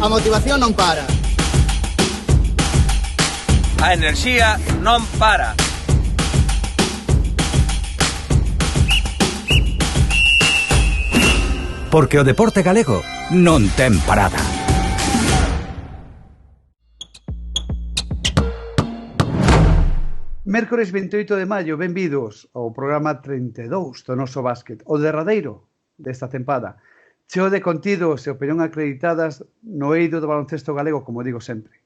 motivación non para. A enerxía non para. Porque o deporte galego non ten parada. Mércores 28 de maio, benvidos ao programa 32 do noso básquet, o derradeiro desta tempada, cheo de contidos e opinión acreditadas no eido do baloncesto galego, como digo sempre.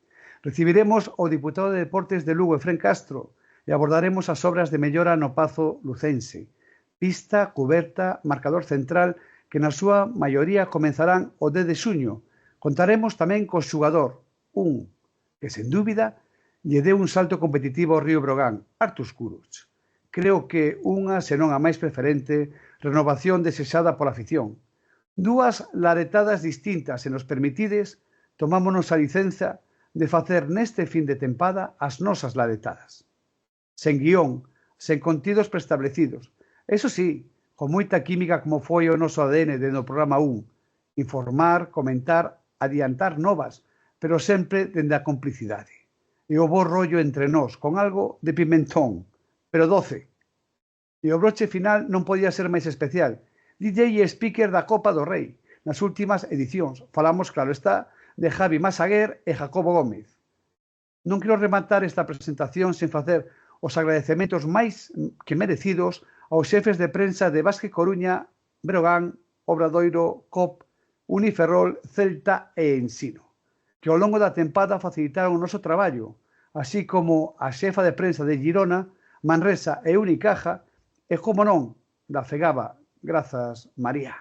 Recibiremos o diputado de Deportes de Lugo, Efrén Castro, e abordaremos as obras de mellora no Pazo Lucense. Pista, cuberta, marcador central, que na súa maioría comenzarán o 10 de xuño. Contaremos tamén co xugador, un que, sen dúbida, lle deu un salto competitivo ao Río Brogán, Artur Kurucs. Creo que unha, senón a máis preferente, renovación desexada pola afición. Dúas laretadas distintas, se nos permitides, tomámonos a licenza de facer neste fin de tempada as nosas laretadas. Sen guión, sen contidos preestablecidos. Eso sí, con moita química como foi o noso ADN dentro do programa 1. Informar, comentar, adiantar novas, pero sempre dende a complicidade. E o bo rollo entre nós, con algo de pimentón, pero doce. E o broche final non podía ser máis especial. DJ e speaker da Copa do Rei, nas últimas edicións. Falamos, claro está, de Javi Massaguer e Jacobo Gómez. Non quero rematar esta presentación sen facer os agradecementos máis que merecidos aos xefes de prensa de Basque Coruña, Breogán, Obradoiro, COP, Uniferrol, Celta e Ensino, que ao longo da tempada facilitaron o noso traballo, así como a xefa de prensa de Girona, Manresa e Unicaja, e, como non, da Fegaba, grazas María.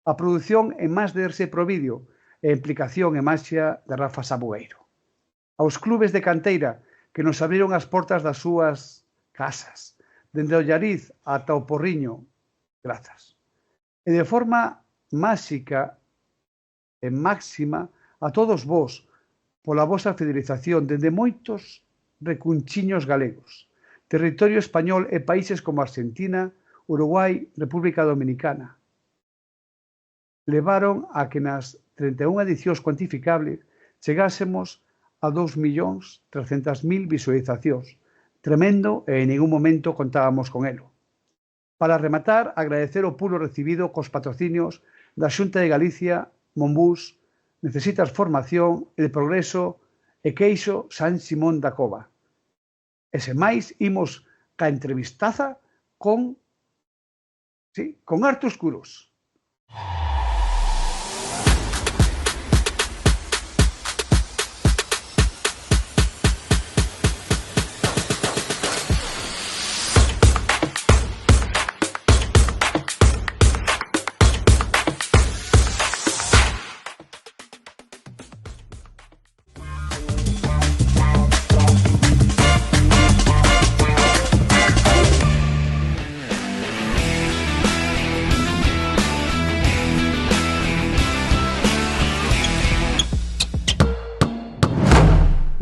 A produción en Más de Erse Provídeo e a implicación e maxia de Rafa Sabueiro. Aos clubes de canteira que nos abriron as portas das súas casas, dende o Llariz ata o Porriño, grazas. E de forma máxica e máxima a todos vós, pola vosa fidelización dende moitos recunchiños galegos, territorio español e países como Argentina, Uruguai, República Dominicana. Levaron a que nas 31 edicións cuantificables chegásemos a 2.300.000 visualizacións. Tremendo e en ningún momento contábamos con elo. Para rematar, agradecer o pulo recibido cos patrocinios da Xunta de Galicia, Monbús, Necesitas Formación, El Progreso e Queixo San Simón da Cova. E sen máis, imos ca entrevistaza con Artur Kurucs.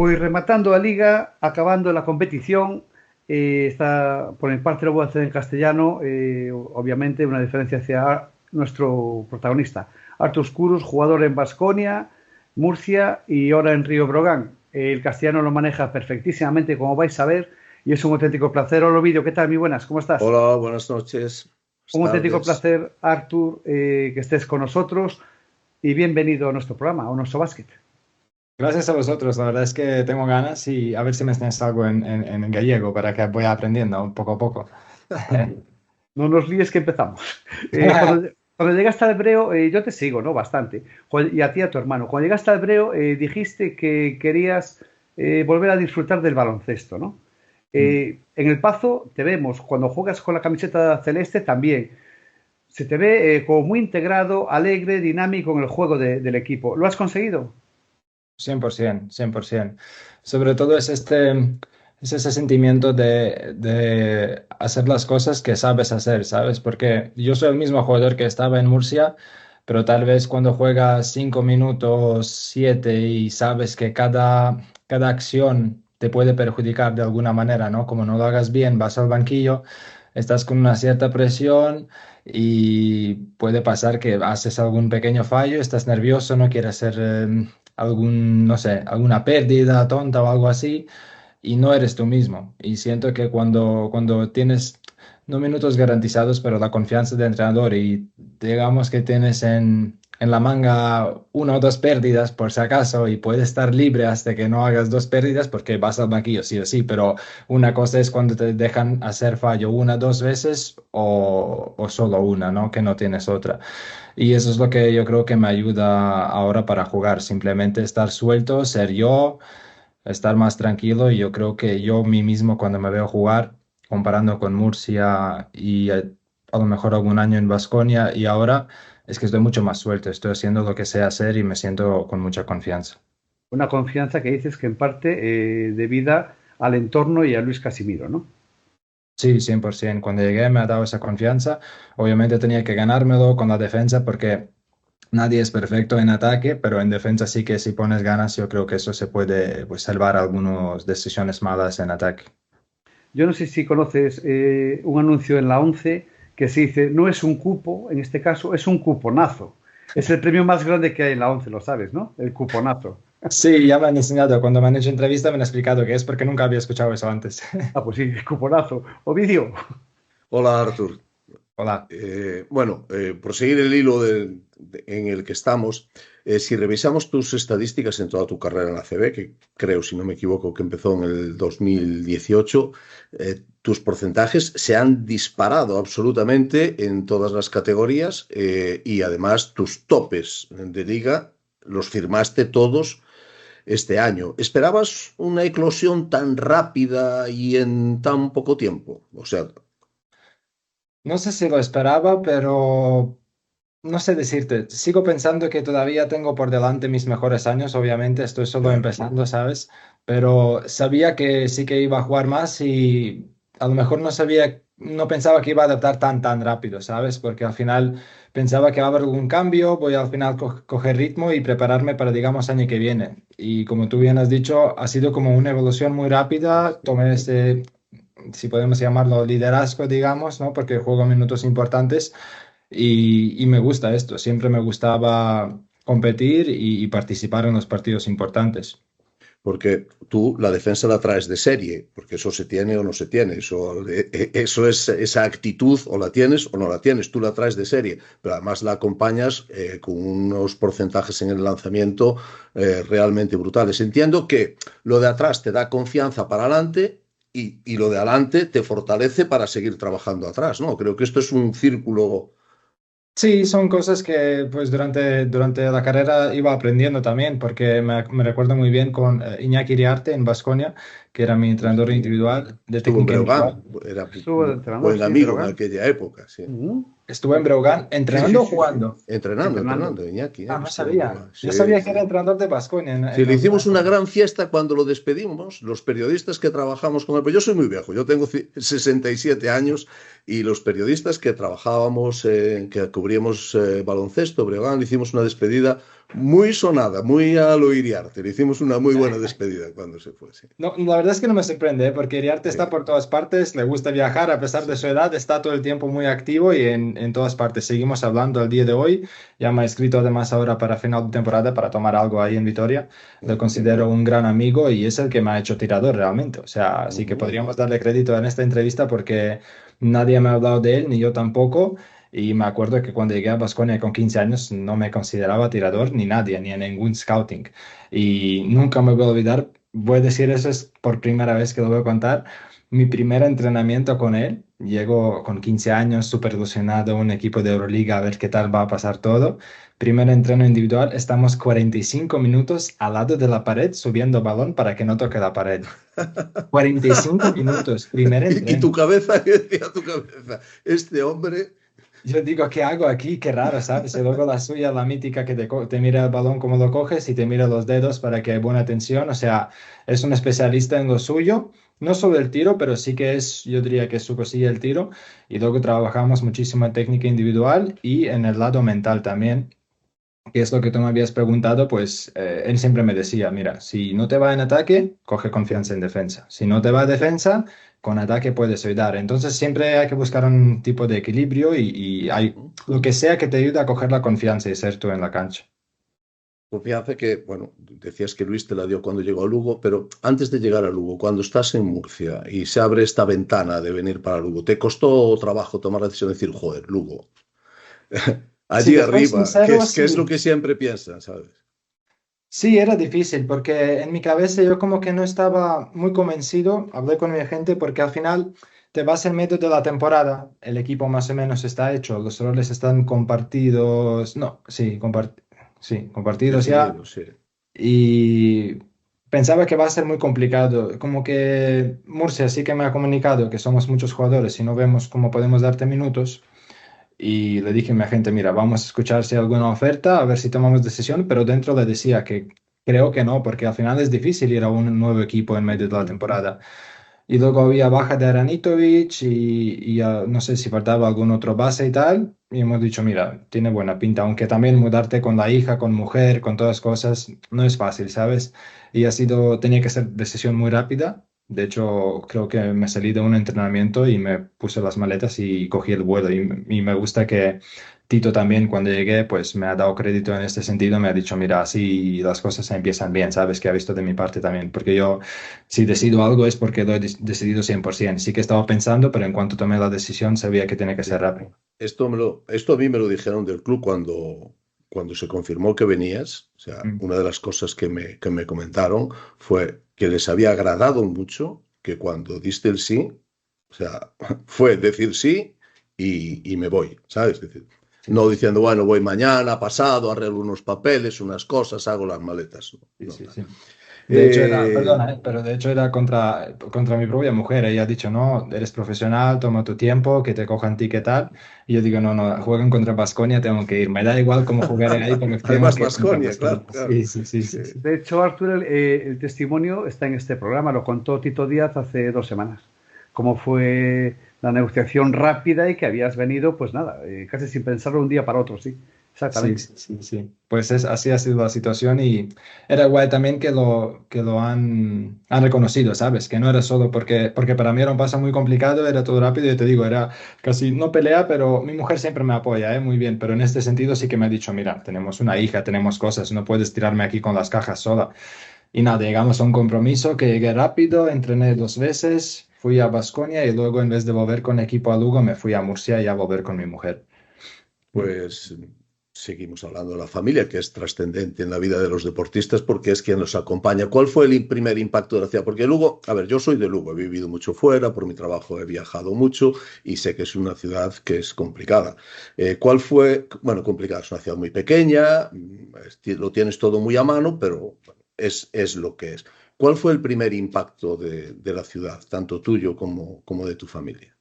Pois rematando a liga, acabando la competición, está, por mi parte lo voy a hacer en castellano, obviamente una diferencia hacia nuestro protagonista, Artur Kurucs, jugador en Baskonia, Murcia y ahora en Río Brogán. El castellano lo maneja perfectísimamente, como vais a ver, y es un auténtico placer. Hola, Ovidio, ¿qué tal? Muy buenas, ¿cómo estás? Hola, buenas noches. Un auténtico placer, Artur, que estés con nosotros y bienvenido a nuestro programa, a nuestro básquet. Gracias a vosotros, la verdad es que tengo ganas y a ver si me enseñas algo en gallego para que vaya aprendiendo poco a poco. No nos líes que empezamos. Cuando llegaste al hebreo, yo te sigo, ¿no? Bastante. Y a ti, a tu hermano. Cuando llegaste al hebreo, dijiste que querías volver a disfrutar del baloncesto, ¿no? En el Pazo te vemos, cuando juegas con la camiseta celeste también. Se te ve como muy integrado, alegre, dinámico en el juego del equipo. ¿Lo has conseguido? 100%, 100%. Sobre todo es ese sentimiento de hacer las cosas que sabes hacer, ¿sabes? Porque yo soy el mismo jugador que estaba en Murcia, pero tal vez cuando juegas 5 minutos, 7 y sabes que cada acción te puede perjudicar de alguna manera, ¿no? Como no lo hagas bien, vas al banquillo, estás con una cierta presión y puede pasar que haces algún pequeño fallo, estás nervioso, no quieres no sé, alguna pérdida tonta o algo así, y no eres tú mismo. Y siento que cuando tienes, no minutos garantizados, pero la confianza del entrenador y digamos que tienes en la manga una o dos pérdidas por si acaso y puedes estar libre hasta que no hagas dos pérdidas porque vas al banquillo sí o sí, pero una cosa es cuando te dejan hacer fallo una, dos veces o solo una, ¿no? Que no tienes otra. Y eso es lo que yo creo que me ayuda ahora para jugar, simplemente estar suelto, ser yo, estar más tranquilo y yo creo que yo mí mismo cuando me veo jugar, comparando con Murcia y a lo mejor algún año en Baskonia y ahora es que estoy mucho más suelto, estoy haciendo lo que sé hacer y me siento con mucha confianza. Una confianza que dices que en parte debida al entorno y a Luis Casimiro, ¿no? Sí, 100%. Cuando llegué me ha dado esa confianza. Obviamente tenía que ganármelo con la defensa porque nadie es perfecto en ataque, pero en defensa sí que si pones ganas, yo creo que eso se puede pues, salvar algunas decisiones malas en ataque. Yo no sé si conoces un anuncio en la 11 que se dice, no es un cupo, en este caso, es un cuponazo. Es el premio más grande que hay en la 11, lo sabes, ¿no? El cuponazo. Sí, ya me han enseñado. Cuando me han hecho entrevista me han explicado que es porque nunca había escuchado eso antes. Ah, pues sí, cuponazo. Ovidio. Hola Artur. Hola. Por seguir el hilo en el que estamos, si revisamos tus estadísticas en toda tu carrera en la CB, que creo, si no me equivoco, que empezó en el 2018, tus porcentajes se han disparado absolutamente en todas las categorías y además tus topes de liga los firmaste todos este año. ¿Esperabas una eclosión tan rápida y en tan poco tiempo? O sea, No sé si lo esperaba, pero no sé decirte. Sigo pensando que todavía tengo por delante mis mejores años. Obviamente, estoy solo claro. empezando, ¿sabes? Pero sabía que sí que iba a jugar más y a lo mejor no sabía, no pensaba que iba a adaptar tan rápido, ¿sabes? Porque al final pensaba que va a haber algún cambio, voy al final coger ritmo y prepararme para, digamos, año que viene. Y como tú bien has dicho, ha sido como una evolución muy rápida. Tomé ese, si podemos llamarlo liderazgo, digamos, ¿no? Porque juego minutos importantes y me gusta esto. Siempre me gustaba competir y participar en los partidos importantes. Porque tú la defensa la traes de serie, porque eso se tiene o no se tiene, eso es esa actitud, o la tienes o no la tienes, tú la traes de serie, pero además la acompañas con unos porcentajes en el lanzamiento realmente brutales. Entiendo que lo de atrás te da confianza para adelante y lo de adelante te fortalece para seguir trabajando atrás, ¿no? Creo que esto es un círculo. Sí, son cosas que pues durante la carrera iba aprendiendo también, porque me recuerdo muy bien con Iñaki Iriarte en Baskonia, que era mi entrenador individual de Estuvo en técnica Breogán, individual. era Estuvo de entrenador, buen sí, amigo en Drogan. aquella época, sí. Estuve en Breogán Sí, entrenando sí, o sí, sí. jugando. Entrenando, Iñaki, Ah, no estuvo en sabía. Breogán. Yo Sí, sabía que era sí. entrenador de Baskonia Sí, en le alguna hicimos una época. gran fiesta cuando lo despedimos, los periodistas que trabajamos con él, pero yo soy muy viejo, yo tengo 67 años y los periodistas que trabajábamos, que cubríamos baloncesto, Breogán, le hicimos una despedida muy sonada, muy al Iriarte, le hicimos una muy buena despedida cuando se fue, sí. No, la verdad es que no me sorprende, porque Iriarte Sí. está por todas partes, le gusta viajar a pesar de su edad, está todo el tiempo muy activo y en todas partes. Seguimos hablando al día de hoy. Ya me ha escrito además ahora para final de temporada para tomar algo ahí en Vitoria. Lo considero un gran amigo y es el que me ha hecho tirador realmente. O sea, así que Ujú. podríamos darle crédito en esta entrevista porque nadie me ha hablado de él, ni yo tampoco. Y me acuerdo que cuando llegué a Baskonia con 15 años no me consideraba tirador ni nadie, ni en ningún scouting. Y nunca me voy a olvidar, voy a decir eso es por primera vez que lo voy a contar, mi primer entrenamiento con él. Llego con 15 años, súper ilusionado, un equipo de Euroliga, a ver qué tal va a pasar todo. Primer entreno individual, estamos 45 minutos al lado de la pared subiendo balón para que no toque la pared. 45 minutos, primer Y tu entreno. cabeza, ¿qué decía tu cabeza? Este hombre, Yo digo, ¿qué hago aquí? Qué raro, ¿sabes? Y luego la suya, la mítica que te mira el balón como lo coges y te mira los dedos para que haya buena tensión. O sea, es un especialista en lo suyo, no solo el tiro, pero sí que es, yo diría que es su cosilla el tiro. Y luego trabajamos muchísimo en técnica individual y en el lado mental también, que es lo que tú me habías preguntado, pues él siempre me decía, mira, si no te va en ataque, coge confianza en defensa. Si no te va en defensa, con ataque puedes ayudar. Entonces siempre hay que buscar un tipo de equilibrio y hay lo que sea que te ayude a coger la confianza y ser tú en la cancha. confianza que, bueno, decías que Luis te la dio cuando llegó a Lugo, pero antes de llegar a Lugo, cuando estás en Murcia y se abre esta ventana de venir para Lugo, ¿te costó trabajo tomar la decisión de decir, joder, Lugo, Si allí te soy arriba, sincero, qué es lo sí. que siempre piensas, ¿sabes? Sí, era difícil porque en mi cabeza yo como que no estaba muy convencido, hablé con mi agente porque al final te vas en medio de la temporada, el equipo más o menos está hecho, los roles están compartidos, no, sí, sí, compartidos ya Definido, sí. y pensaba que va a ser muy complicado, como que Murcia sí que me ha comunicado que somos muchos jugadores y no vemos cómo podemos darte minutos. Y le dije a mi agente, mira, vamos a escuchar si hay alguna oferta, a ver si tomamos decisión, pero dentro le decía que creo que no, porque al final es difícil ir a un nuevo equipo en medio de la temporada. Y luego había baja de Aranitovic y no sé si faltaba algún otro base y tal. Y hemos dicho, mira, tiene buena pinta, aunque también mudarte con la hija, con mujer, con todas cosas, no es fácil, ¿sabes? Y tenía que ser decisión muy rápida. De hecho, creo que me salí de un entrenamiento y me puse las maletas y cogí el vuelo. Y me gusta que Tito también, cuando llegué, pues me ha dado crédito en este sentido. Me ha dicho, mira, así las cosas empiezan bien, ¿sabes? Que ha visto de mi parte también. Porque yo, si decido algo es porque lo he decidido 100%. Sí que estaba pensando, pero en cuanto tomé la decisión sabía que tenía que ser rápido. Esto a mí me lo dijeron del club cuando se confirmó que venías. O sea, Mm. una de las cosas que me comentaron fue que les había agradado mucho que cuando diste el sí, o sea, fue decir sí y me voy, ¿sabes? Es decir, Sí, no diciendo, bueno, voy mañana, pasado, arreglo unos papeles, unas cosas, hago las maletas. sí, No, sí, nada. sí. De hecho era, Eh, perdona, pero de hecho era contra mi propia mujer. Ella ha dicho, no, eres profesional, toma tu tiempo, que te cojan ti, ¿qué tal? Y yo digo, no, no, juegan contra Baskonia, tengo que ir. Me da igual cómo jugaré ahí, pero tengo Además, que ir contra Baskonia, Baskonia. claro, claro. Sí, sí, sí, Sí. sí, sí. De hecho, Arturo, el testimonio está en este programa, lo contó Tito Díaz hace 2 semanas. Cómo fue la negociación rápida y que habías venido, pues nada, casi sin pensarlo un día para otro, sí, Sí, exactamente. sí, sí, sí. Pues así ha sido la situación y era guay también que lo han reconocido, ¿sabes? Que no era solo porque para mí era un paso muy complicado, era todo rápido y te digo, era casi no pelea, pero mi mujer siempre me apoya, ¿eh? Muy bien, pero en este sentido sí que me ha dicho, mira, tenemos una hija, tenemos cosas, no puedes tirarme aquí con las cajas sola. Y nada, llegamos a un compromiso que llegué rápido, entrené 2 veces, fui a Baskonia y luego en vez de volver con equipo a Lugo me fui a Murcia y a volver con mi mujer. Mm. Pues seguimos hablando de la familia, que es trascendente en la vida de los deportistas porque es quien los acompaña. ¿Cuál fue el primer impacto de la ciudad? Porque Lugo, a ver, yo soy de Lugo, he vivido mucho fuera, por mi trabajo he viajado mucho y sé que es una ciudad que es complicada. ¿Cuál fue? Bueno, complicada, es una ciudad muy pequeña, lo tienes todo muy a mano, pero bueno, es lo que es. ¿Cuál fue el primer impacto de la ciudad, tanto tuyo como de tu familia?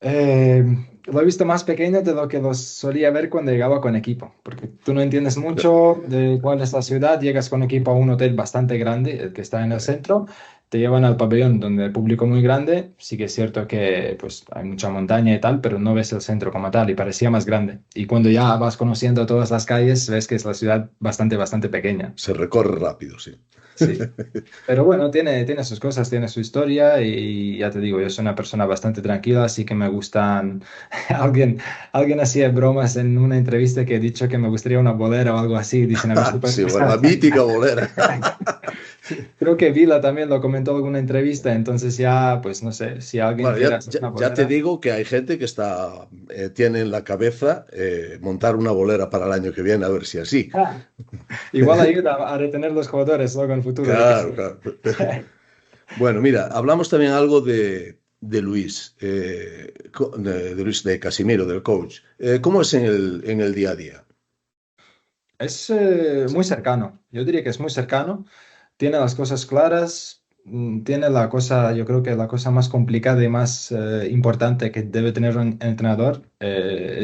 Eh, lo he visto más pequeño de lo que lo solía ver cuando llegaba con equipo, porque tú no entiendes mucho de cuál es la ciudad, llegas con equipo a un hotel bastante grande, el que está en el centro, te llevan al pabellón donde el público es muy grande, sí que es cierto que pues hay mucha montaña y tal, pero no ves el centro como tal y parecía más grande. Y cuando ya vas conociendo todas las calles, ves que es la ciudad bastante, bastante pequeña. Se recorre rápido, sí. Sí. Pero bueno, tiene sus cosas, tiene su historia y ya te digo, yo soy una persona bastante tranquila, así que me gustan... Alguien, alguien hacía bromas en una entrevista que he dicho que me gustaría una bolera o algo así, dicen a ver si puedes Sí, bueno, la pasar. mítica bolera. Creo que Vila también lo comentó en alguna entrevista, entonces ya, pues no sé, si alguien Bueno, quiere hacer una ya te bolera... digo que hay gente que tiene en la cabeza montar una bolera para el año que viene, a ver si así. Ah, igual ayuda a retener los jugadores luego en el futuro, yo qué Claro, sé. claro. Bueno, mira, hablamos también algo de Luis, de Luis de Casimiro, del coach. ¿Cómo es en el día a día? Es muy cercano, yo diría que es muy cercano, tiene las cosas claras, tiene la cosa, yo creo que la cosa más complicada y más importante que debe tener un entrenador,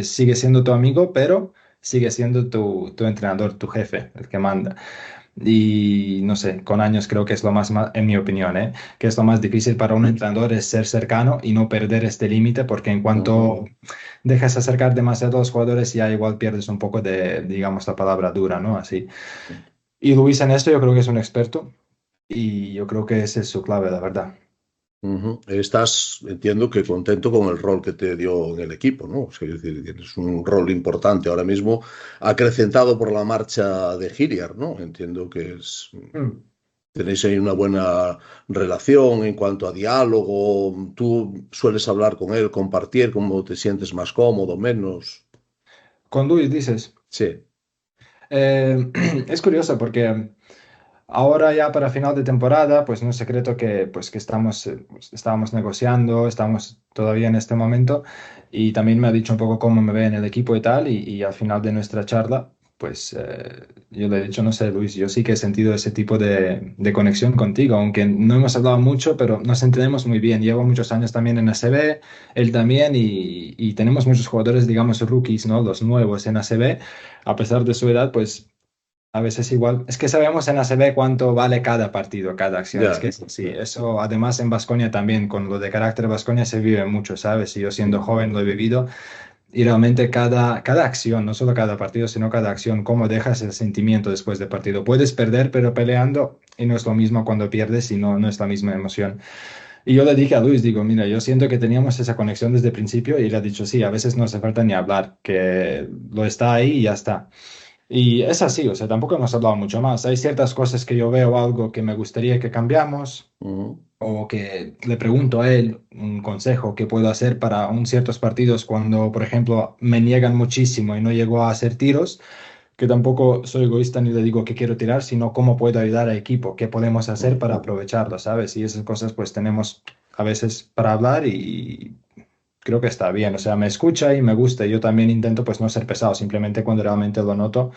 sigue siendo tu amigo, pero sigue siendo tu entrenador, tu jefe, el que manda. Y no sé, con años creo que es lo en mi opinión, que es lo más difícil para un entrenador es ser cercano y no perder este límite, porque en Ujú. cuanto dejas acercar demasiado a los jugadores, ya igual pierdes un poco de, digamos, la palabra dura, ¿no? Así. Y Luis en esto yo creo que es un experto y yo creo que esa es su clave, la verdad. Estás, entiendo que contento con el rol que te dio en el equipo, ¿no? Es decir, tienes un rol importante ahora mismo, acrecentado por la marcha de Hilliard, ¿no? Entiendo que Mm. tenéis ahí una buena relación en cuanto a diálogo. Tú sueles hablar con él, compartir cómo te sientes más cómodo, menos. Con Luis dices. Sí. Eh, es curioso porque ahora ya para final de temporada, pues no es secreto que, pues, que estamos, pues, estábamos negociando, estamos todavía en este momento y también me ha dicho un poco cómo me ve en el equipo y tal y al final de nuestra charla, pues yo le he dicho, no sé, Luis, yo sí que he sentido ese tipo de conexión contigo, aunque no hemos hablado mucho, pero nos entendemos muy bien. Llevo muchos años también en ACB, él también y tenemos muchos jugadores, digamos, rookies, ¿no? Los nuevos en ACB, a pesar de su edad, pues a veces igual, es que sabemos en ACB cuánto vale cada partido, cada acción. Es Ya, que sí, eso además en Baskonia también, con lo de carácter Baskonia se vive mucho, ¿sabes? Y yo siendo joven lo he vivido y realmente cada acción, no solo cada partido, sino cada acción, cómo dejas el sentimiento después del partido. Puedes perder, pero peleando y no es lo mismo cuando pierdes y no es la misma emoción. Y yo le dije a Luis, digo, mira, yo siento que teníamos esa conexión desde el principio y él ha dicho, sí, a veces no hace falta ni hablar, que lo está ahí y ya está. Y es así, o sea, tampoco hemos hablado mucho más. Hay ciertas cosas que yo veo algo que me gustaría que cambiamos ujú, o que le pregunto a él un consejo que puedo hacer para un ciertos partidos cuando, por ejemplo, me niegan muchísimo y no llego a hacer tiros, que tampoco soy egoísta ni le digo que quiero tirar, sino cómo puedo ayudar al equipo, qué podemos hacer para aprovecharlo, ¿sabes? Y esas cosas pues tenemos a veces para hablar y creo que está bien, o sea, me escucha y me gusta. Yo también intento pues no ser pesado, simplemente cuando realmente lo noto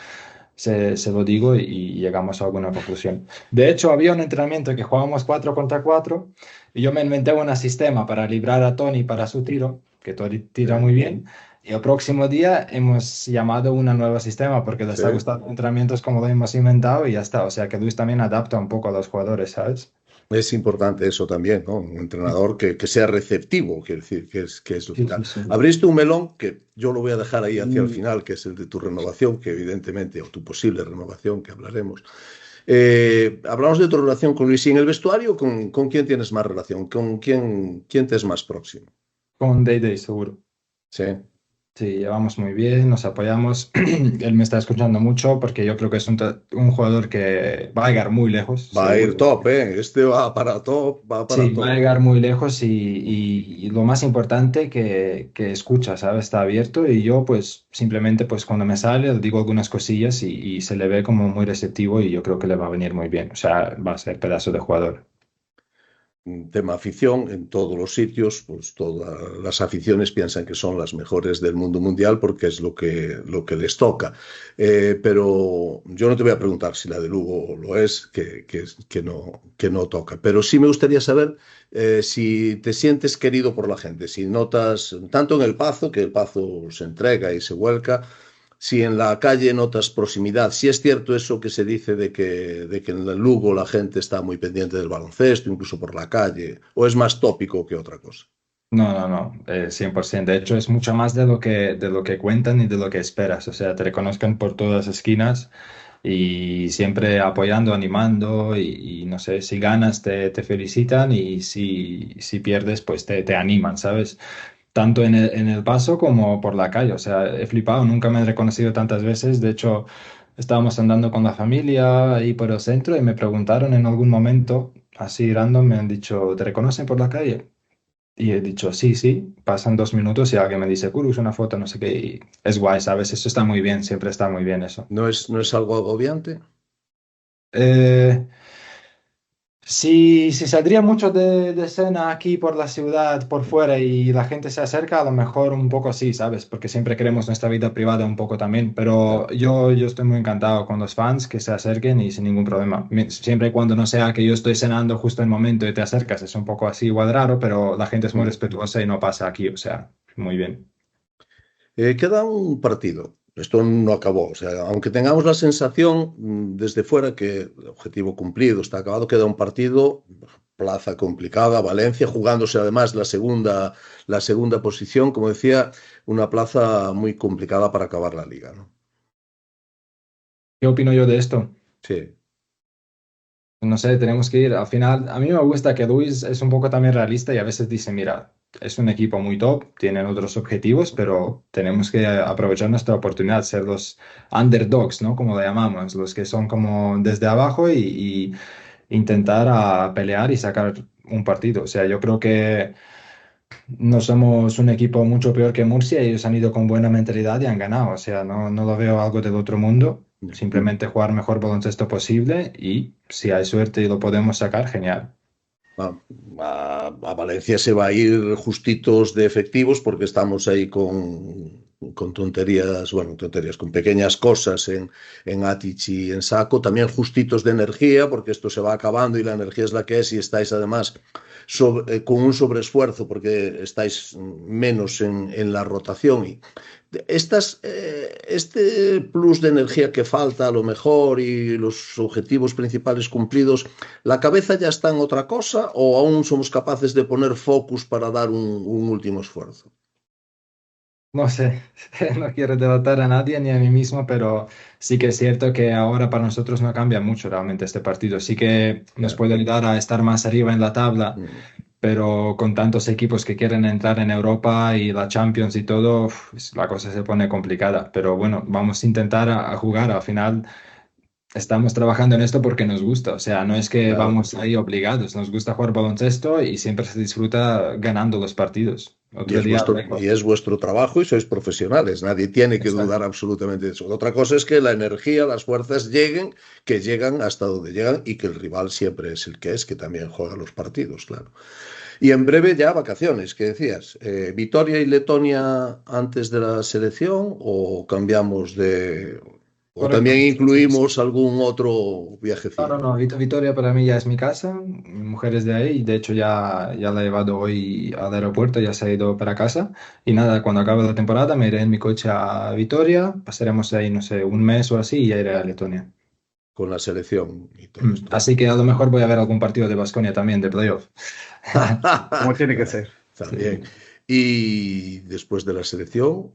se lo digo y llegamos a alguna conclusión. De hecho, había un entrenamiento que jugábamos 4 contra 4 y yo me inventé un sistema para librar a Tony para su tiro, que Tony tira sí, muy bien. Y el próximo día hemos llamado un nuevo sistema porque les sí. ha gustado los entrenamientos como lo hemos inventado y ya está. O sea que Luis también adapta un poco a los jugadores, ¿sabes? Es importante eso también, ¿no? Un entrenador que sea receptivo, quiero decir, que es Sí, vital. sí, sí. Abriste un melón que yo lo voy a dejar ahí hacia el Mm, final, que es el de tu renovación, que evidentemente, o tu posible renovación, que hablaremos. Hablamos de tu relación con Luis y en el vestuario, ¿con quién tienes más relación? ¿Con quién te es más próximo? Con Day Day, seguro. Sí. Sí, llevamos muy bien, nos apoyamos. Él me está escuchando mucho porque yo creo que es un jugador que va a llegar muy lejos, Va a ir seguro. top, ¿eh? Este va para top, va para Sí, va a top. llegar muy lejos y lo más importante que escucha, ¿sabes? Está abierto y yo pues simplemente pues cuando me sale le digo algunas cosillas y se le ve como muy receptivo y yo creo que le va a venir muy bien. O sea, va a ser pedazo de jugador. Tema afición, en todos los sitios, pues todas las aficiones piensan que son las mejores del mundo mundial porque es lo que les toca. Pero yo no te voy a preguntar si la de Lugo lo es, que no toca. Pero sí me gustaría saber si te sientes querido por la gente, si notas, tanto en el Pazo, que el Pazo se entrega y se vuelca, si en la calle notas proximidad, si es cierto eso que se dice de que en el Lugo la gente está muy pendiente del baloncesto, incluso por la calle, o es más tópico que otra cosa. No, no, no, 100%. De hecho, es mucho más de lo que cuentan y de lo que esperas. O sea, te reconozcan por todas las esquinas y siempre apoyando, animando y no sé, si ganas te felicitan y si pierdes pues te animan, ¿sabes? Tanto en el paso como por la calle. O sea, he flipado, nunca me he reconocido tantas veces. De hecho, estábamos andando con la familia ahí por el centro y me preguntaron en algún momento, así random, me han dicho, ¿te reconocen por la calle? Y he dicho, sí, sí, pasan 2 minutos y alguien me dice, Kurus, una foto, no sé qué, y es guay, ¿sabes? Eso está muy bien, siempre está muy bien eso. ¿No es algo agobiante? Eh, si saldría mucho de escena aquí por la ciudad, por fuera, y la gente se acerca, a lo mejor un poco sí, ¿sabes? Porque siempre queremos nuestra vida privada un poco también, pero yo estoy muy encantado con los fans que se acerquen y sin ningún problema. Siempre y cuando no sea que yo estoy cenando justo en el momento y te acercas, es un poco así igual raro, pero la gente es muy respetuosa y no pasa aquí, o sea, muy bien. Queda un partido. Esto no acabó. O sea, aunque tengamos la sensación desde fuera que el objetivo cumplido está acabado, queda un partido, plaza complicada, Valencia, jugándose además la segunda posición, como decía, una plaza muy complicada para acabar la liga, ¿no? ¿Qué opino yo de esto? Sí. No sé, tenemos que ir. Al final, a mí me gusta que Luis es un poco también realista y a veces dice, mira, es un equipo muy top, tienen otros objetivos, pero tenemos que aprovechar nuestra oportunidad, ser los underdogs, ¿no? Como le llamamos, los que son como desde abajo y intentar pelear y sacar un partido. O sea, yo creo que no somos un equipo mucho peor que Murcia, ellos han ido con buena mentalidad y han ganado. O sea, no lo veo algo del otro mundo. Simplemente jugar mejor baloncesto posible y si hay suerte y lo podemos sacar, genial. A Valencia se va a ir justitos de efectivos porque estamos ahí con tonterías, bueno, tonterías, con pequeñas cosas en Atic y en Saco, también justitos de energía porque esto se va acabando y la energía es la que es y estáis además con un sobreesfuerzo porque estáis menos en la rotación y este plus de energía que falta a lo mejor y los objetivos principales cumplidos, ¿la cabeza ya está en otra cosa o aún somos capaces de poner focus para dar un último esfuerzo? No sé, no quiero delatar a nadie ni a mí mismo, pero sí que es cierto que ahora para nosotros no cambia mucho realmente este partido. Sí que nos Claro. puede ayudar a estar más arriba en la tabla, Mm. pero con tantos equipos que quieren entrar en Europa y la Champions y todo, la cosa se pone complicada. Pero bueno, vamos a intentar a jugar. Al final estamos trabajando en esto porque nos gusta. O sea, no es que Claro. vamos ahí obligados. Nos gusta jugar baloncesto y siempre se disfruta ganando los partidos. Otro día Y lejos. es vuestro trabajo y sois profesionales. Nadie tiene que dudar Exacto. absolutamente de eso. Otra cosa es que la energía, las fuerzas lleguen, que llegan hasta donde llegan y que el rival siempre es el que es, que también juega los partidos, claro. Y en breve ya vacaciones, ¿qué decías? ¿Vitoria y Letonia antes de la selección o cambiamos de... o Correcto. también incluimos algún otro No, no, viajecillo? no. Vitoria para mí ya es mi casa. Mi mujer es de ahí. De hecho, ya la he llevado hoy al aeropuerto, ya se ha ido para casa. Y nada, cuando acabe la temporada me iré en mi coche a Vitoria. Pasaremos ahí, no sé, un mes o así y ya iré a Letonia. Con la selección y todo esto. Así que a lo mejor voy a ver algún partido de Baskonia también, de playoff. Como tiene que ser. Está Sí. bien. Y después de la selección,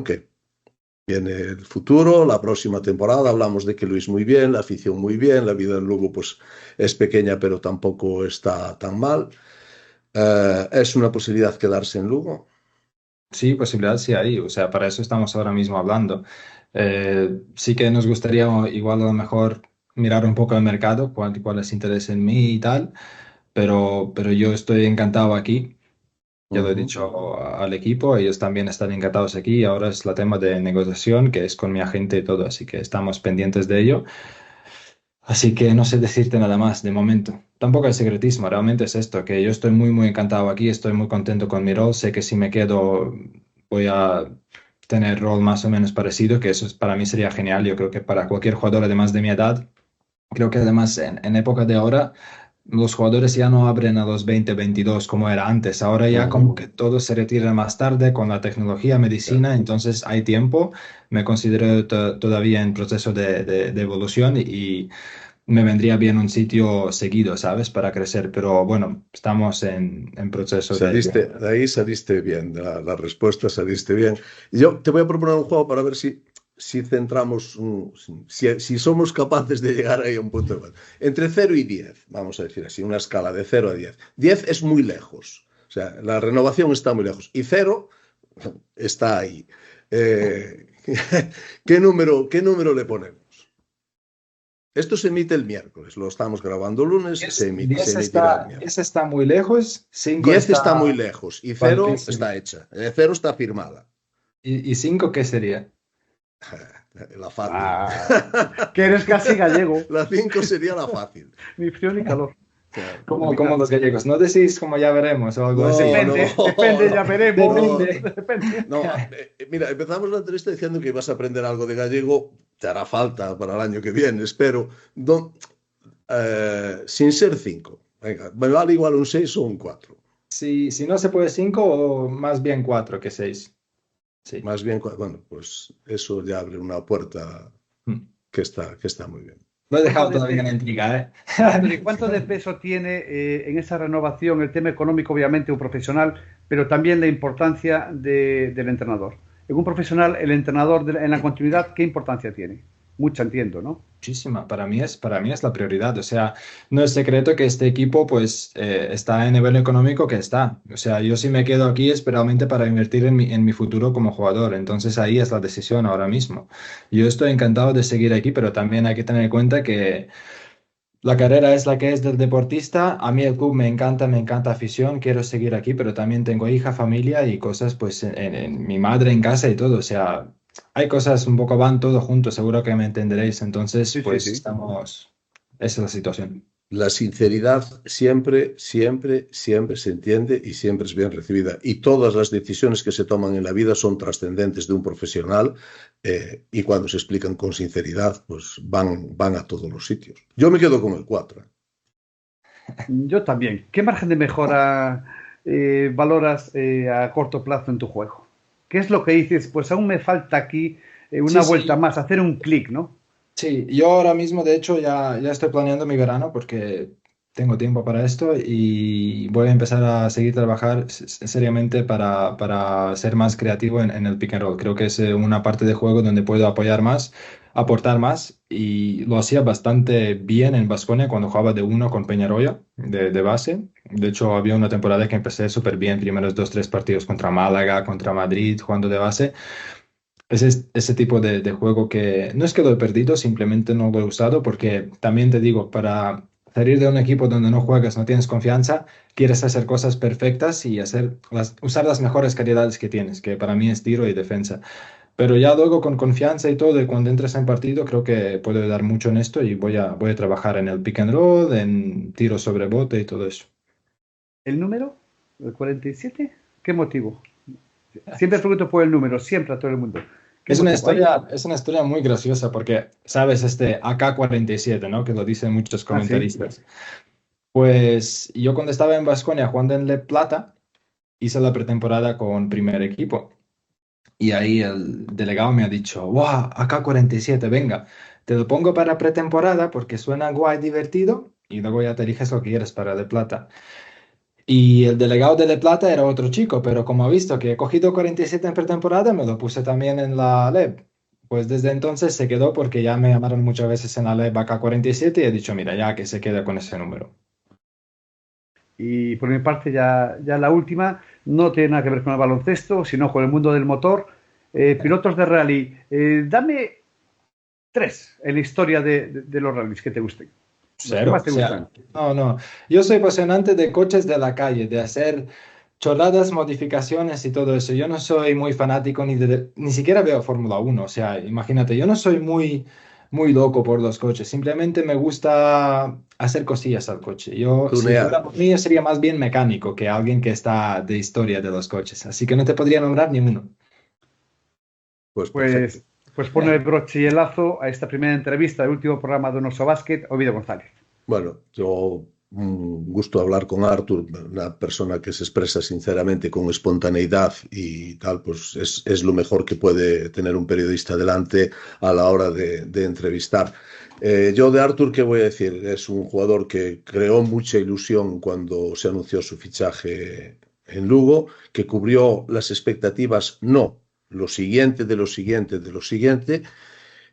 ¿qué? Viene el futuro, la próxima temporada, hablamos de que Luis muy bien, la afición muy bien, la vida en Lugo pues es pequeña pero tampoco está tan mal. ¿Es una posibilidad quedarse en Lugo? Sí, posibilidad sí hay, o sea, para eso estamos ahora mismo hablando. Sí que nos gustaría igual a lo mejor mirar un poco el mercado, cuál es interés en mí y tal, pero yo estoy encantado aquí, ya lo he Ujú. dicho al equipo, ellos también están encantados aquí, ahora es la tema de negociación, que es con mi agente y todo, así que estamos pendientes de ello. Así que no sé decirte nada más de momento. Tampoco hay secretismo, realmente es esto, que yo estoy muy encantado aquí, estoy muy contento con mi rol, sé que si me quedo voy a tener rol más o menos parecido, que para mí sería genial, yo creo que para cualquier jugador además de mi edad, creo que además en época de ahora los jugadores ya no abren a los 20, 22 como era antes, ahora ya como Ujú. que todos se retiran más tarde con la tecnología, Ya. medicina, entonces hay tiempo, me considero todavía en proceso de evolución y me vendría bien un sitio seguido, ¿sabes? Para crecer, pero bueno, estamos en proceso De ahí saliste bien, la respuesta saliste bien. Yo te voy a proponer un juego para ver si centramos, si somos capaces de llegar ahí a un punto de... Entre 0 y 10, vamos a decir así, una escala de 0 a 10. 10 es muy lejos, o sea, la renovación está muy lejos. Y 0 está ahí. Eh, ¿qué número le ponemos? Esto se emite el miércoles, lo estamos grabando lunes, se 10 emitirá el está, miércoles. 10 está muy lejos, 5 10 está muy está lejos y 0 altísimo. está hecha. 0 está firmada. ¿Y 5 qué sería? La fácil. Ah, que eres casi gallego. La 5 sería la fácil. Ni frío ni calor. Claro. Como los gallegos, ¿no decís como ya veremos o algo así? No, no, Depende, ya veremos. no, Depende. Depende. no. Mira, empezamos la entrevista diciendo que ibas a aprender algo de gallego. Te hará falta para el año que viene, espero. Sin ser 5. Venga, me vale igual un 6 o un 4. Si no se puede 5 o más bien 4 que 6. Sí. Más bien, bueno, pues eso ya abre una puerta Mm. que está muy bien. Lo he ¿Cuánto dejado de todavía en peso, intriga, ¿eh? Anthony, cuánto de peso tiene en esa renovación el tema económico, obviamente, un profesional, pero también la importancia del entrenador? En un profesional, el entrenador en la continuidad, ¿qué importancia tiene? mucha entiendo, ¿no? Muchísima, para mí es la prioridad. O sea, no es secreto que este equipo pues está en nivel económico que está. O sea, yo sí me quedo aquí especialmente para invertir en mi futuro como jugador. Entonces ahí es la decisión ahora mismo. Yo estoy encantado de seguir aquí, pero también hay que tener en cuenta que la carrera es la que es del deportista. A mí el club me encanta afición, quiero seguir aquí, pero también tengo hija, familia y cosas, pues, en mi madre en casa y todo. O sea, hay cosas un poco, van todo juntos, seguro que me entenderéis. Entonces, Sí, sí, pues, sí. esa es la situación. La sinceridad siempre, siempre, siempre se entiende y siempre es bien recibida. Y todas las decisiones que se toman en la vida son trascendentes de un profesional y cuando se explican con sinceridad, pues van a todos los sitios. Yo me quedo con el 4. Yo también. ¿Qué margen de mejora valoras a corto plazo en tu juego? ¿Qué es lo que dices? Pues aún me falta aquí una Sí, vuelta sí. más, hacer un clic, ¿no? Sí, yo ahora mismo, de hecho, ya estoy planeando mi verano porque tengo tiempo para esto y voy a empezar a seguir trabajar seriamente para ser más creativo en el pick and roll. Creo que es una parte de juego donde puedo apoyar más, aportar más y lo hacía bastante bien en Baskonia cuando jugaba de uno con Peñarroya de base. De hecho, había una temporada que empecé súper bien, primeros dos, tres partidos contra Málaga, contra Madrid, jugando de base. Ese tipo de juego que no es que lo he perdido, simplemente no lo he usado porque también te digo, para salir de un equipo donde no juegas, no tienes confianza, quieres hacer cosas perfectas y usar las mejores calidades que tienes, que para mí es tiro y defensa. Pero ya luego con confianza y todo, y cuando entres en partido, creo que puedo dar mucho en esto y voy a trabajar en el pick and roll, en tiro sobre bote y todo eso. ¿El número? ¿El 47? ¿Qué motivo? Siempre pregunto por el número, siempre a todo el mundo. ¿Qué Es una motivo hay? historia, es una historia muy graciosa porque, sabes, este AK-47, ¿no? Que lo dicen muchos Ah, sí. comentaristas. Pues yo cuando estaba en Baskonia jugando en Le Plata, hice la pretemporada con primer equipo. Y ahí el delegado me ha dicho, wow, AK-47, venga, te lo pongo para pretemporada porque suena guay, divertido, y luego ya te eliges lo que quieres para Le Plata. Y el delegado de Le Plata era otro chico, pero como ha visto que he cogido 47 en pretemporada, me lo puse también en la LEB. Pues desde entonces se quedó porque ya me llamaron muchas veces en la LEB AK-47 y he dicho, mira, ya que se quede con ese número. Y por mi parte, ya la última, no tiene nada que ver con el baloncesto, sino con el mundo del motor. Pilotos de rally, dame tres en la historia de los rallies que te gusten, los que Cero, más o te gustan. sea, no, no. Yo soy apasionante de coches de la calle, de hacer chorradas, modificaciones y todo eso. Yo no soy muy fanático ni siquiera veo Fórmula 1. O sea, imagínate, yo no soy muy loco por los coches. Simplemente me gusta hacer cosillas al coche. Yo, si Tunear. fuera por mí, yo sería más bien mecánico que alguien que está de historia de los coches. Así que no te podría nombrar ni uno. Pues perfecto. Pues pone el broche y el lazo a esta primera entrevista del último programa de Onoso Basket, Oviedo González. Bueno, yo un gusto hablar con Artur, una persona que se expresa sinceramente con espontaneidad y tal, pues es lo mejor que puede tener un periodista delante a la hora de entrevistar. Yo de Artur, ¿qué voy a decir? Es un jugador que creó mucha ilusión cuando se anunció su fichaje en Lugo, que cubrió las expectativas, no, lo siguiente de lo siguiente de lo siguiente,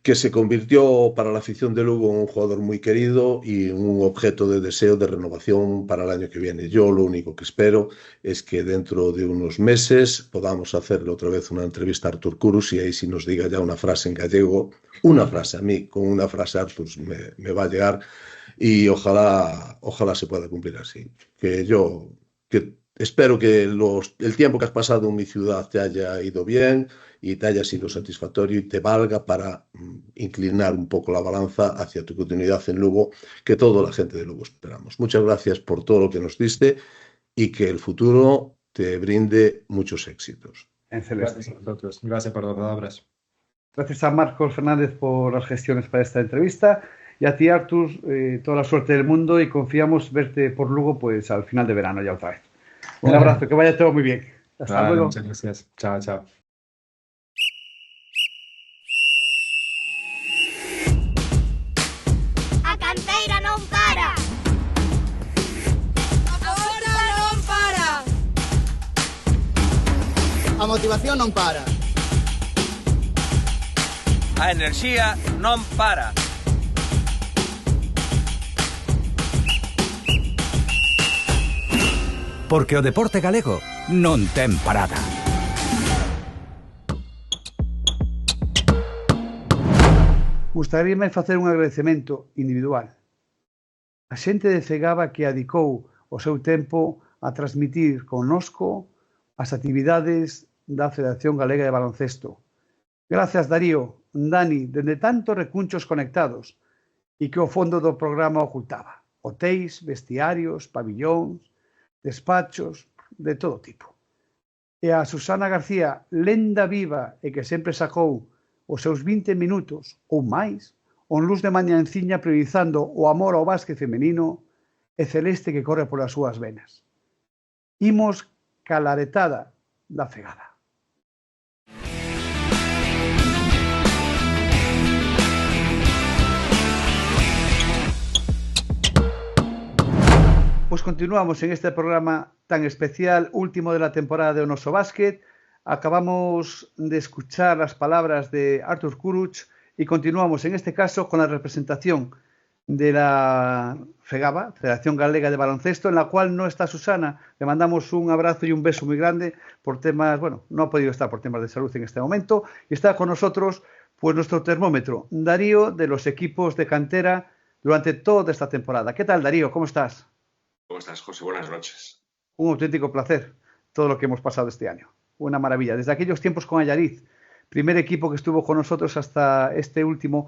que se convirtió para la afición de Lugo en un jugador muy querido y un objeto de deseo de renovación para el año que viene. Yo lo único que espero es que dentro de unos meses podamos hacerle otra vez una entrevista a Artur Kurus y ahí sí nos diga ya una frase en gallego, una frase, a mí con una frase Artur me va a llegar y ojalá se pueda cumplir así. Que espero que el tiempo que has pasado en mi ciudad te haya ido bien y te haya sido satisfactorio y te valga para inclinar un poco la balanza hacia tu continuidad en Lugo, que toda la gente de Lugo esperamos. Muchas gracias por todo lo que nos diste y que el futuro te brinde muchos éxitos. En celeste. Gracias a vosotros. Gracias por las palabras. Gracias a Marcos Fernández por las gestiones para esta entrevista y a ti, Artur, toda la suerte del mundo y confiamos verte por Lugo pues al final de verano ya otra vez. Un abrazo, que vaya todo muy bien. Hasta Vale, luego. muchas gracias. Chao, chao. A canteira non para. A horta non para. A motivación non para. A enerxía non para. Porque o deporte galego non ten parada. Gustaríame facer un agradecemento individual. A xente de Cegaba que adicou o seu tempo a transmitir connosco as actividades da Federación Galega de Baloncesto. Grazas, Darío, Dani, dende tantos recunchos conectados e que o fondo do programa ocultaba. Hotéis, vestiarios, pabillóns, despachos, de todo tipo. E a Susana García, lenda viva e que sempre sacou os seus 20 minutos ou máis, on luz de mañanciña priorizando o amor ao básquet femenino e celeste que corre polas súas venas. Imos calaretada da Cegada. Pues continuamos en este programa tan especial, último de la temporada de Onoso Básquet. Acabamos de escuchar las palabras de Artur Kuruc y continuamos en este caso con la representación de la FEGABA, Federación Galega de Baloncesto, en la cual no está Susana. Le mandamos un abrazo y un beso muy grande por temas, bueno, no ha podido estar por temas de salud en este momento. Y está con nosotros pues nuestro termómetro, Darío, de los equipos de cantera durante toda esta temporada. ¿Qué tal, Darío? ¿Cómo estás? ¿Cómo estás, José? Buenas noches. Un auténtico placer todo lo que hemos pasado este año. Una maravilla. Desde aquellos tiempos con Allariz, primer equipo que estuvo con nosotros hasta este último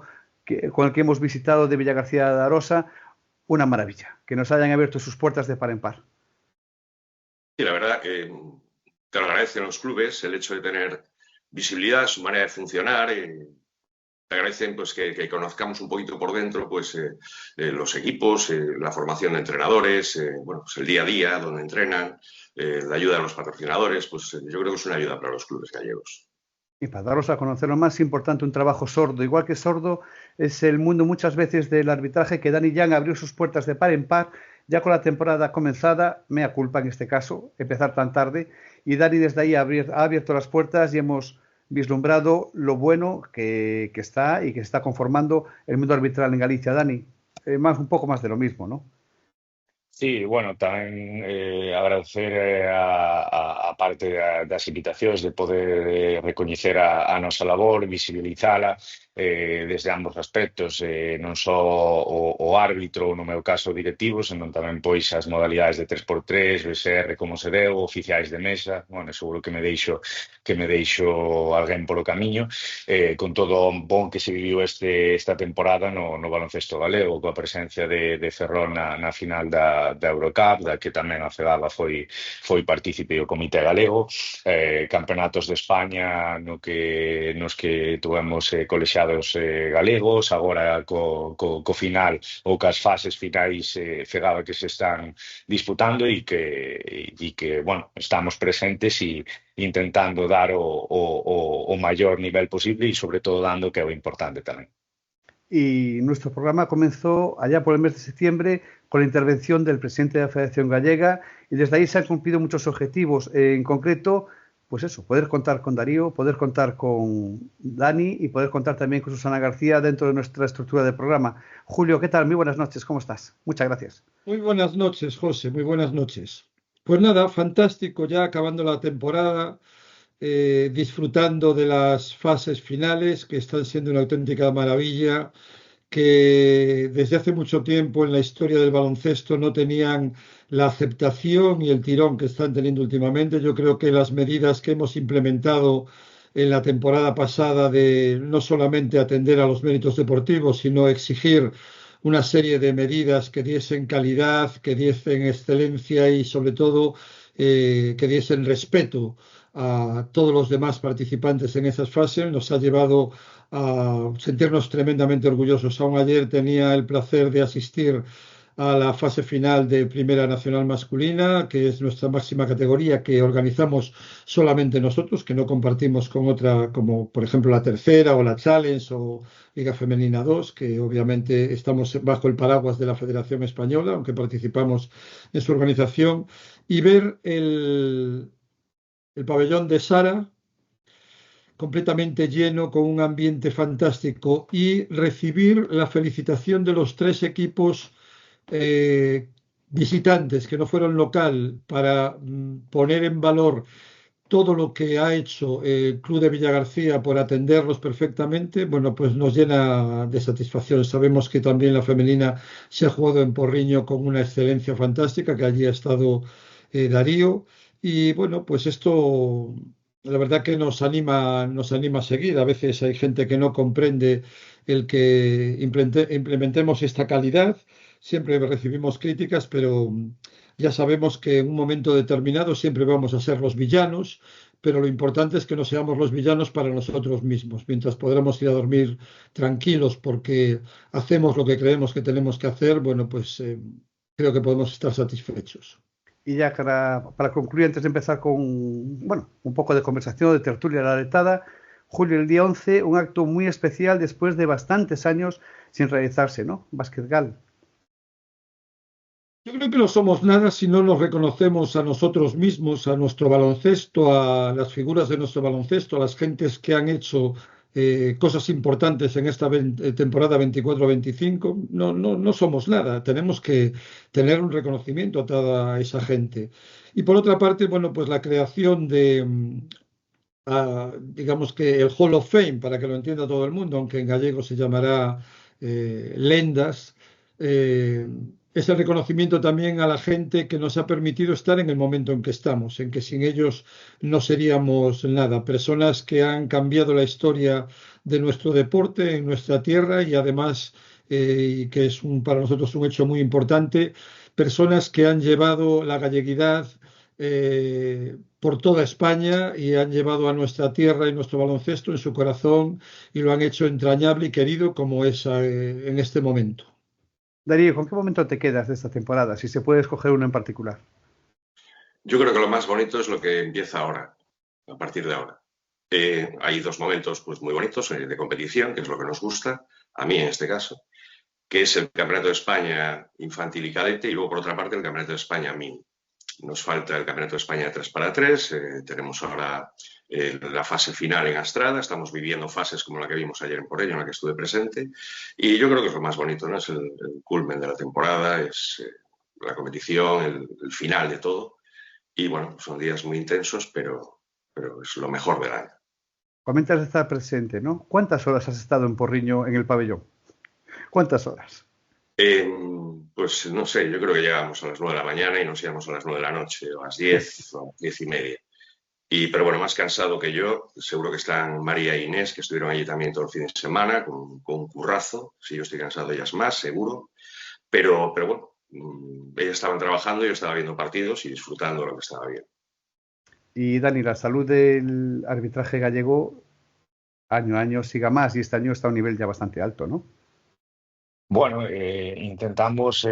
con el que hemos visitado de Villagarcía de Arosa, una maravilla. Que nos hayan abierto sus puertas de par en par. Sí, la verdad que te lo agradecen los clubes el hecho de tener visibilidad, su manera de funcionar. Te agradecen pues, que conozcamos un poquito por dentro pues, los equipos, la formación de entrenadores, bueno, pues el día a día, donde entrenan, la ayuda de los patrocinadores. Pues yo creo que es una ayuda para los clubes gallegos. Y para daros a conocer lo más importante, un trabajo sordo. Igual que sordo es el mundo muchas veces del arbitraje, que Dani Young abrió sus puertas de par en par, ya con la temporada comenzada, mea culpa en este caso, empezar tan tarde, y Dani desde ahí ha abierto las puertas y hemos vislumbrado lo bueno que está y que está conformando el mundo arbitral en Galicia. Dani, un poco más de lo mismo, ¿no? Sí, bueno, tamén agradecer a parte das invitacións de poder recoñecer a nosa labor, visibilizala desde ambos aspectos, non só o árbitro, no meu caso directivo, senón tamén pois as modalidades de 3x3, BSR como se deu, oficiais de mesa. Bueno, seguro que me deixo alguén polo camiño, con todo o bon que se viviu esta temporada no baloncesto galego, coa presencia de Ferrol na final da Eurocup, da que tamén a FEGABA foi partícipe o Comité Galego, campeonatos de España nos que tuvemos colexiados galegos, agora co final ou cas fases finais FEGABA que se están disputando e que bueno, estamos presentes e intentando dar o maior nivel posible e sobre todo dando que é o importante tamén. Y nuestro programa comenzó allá por el mes de septiembre con la intervención del presidente de la Federación Gallega y desde ahí se han cumplido muchos objetivos. En concreto, pues eso, poder contar con Darío, poder contar con Dani y poder contar también con Susana García dentro de nuestra estructura de programa. Julio, ¿qué tal? Muy buenas noches, ¿cómo estás? Muchas gracias. Muy buenas noches, José, muy buenas noches. Pues nada, fantástico, ya acabando la temporada, disfrutando de las fases finales que están siendo una auténtica maravilla, que desde hace mucho tiempo en la historia del baloncesto no tenían la aceptación y el tirón que están teniendo últimamente. Yo creo que las medidas que hemos implementado en la temporada pasada de no solamente atender a los méritos deportivos, sino exigir una serie de medidas que diesen calidad, que diesen excelencia y sobre todo que diesen respeto a todos los demás participantes en esas fases, nos ha llevado a sentirnos tremendamente orgullosos. Aún ayer tenía el placer de asistir a la fase final de Primera Nacional Masculina, que es nuestra máxima categoría, que organizamos solamente nosotros, que no compartimos con otra, como por ejemplo la Tercera o la Challenge o Liga Femenina 2, que obviamente estamos bajo el paraguas de la Federación Española, aunque participamos en su organización, y ver el pabellón de Sara completamente lleno, con un ambiente fantástico, y recibir la felicitación de los tres equipos visitantes que no fueron local para poner en valor todo lo que ha hecho el Club de Villagarcía por atenderlos perfectamente, bueno, pues nos llena de satisfacción. Sabemos que también la femenina se ha jugado en Porriño con una excelencia fantástica, que allí ha estado Darío, y bueno, pues esto la verdad que nos anima a seguir. A veces hay gente que no comprende el que implementemos esta calidad. Siempre recibimos críticas, pero ya sabemos que en un momento determinado siempre vamos a ser los villanos, pero lo importante es que no seamos los villanos para nosotros mismos. Mientras podremos ir a dormir tranquilos porque hacemos lo que creemos que tenemos que hacer, bueno, pues creo que podemos estar satisfechos. Y ya para concluir, antes de empezar con, bueno, un poco de conversación, de tertulia la letada, julio, el día 11, un acto muy especial después de bastantes años sin realizarse, ¿no? Basquetgal. Yo creo que no somos nada si no nos reconocemos a nosotros mismos, a nuestro baloncesto, a las figuras de nuestro baloncesto, a las gentes que han hecho cosas importantes en esta temporada 24-25. No somos nada. Tenemos que tener un reconocimiento a toda esa gente. Y por otra parte, bueno, pues la creación de, digamos que el Hall of Fame, para que lo entienda todo el mundo, aunque en gallego se llamará Lendas. Es el reconocimiento también a la gente que nos ha permitido estar en el momento en que estamos, en que sin ellos no seríamos nada. Personas que han cambiado la historia de nuestro deporte en nuestra tierra y además, y que es para nosotros un hecho muy importante, personas que han llevado la galleguidad por toda España y han llevado a nuestra tierra y nuestro baloncesto en su corazón y lo han hecho entrañable y querido como es en este momento. Darío, ¿con qué momento te quedas de esta temporada? Si se puede escoger uno en particular. Yo creo que lo más bonito es lo que empieza ahora, a partir de ahora. Hay dos momentos pues, muy bonitos de competición, que es lo que nos gusta, a mí en este caso, que es el Campeonato de España infantil y cadete, y luego por otra parte el Campeonato de España mini. Nos falta el Campeonato de España de 3x3, tenemos ahora la fase final en Astrada, estamos viviendo fases como la que vimos ayer en Porello, en la que estuve presente, y yo creo que es lo más bonito, ¿no? Es el culmen de la temporada, es la competición, el final de todo, y bueno, son días muy intensos, pero es lo mejor del año. Comentas de estar presente, ¿no? ¿Cuántas horas has estado en Porriño en el pabellón? ¿Cuántas horas? Pues no sé, yo creo que llegamos a las 9 de la mañana y nos íbamos a las 9 de la noche, o a las 10, o a las 10:30. Pero bueno, más cansado que yo, seguro que están María e Inés, que estuvieron allí también todo el fin de semana, con un currazo. Si yo estoy cansado, ellas más, seguro. Pero bueno, ellas estaban trabajando, yo estaba viendo partidos y disfrutando de lo que estaba viendo. Y Dani, la salud del arbitraje gallego año a año siga más y este año está a un nivel ya bastante alto, ¿no? Bueno, intentamos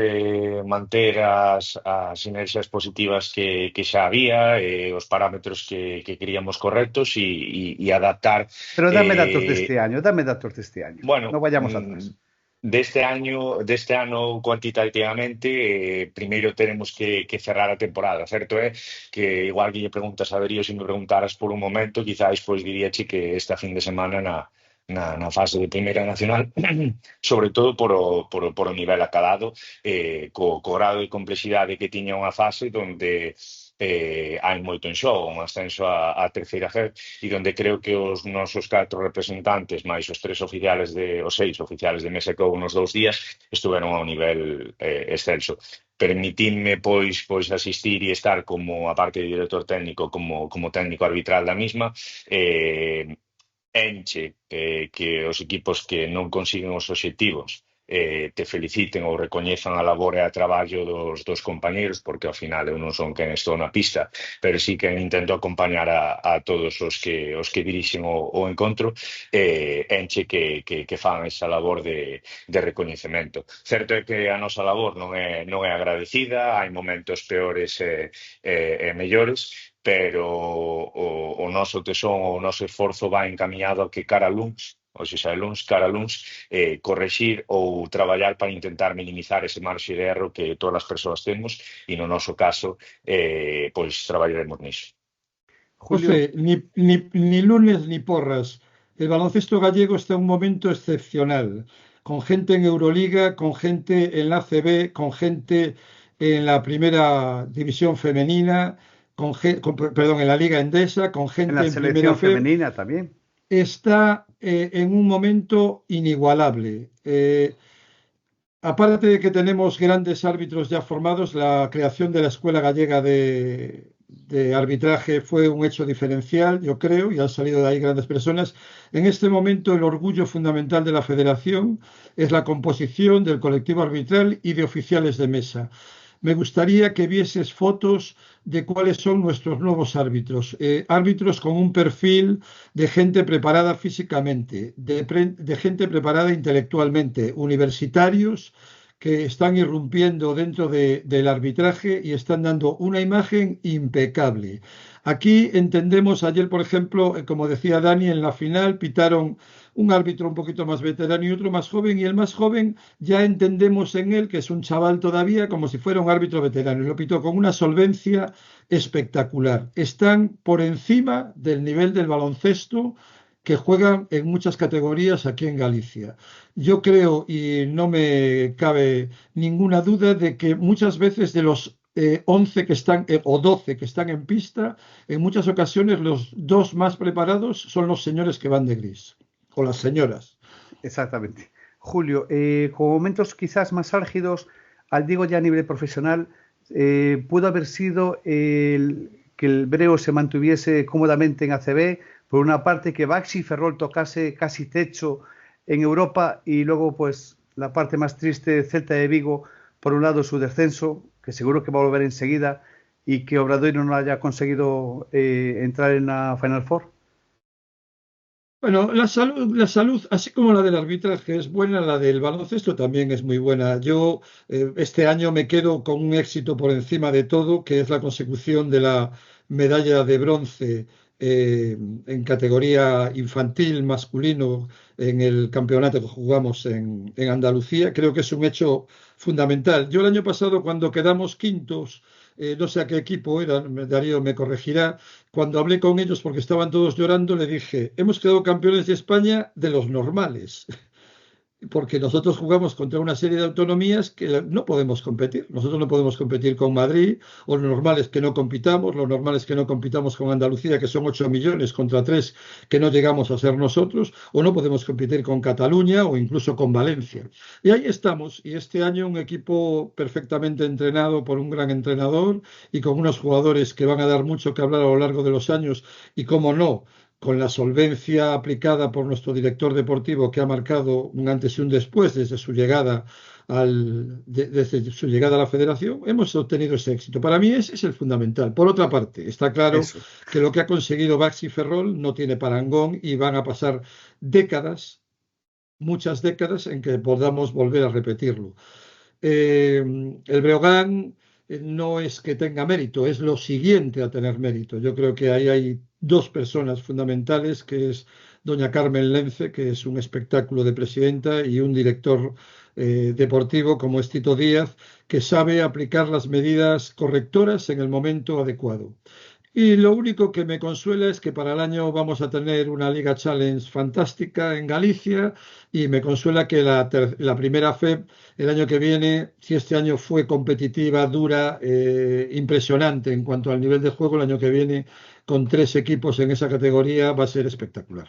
manter as sinerxias positivas que xa había, os parámetros que queríamos correctos e adaptar. Pero dame datos de este año, Bueno, no vayamos atrás. deste ano cuantitativamente, primeiro tenemos que cerrar a temporada. Certo é que igual que lle preguntas a Darío, se me preguntaras por un momento, quizáis pois diríache que esta fin de semana na fase de Primeira Nacional, sobre todo por o nivel acadado, co grado de complexidade que tiña unha fase onde hai moito en xogo, un ascenso a terceira G, e onde creo que os nosos 4 representantes, máis os 6 oficiales de mesa que houve nos 2 días, estuveron a un nivel excelso. Permitidme pois asistir e estar como, a parte de director técnico, como técnico arbitral da misma, enche que os equipos que non consiguen os obxectivos te feliciten ou recoñezan a labor e a traballo dos compañeros, porque ao final eu non son quen estou na pista, pero sí que intento acompañar a todos os que dirixen o encontro, enche que fan esa labor de recoñecemento. Certo é que a nosa labor non é agradecida, hai momentos peores e mellores, pero o noso tesón, o noso esforzo vai encaminhado a que cara a luns, correxir ou traballar para intentar minimizar ese marxe de erro que todas as persoas temos, e no noso caso, pois traballaremos niso. Julio. José, ni lunes ni porras. El baloncesto gallego está en un momento excepcional, con gente en Euroliga, con gente en la ACB, con gente en la primera división femenina, perdón, en la Liga Endesa, con En la gente en primera selección FEB. femenina también. Está en un momento inigualable. Aparte de que tenemos grandes árbitros ya formados, la creación de la Escuela Gallega de Arbitraje fue un hecho diferencial, yo creo, y han salido de ahí grandes personas. En este momento, el orgullo fundamental de la Federación es la composición del colectivo arbitral y de oficiales de mesa. Me gustaría que vieses fotos de cuáles son nuestros nuevos árbitros. Árbitros con un perfil de gente preparada físicamente, de gente preparada intelectualmente, universitarios que están irrumpiendo dentro del arbitraje y están dando una imagen impecable. Aquí entendemos, ayer por ejemplo, como decía Dani, en la final pitaron un árbitro un poquito más veterano y otro más joven, y el más joven ya entendemos en él que es un chaval todavía como si fuera un árbitro veterano, y lo pitó con una solvencia espectacular. Están por encima del nivel del baloncesto que juegan en muchas categorías aquí en Galicia. Yo creo, y no me cabe ninguna duda, de que muchas veces de los 11 que están, o 12 que están en pista, en muchas ocasiones los dos más preparados son los señores que van de gris, o las señoras. Exactamente. Julio, con momentos quizás más álgidos, al digo ya a nivel profesional, pudo haber sido que el Breo se mantuviese cómodamente en ACB, por una parte que Baxi Ferrol tocase casi techo en Europa, y luego pues la parte más triste, Celta de Vigo, por un lado su descenso, que seguro que va a volver enseguida, y que Obradoiro no haya conseguido entrar en la Final Four. Bueno, la salud, así como la del arbitraje es buena, la del baloncesto también es muy buena. Yo este año me quedo con un éxito por encima de todo, que es la consecución de la medalla de bronce en categoría infantil masculino en el campeonato que jugamos en Andalucía. Creo que es un hecho fundamental. Yo el año pasado, cuando quedamos quintos, no sé a qué equipo era, Darío me corregirá, cuando hablé con ellos porque estaban todos llorando, le dije, hemos quedado campeones de España de los normales, porque nosotros jugamos contra una serie de autonomías que no podemos competir. Nosotros no podemos competir con Madrid, o lo normal es que no compitamos, lo normal es que no compitamos con Andalucía, que son 8 millones contra 3 que no llegamos a ser nosotros, o no podemos competir con Cataluña o incluso con Valencia. Y ahí estamos, y este año un equipo perfectamente entrenado por un gran entrenador y con unos jugadores que van a dar mucho que hablar a lo largo de los años, y cómo no, con la solvencia aplicada por nuestro director deportivo, que ha marcado un antes y un después desde su llegada desde su llegada a la federación, hemos obtenido ese éxito. Para mí ese es el fundamental. Por otra parte, está claro que lo que ha conseguido Baxi Ferrol no tiene parangón, y van a pasar décadas, muchas décadas, en que podamos volver a repetirlo. El Breogán no es que tenga mérito, es lo siguiente a tener mérito. Yo creo que ahí hay dos personas fundamentales, que es doña Carmen Lence, que es un espectáculo de presidenta, y un director deportivo como es Tito Díaz, que sabe aplicar las medidas correctoras en el momento adecuado. Y lo único que me consuela es que para el año vamos a tener una Liga Challenge fantástica en Galicia, y me consuela que la primera FEB el año que viene, si este año fue competitiva, dura, impresionante en cuanto al nivel de juego, el año que viene con 3 equipos en esa categoría va a ser espectacular.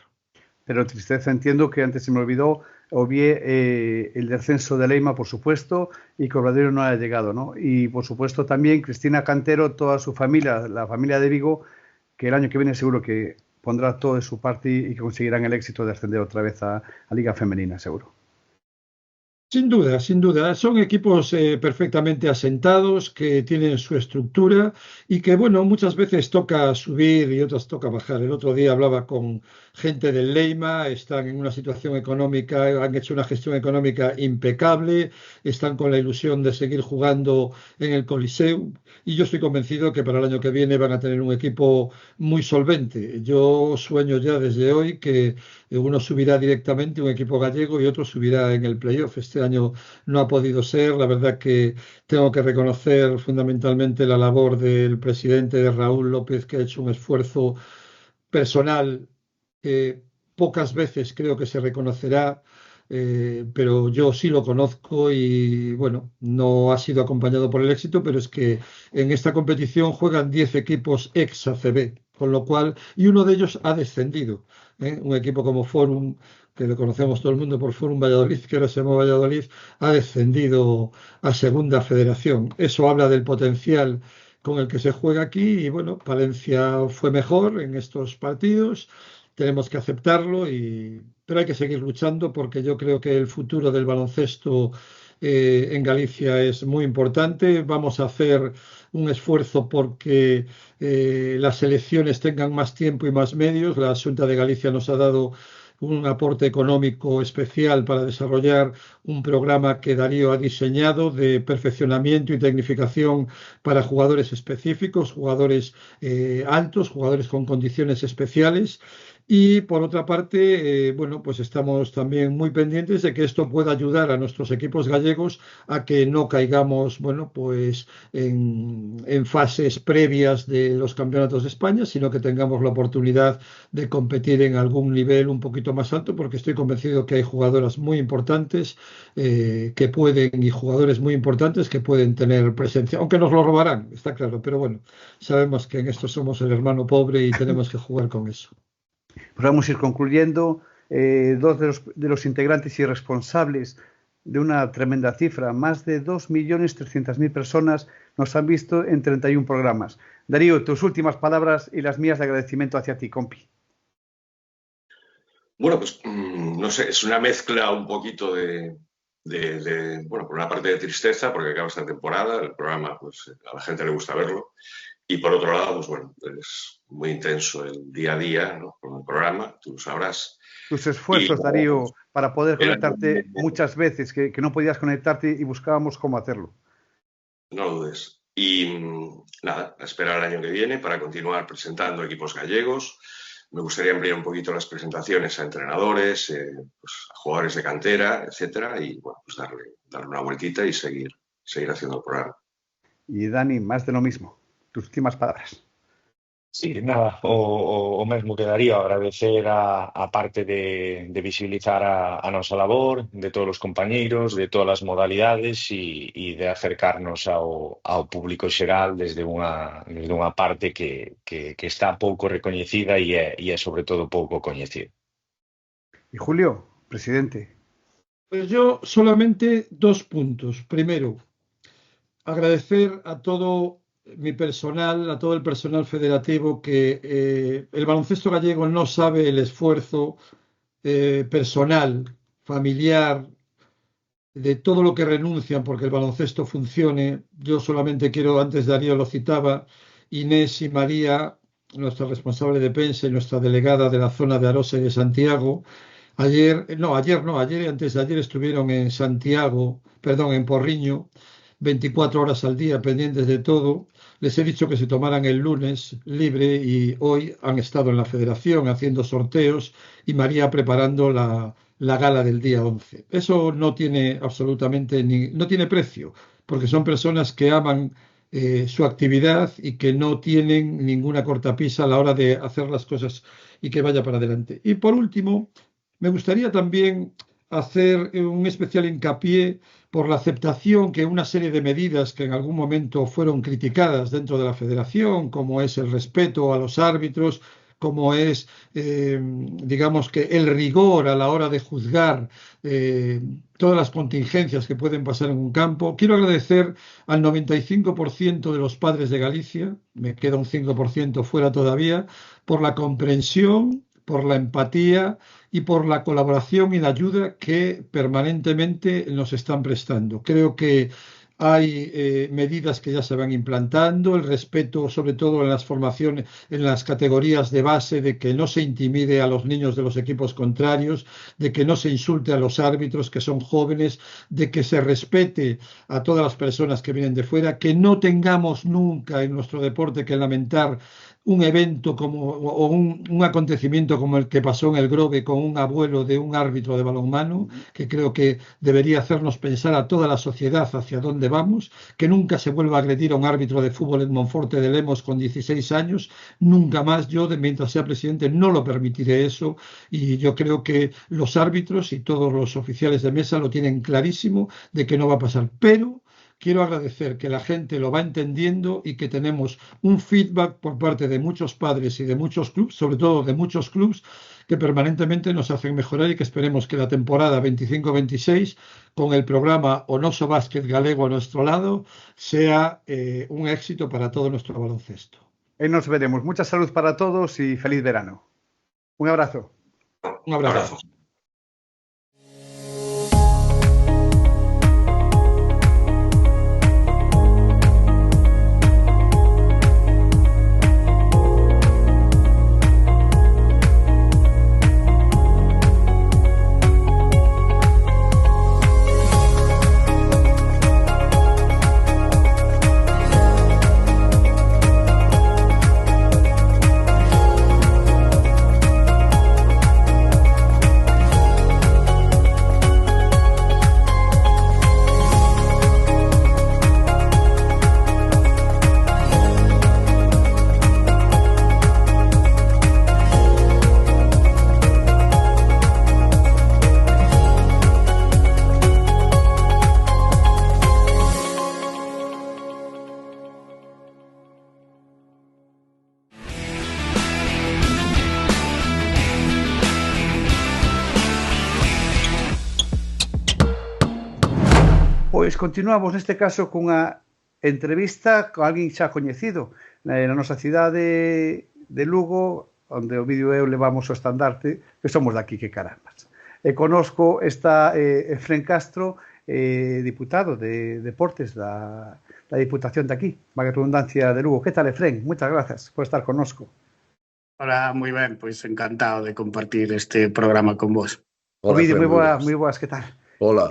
Pero tristeza, entiendo que antes se me olvidó, obvié el descenso de Leima, por supuesto, y que Obradoiro no haya llegado, ¿no? Y por supuesto también Cristina Cantero, toda su familia, la familia de Vigo, que el año que viene seguro que pondrá todo de su parte y que conseguirán el éxito de ascender otra vez a Liga Femenina, seguro. Sin duda, sin duda. Son equipos perfectamente asentados, que tienen su estructura y que, bueno, muchas veces toca subir y otras toca bajar. El otro día hablaba con gente del Leima, están en una situación económica, han hecho una gestión económica impecable, están con la ilusión de seguir jugando en el Coliseo, y yo estoy convencido que para el año que viene van a tener un equipo muy solvente. Yo sueño ya desde hoy que uno subirá directamente, un equipo gallego, y otro subirá en el playoff. Este este año no ha podido ser. La verdad que tengo que reconocer fundamentalmente la labor del presidente, de Raúl López, que ha hecho un esfuerzo personal que pocas veces creo que se reconocerá, pero yo sí lo conozco y bueno, no ha sido acompañado por el éxito, pero es que en esta competición juegan 10 equipos ex ACB, con lo cual, y uno de ellos ha descendido, un equipo como Forum, que lo conocemos todo el mundo por Forum Valladolid, que ahora se llama Valladolid, ha descendido a Segunda Federación. Eso habla del potencial con el que se juega aquí y bueno, Palencia fue mejor en estos partidos, tenemos que aceptarlo, pero hay que seguir luchando porque yo creo que el futuro del baloncesto en Galicia es muy importante. Vamos a hacer un esfuerzo porque las selecciones tengan más tiempo y más medios. La Xunta de Galicia nos ha dado un aporte económico especial para desarrollar un programa que Darío ha diseñado de perfeccionamiento y tecnificación para jugadores específicos, jugadores altos, jugadores con condiciones especiales. Y por otra parte, bueno, pues estamos también muy pendientes de que esto pueda ayudar a nuestros equipos gallegos a que no caigamos, bueno, pues en fases previas de los campeonatos de España, sino que tengamos la oportunidad de competir en algún nivel un poquito más alto, porque estoy convencido que hay jugadoras muy importantes que pueden, y jugadores muy importantes que pueden tener presencia, aunque nos lo robarán, está claro, pero bueno, sabemos que en esto somos el hermano pobre y tenemos que jugar con eso. Pues vamos a ir concluyendo. Dos de los integrantes y responsables de una tremenda cifra, más de 2.300.000 personas nos han visto en 31 programas. Darío, tus últimas palabras y las mías de agradecimiento hacia ti, compi. Bueno, pues no sé, es una mezcla un poquito bueno, por una parte de tristeza, porque acaba esta temporada, el programa, pues a la gente le gusta verlo, y por otro lado, pues bueno, es muy intenso el día a día, ¿no? Con el programa, tú lo sabrás. Tus esfuerzos, Darío, para poder conectarte muchas veces, que no podías conectarte y buscábamos cómo hacerlo. No lo dudes. Y nada, a esperar el año que viene para continuar presentando equipos gallegos. Me gustaría ampliar un poquito las presentaciones a entrenadores, pues a jugadores de cantera, etcétera, y bueno, pues darle una vueltita y seguir haciendo el programa. Y Dani, más de lo mismo. Tus últimas palabras. Sí, nada, o mesmo quedaría agradecer a parte de visibilizar a nosa labor, de todos os compañeiros, de todas as modalidades e de acercarnos ao público xeral desde unha parte que está pouco recoñecida e é sobre todo pouco coñecida. Y Julio, presidente. Pues yo solamente 2 puntos. Primero, agradecer a todo mi personal, a todo el personal federativo, que el baloncesto gallego no sabe el esfuerzo personal, familiar, de todo lo que renuncian porque el baloncesto funcione. Yo solamente quiero, antes Darío lo citaba, Inés y María, nuestra responsable de prensa y nuestra delegada de la zona de Arosa y de Santiago, ayer y antes de ayer estuvieron en Santiago, perdón, en Porriño, 24 horas al día pendientes de todo. Les he dicho que se tomaran el lunes libre y hoy han estado en la federación haciendo sorteos y María preparando la gala del día 11. Eso no tiene absolutamente no tiene precio, porque son personas que aman su actividad y que no tienen ninguna cortapisa a la hora de hacer las cosas y que vaya para adelante. Y por último, me gustaría también hacer un especial hincapié por la aceptación que una serie de medidas que en algún momento fueron criticadas dentro de la federación, como es el respeto a los árbitros, como es, digamos que el rigor a la hora de juzgar todas las contingencias que pueden pasar en un campo. Quiero agradecer al 95% de los padres de Galicia, me queda un 5% fuera todavía, por la comprensión, por la empatía y por la colaboración y la ayuda que permanentemente nos están prestando. Creo que hay medidas que ya se van implantando, el respeto sobre todo en las formaciones, en las categorías de base, de que no se intimide a los niños de los equipos contrarios, de que no se insulte a los árbitros que son jóvenes, de que se respete a todas las personas que vienen de fuera, que no tengamos nunca en nuestro deporte que lamentar un evento o un acontecimiento como el que pasó en el Grove con un abuelo de un árbitro de balonmano, que creo que debería hacernos pensar a toda la sociedad hacia dónde vamos, que nunca se vuelva a agredir a un árbitro de fútbol en Monforte de Lemos con 16 años, nunca más. Yo, mientras sea presidente, no lo permitiré eso, y yo creo que los árbitros y todos los oficiales de mesa lo tienen clarísimo de que no va a pasar, pero quiero agradecer que la gente lo va entendiendo y que tenemos un feedback por parte de muchos padres y de muchos clubes, sobre todo de muchos clubes, que permanentemente nos hacen mejorar, y que esperemos que la temporada 25-26, con el programa Onoso Básquet Galego a nuestro lado, sea un éxito para todo nuestro baloncesto. Ahí nos veremos. Mucha salud para todos y feliz verano. Un abrazo. Un abrazo. Pois continuamos neste caso cunha entrevista con alguén xa coñecido na nosa cidade de Lugo, onde o vídeo e eu levamos o estandarte, que somos daqui, que carambas. E conosco está Efrén Castro, diputado de Deportes da Diputación de aquí, valga a redundancia, de Lugo. Que tal, Efrén? Moitas grazas por estar conosco. Hola, moi ben, pois encantado de compartir este programa con vos. Hola, Efrén, moi boas, que tal? Hola.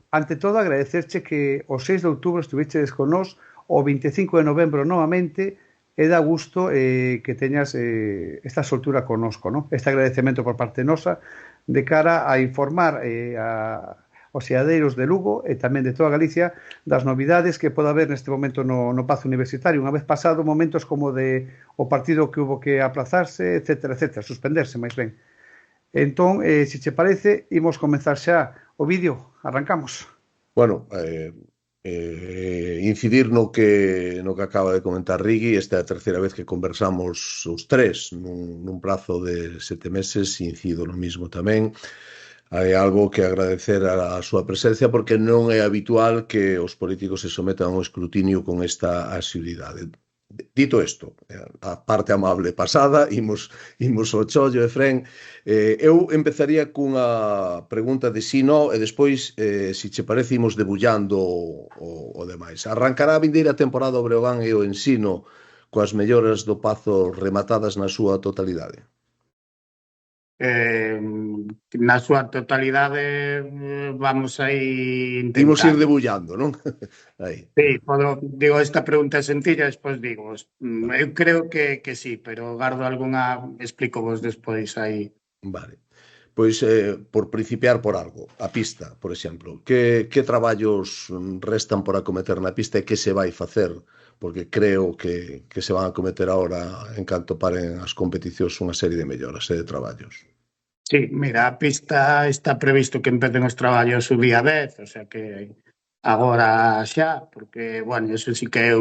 Ante todo, agradecerche que o 6 de outubro estuvistedes con nós, o 25 de novembro novamente, e dá gusto que teñas esta soltura conosco, ¿no? Este agradecemento por parte nosa de cara a informar aos cidadeiros de Lugo e tamén de toda Galicia das novidades que pode haber neste momento no Pazo Universitario, unha vez pasado momentos como de o partido que hubo que aplazarse, etcétera, etcétera, suspenderse, máis ben. Entón, se che parece, imos comenzar xa o vídeo. Arrancamos. Bueno, incidir no que acaba de comentar Rigui. Esta é a terceira vez que conversamos os tres nun prazo de 7 meses. Incido no mismo tamén. Hai algo que agradecer a súa presencia, porque non é habitual que os políticos se sometan a un escrutinio con esta asiduidade. Dito isto, a parte amable pasada, imos ao chollo, Efrén. Eu empezaría cunha pregunta de sí, no, e despois, se che parece, imos debullando o demais. Arrancará a vindeira temporada o Breogán e o Ensino coas melloras do Pazo rematadas na súa totalidade? Na súa totalidade vamos aí intentar. Imos ir debullando, non? Aí. Sí, digo, esta pregunta é sencilla, despois digo, eu creo que sí, pero gardo algunha, explico vos despois aí. Vale. Pois, por principiar por algo, a pista, por exemplo, que traballos restan por acometer na pista e que se vai facer? Porque creo que se van a cometer agora, en canto paren as competicións, unha serie de melloras e de traballos. Sí, mira, a pista está previsto que empecen os traballos o día 10, o sea que agora xa, porque, bueno, eso sí que é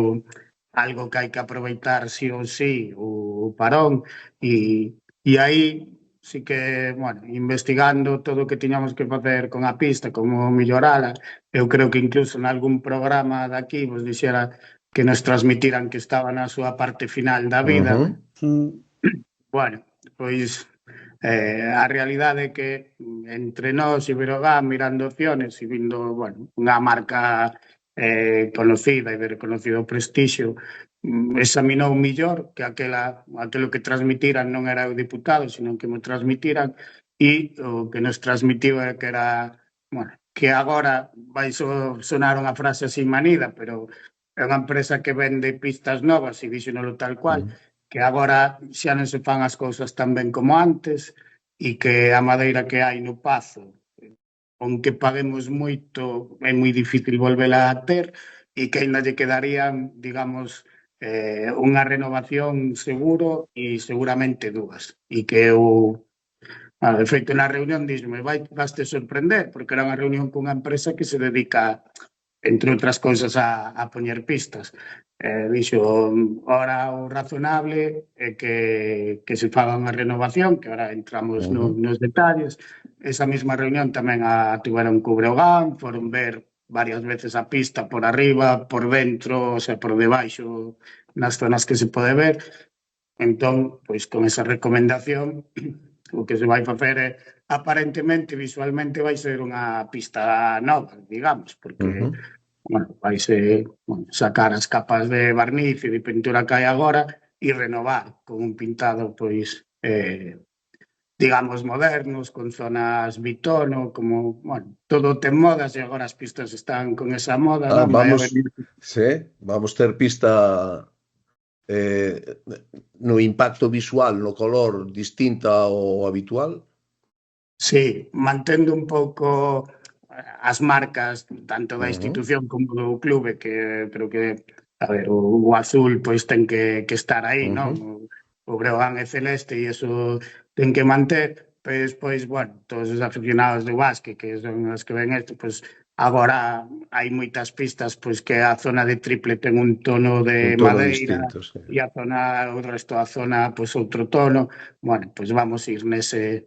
algo que hai que aproveitar sí ou sí o parón, e aí sí que, bueno, investigando todo o que tiñamos que facer con a pista, como mellorala, eu creo que incluso en algún programa daqui vos dixera que nos transmitiran que estaba na súa parte final da vida. Bueno, pois a realidade é que entre nós e Breogán, mirando opciones e vindo, bueno, unha marca conocida e de reconocido prestixio, examinou millor que aquilo que transmitiran non era o diputado, sino que me transmitiran, e o que nos transmitiu era que era, bueno, que agora vai sonar unha frase así manida, pero é unha empresa que vende pistas novas e díxenolo tal cual, que agora xa non se fan as cousas tan ben como antes e que a madeira que hai no Pazo, aunque paguemos moito, é moi difícil volvela a ter e que ainda lle quedarían, digamos, unha renovación seguro e seguramente dúas. E que de feito, na reunión díxome, vaste sorprender, porque era unha reunión cunha empresa que se dedica, entre outras cousas, a poñer pistas. Dixo, ora o razonable é que se faga unha renovación, que ora entramos nos detalles. Esa mesma reunión tamén a tiveron co Breogán, foron ver varias veces a pista por arriba, por dentro, o sea, por debaixo, nas zonas que se pode ver. Entón, pois con esa recomendación, o que se vai facer é, aparentemente, visualmente, vai ser unha pista nova, digamos, porque vaise sacar as capas de barniz e de pintura que hai agora e renovar con un pintado, pois, digamos, modernos, con zonas bitono, como, todo ten modas e agora as pistas están con esa moda. Vamos ter pista no impacto visual, no color distinta ao habitual? Sí, mantendo un pouco as marcas tanto da institución como do clube, que creo que, a ver, o azul pois ten que estar aí, non? O Breogán é celeste e iso ten que manter, pois, todos os aficionados do básquet, que son os que ven isto, pois agora hai moitas pistas pois que a zona de triple ten un tono de madeira e a zona, o resto da zona, pois outro tono. Pois vamos ir nese,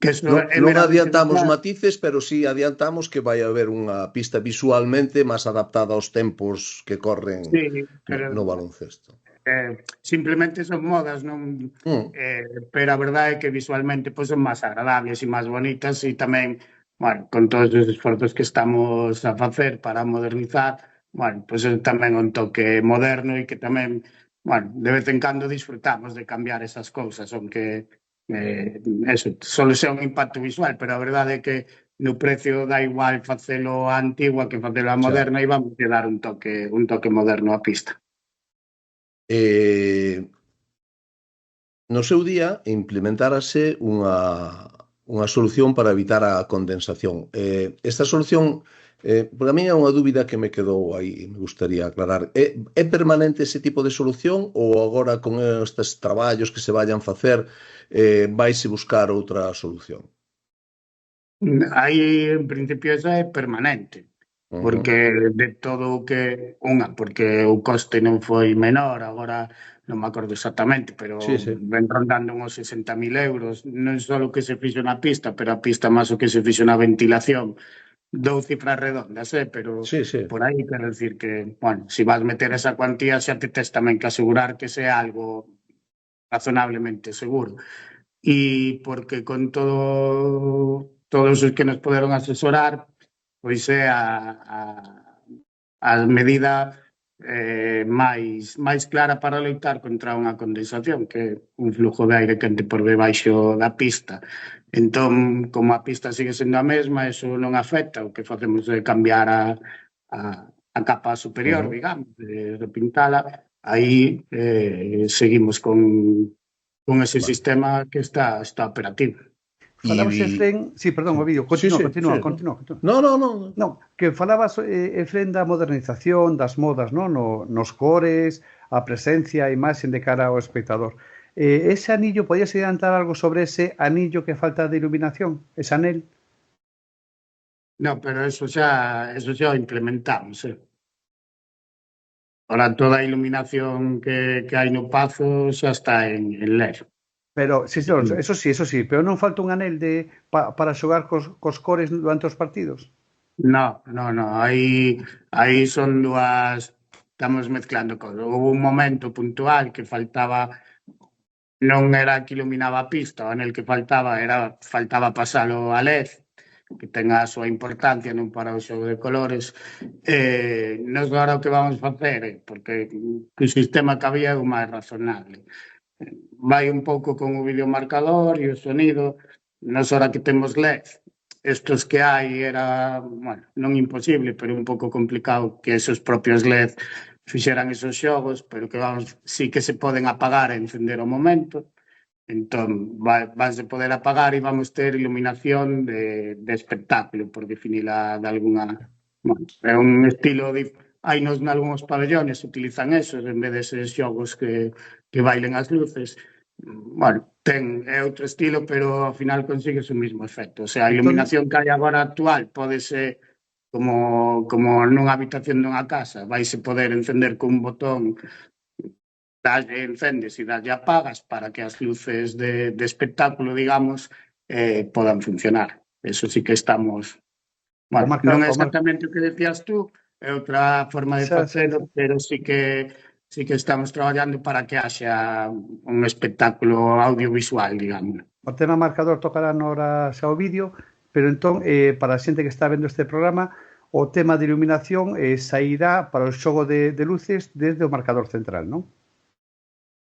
Non adiantamos matices, pero sí adiantamos que vai haber unha pista visualmente máis adaptada aos tempos que corren no baloncesto. Simplemente son modas, non? Pero a verdade é que visualmente son máis agradables e máis bonitas e tamén, con todos os esforzos que estamos a facer para modernizar, tamén un toque moderno e que tamén, de vez en cando disfrutamos de cambiar esas cousas, aunque eso, solo sea un impacto visual, pero a verdade é que no precio dá igual facelo a antigua que facelo a moderna e vamos a dar un toque moderno á pista. No seu día implementárase unha solución para evitar a condensación. Esta solución, para mí é unha dúbida que me quedou aí, me gustaría aclarar. É permanente ese tipo de solución ou agora con estes traballos que se vayan facer vaise buscar outra solución? Aí, en principio, esa é permanente, porque de todo o que... porque o coste non foi menor, agora non me acordo exactamente, pero ven rondando uns 60.000 euros, non só o que se fixo na pista, pero a pista máis o que se fixo na ventilación, dou cifras redondas, pero por aí quero decir que, se vas meter esa cuantía xa te tes tamén que asegurar que sea algo razonablemente seguro. E porque con todos os que nos poderon asesorar, pois é a medida máis clara para loitar contra unha condensación, que é un flujo de aire quente por debaixo da pista. Entón, como a pista sigue sendo a mesma, eso non afecta, o que facemos é cambiar a capa superior, digamos, de pintala, aí seguimos con ese sistema que está operativo. Falabas, Efrén... Sí, perdón, Ovidio, continúa. No, que falabas, Efrén, da modernización, das modas, nos cores, a presencia, a imaxe de cara ao espectador. Ese anillo, podías adiantar algo sobre ese anillo que falta de iluminación, ese anel? No, pero eso xa o implementamos, Ahora toda a iluminación que hai no Pazo xa está en LED. Pero, eso sí, pero non falta un anel para xogar cos cores durante os partidos? No, aí son dúas, estamos mezclando cosas. Houve un momento puntual que faltaba, non era que iluminaba a pista, o anel que faltaba pasalo a LED, que ten a súa importancia non para o xogo de colores. Nos agora o que vamos facer, porque o sistema que había é o máis razonable. Vai un pouco con o videomarcador e o sonido. Nos hora que temos LED, estos que hai era, non imposible, pero un pouco complicado que esos propios LED fixeran esos xogos, pero que vamos, sí que se poden apagar e encender ao momento. Entón, vanse poder apagar e vamos ter iluminación de espectáculo, por definila de alguna... Bueno, é un estilo... Hai nos nalgúns pabellones utilizan esos en vez deses xogos que bailen as luces. Bueno, é outro estilo, pero ao final consigues o mesmo efecto. O sea, a iluminación que hai agora actual pode ser como nunha habitación dunha casa, vaise poder encender con un botón, dalle encendes e dalle apagas para que as luces de espectáculo, digamos, podan funcionar. Eso sí que estamos... Bueno, non é exactamente o que decías tú, é outra forma de facelo, pero sí que estamos traballando para que haxa un espectáculo audiovisual, digamos. O tema marcador tocará na hora xa o vídeo, pero entón, para a xente que está vendo este programa, o tema de iluminación sairá para o xogo de luces desde o marcador central, non?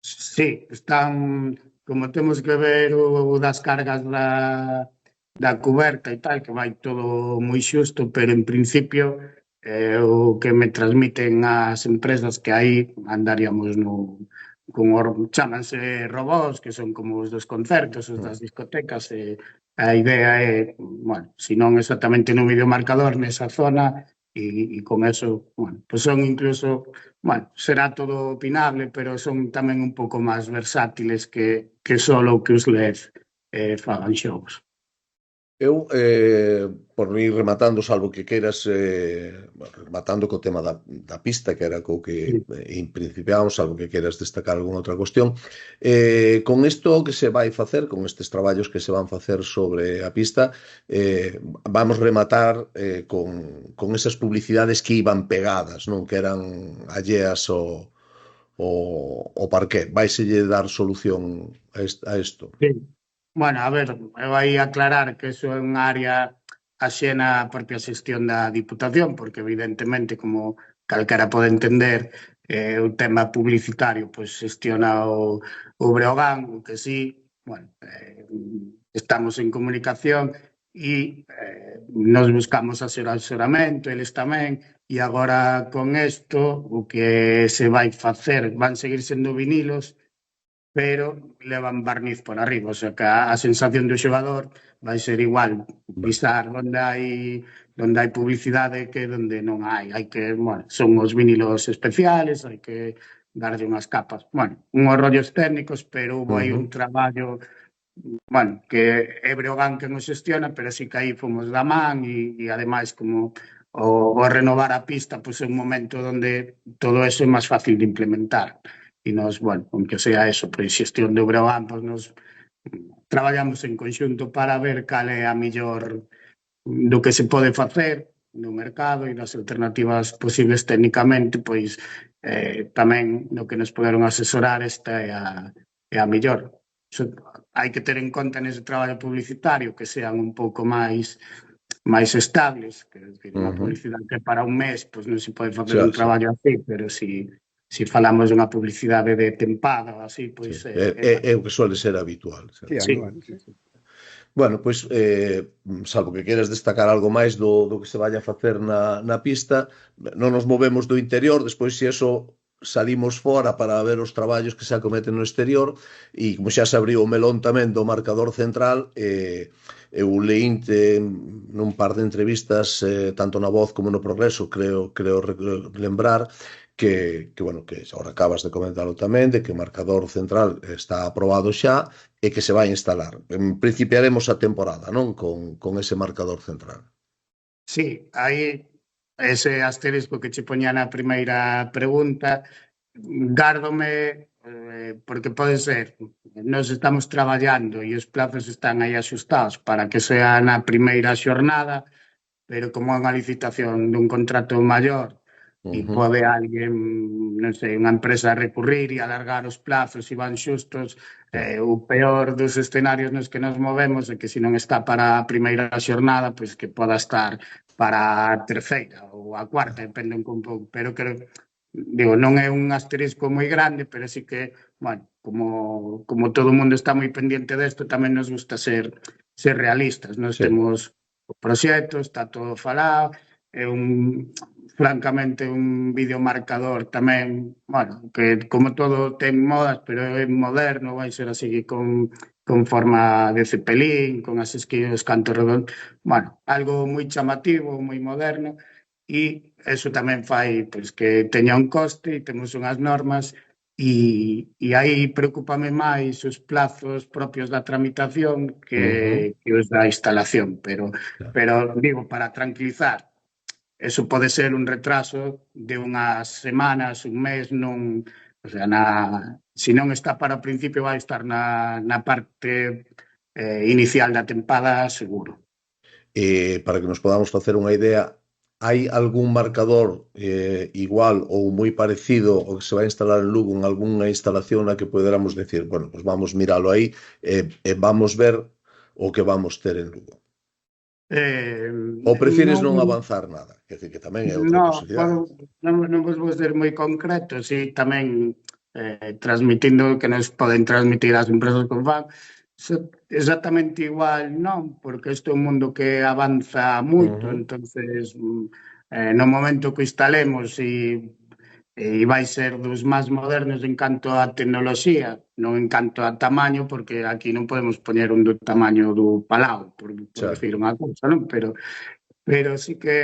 Sí, están, como temos que ver o das cargas da cuberta e tal, que vai todo moi xusto, pero en principio o que me transmiten as empresas que aí andaríamos chámanse robots, que son como os dos concertos, os das discotecas, e a idea é, bueno, se non exactamente no videomarcador nesa zona, e con eso, bueno, pues son incluso, bueno, será todo opinable, pero son tamén un pouco máis versátiles que solo que os LED fagan xogos. Eu, por ir rematando, salvo que queiras, rematando co tema da pista, que era co que principiábamos, salvo que queiras destacar algunha outra cuestión, con isto que se vai facer, con estes traballos que se van facer sobre a pista, vamos rematar con esas publicidades que iban pegadas, non, que eran alleas ao parqué. Vaiselle dar solución a isto. Sí. Bueno, a ver, eu aí aclarar que eso é unha área axena á propia xestión da Diputación, porque evidentemente, como calquera pode entender, o tema publicitario pois xestiona o Breogán, o que sí, bueno, estamos en comunicación e nos buscamos asesoramento, eles tamén, e agora con isto o que se vai facer, van seguir sendo vinilos, pero levan barniz por arriba, o sea que a sensación do xogador vai ser igual pisar onde hai publicidade que onde non hai. Hai que, bueno, son os vinilos especiales, hai que darlle unhas capas. Bueno, unhos rollos técnicos, pero houve aí un traballo, bueno, que é Breogán que nos xestiona, pero sí que aí fomos da man e ademais como o renovar a pista, pois é un momento onde todo eso é máis fácil de implementar. E nos, bueno, aunque sea eso, por xestión de Breogán, pues nos traballamos en conxunto para ver cal é a mellor do que se pode facer no mercado e nas alternativas posibles técnicamente, pois tamén no que nos poderon asesorar esta é a mellor. Hai que ter en conta nese traballo publicitario que sean un pouco máis estables, que unha publicidade que para un mes pois non se pode facer un traballo así, pero si falamos dunha publicidade de tempada ou así, pois... É o que suele ser habitual. Sí. Bueno, pois, salvo que queras destacar algo máis do que se vaya a facer na pista, non nos movemos do interior, despois se eso salimos fora para ver os traballos que se acometen no exterior, e como xa se abriu o melón tamén do marcador central, eu leín nun par de entrevistas, tanto na Voz como no Progreso, creo lembrar, que bueno, que agora acabas de comentarlo tamén, de que o marcador central está aprobado xa e que se vai instalar. Principiaremos a temporada, non? Con ese marcador central. Sí, aí ese asterisco que che poña na primeira pregunta, gárdome, porque pode ser, nos estamos traballando e os plazos están aí axustados para que sea na primeira xornada, pero como é unha licitación dun contrato maior, e pode alguén, non sei, unha empresa recurrir e alargar os plazos e van xustos, o peor dos escenarios nos que nos movemos é que se non está para a primeira xornada, pois que poda estar para a terceira ou a cuarta, depende un pouco, pero digo, non é un asterisco moi grande, pero sí que, bueno, como todo o mundo está moi pendiente desto, tamén nos gusta ser realistas, nos temos o proxecto, está todo falado, é francamente un videomarcador tamén, bueno, que como todo ten modas, pero é moderno, vai ser así con forma de cepelín, con as esquinas, cantos redondos, bueno, algo moi chamativo, moi moderno, e eso tamén fai pois, que teña un coste e temos unhas normas e aí preocúpame máis os plazos propios da tramitación que os da instalación, pero digo, para tranquilizar, eso pode ser un retraso de unhas semanas, un mes, o sea, se non está para o principio vai estar na parte inicial da tempada seguro. Para que nos podamos facer unha idea, hai algún marcador igual ou moi parecido ao que se vai instalar en Lugo en algunha instalación na que poderamos decir, bueno, pues vamos miralo aí e vamos ver o que vamos ter en Lugo? Ou prefires non avanzar nada? Quer dizer, que tamén é outra posibilidade. Non vos vou ser moi concreto, si tamén transmitindo que nos poden transmitir as empresas que fan, exactamente igual non, porque isto é un mundo que avanza moito, entonces no momento que instalemos e vai ser dos máis modernos en canto a tecnoloxía, non en canto a tamaño, porque aquí non podemos poñer un do tamaño do Palau, por decir unha cousa, non? Pero sí que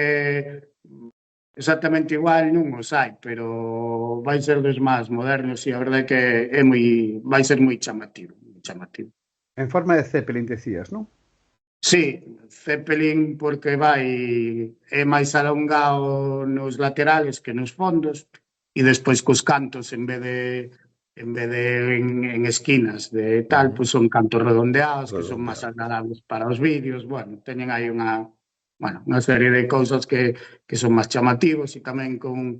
exactamente igual non os hai, pero vai ser dos máis modernos e a verdade é que vai ser moi chamativo. En forma de Zeppelin, decías, non? Sí, Zeppelin porque é máis alongado nos laterales que nos fondos e despois cos cantos en vez de en esquinas de tal, pois son cantos redondeados que son máis agradables para os vídeos, bueno, teñen aí unha serie de cousas que son máis chamativos e tamén con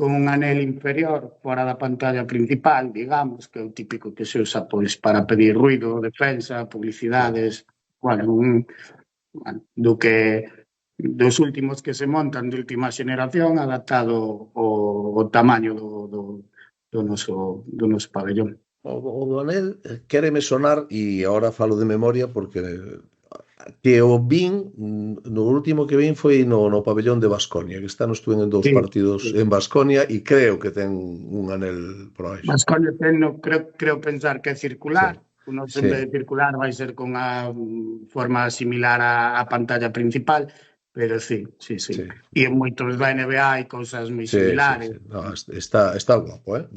un anel inferior fora da pantalla principal, digamos, que é o típico que se usa pois para pedir ruido, defensa, publicidades, dos últimos que se montan de última xeneración adaptado ao tamaño do noso pabellón. O do anel quéreme sonar, e agora falo de memoria porque que o vin, no último que vin foi no pabellón de Baskonia, que está, estuve en 2 partidos en Baskonia e creo que ten un anel por aí. Baskonia ten, creo pensar que é circular, en vez de circular vai ser con a forma similar á pantalla principal, pero sí. E en moitos da NBA hai cousas moi similares. No, está guapo,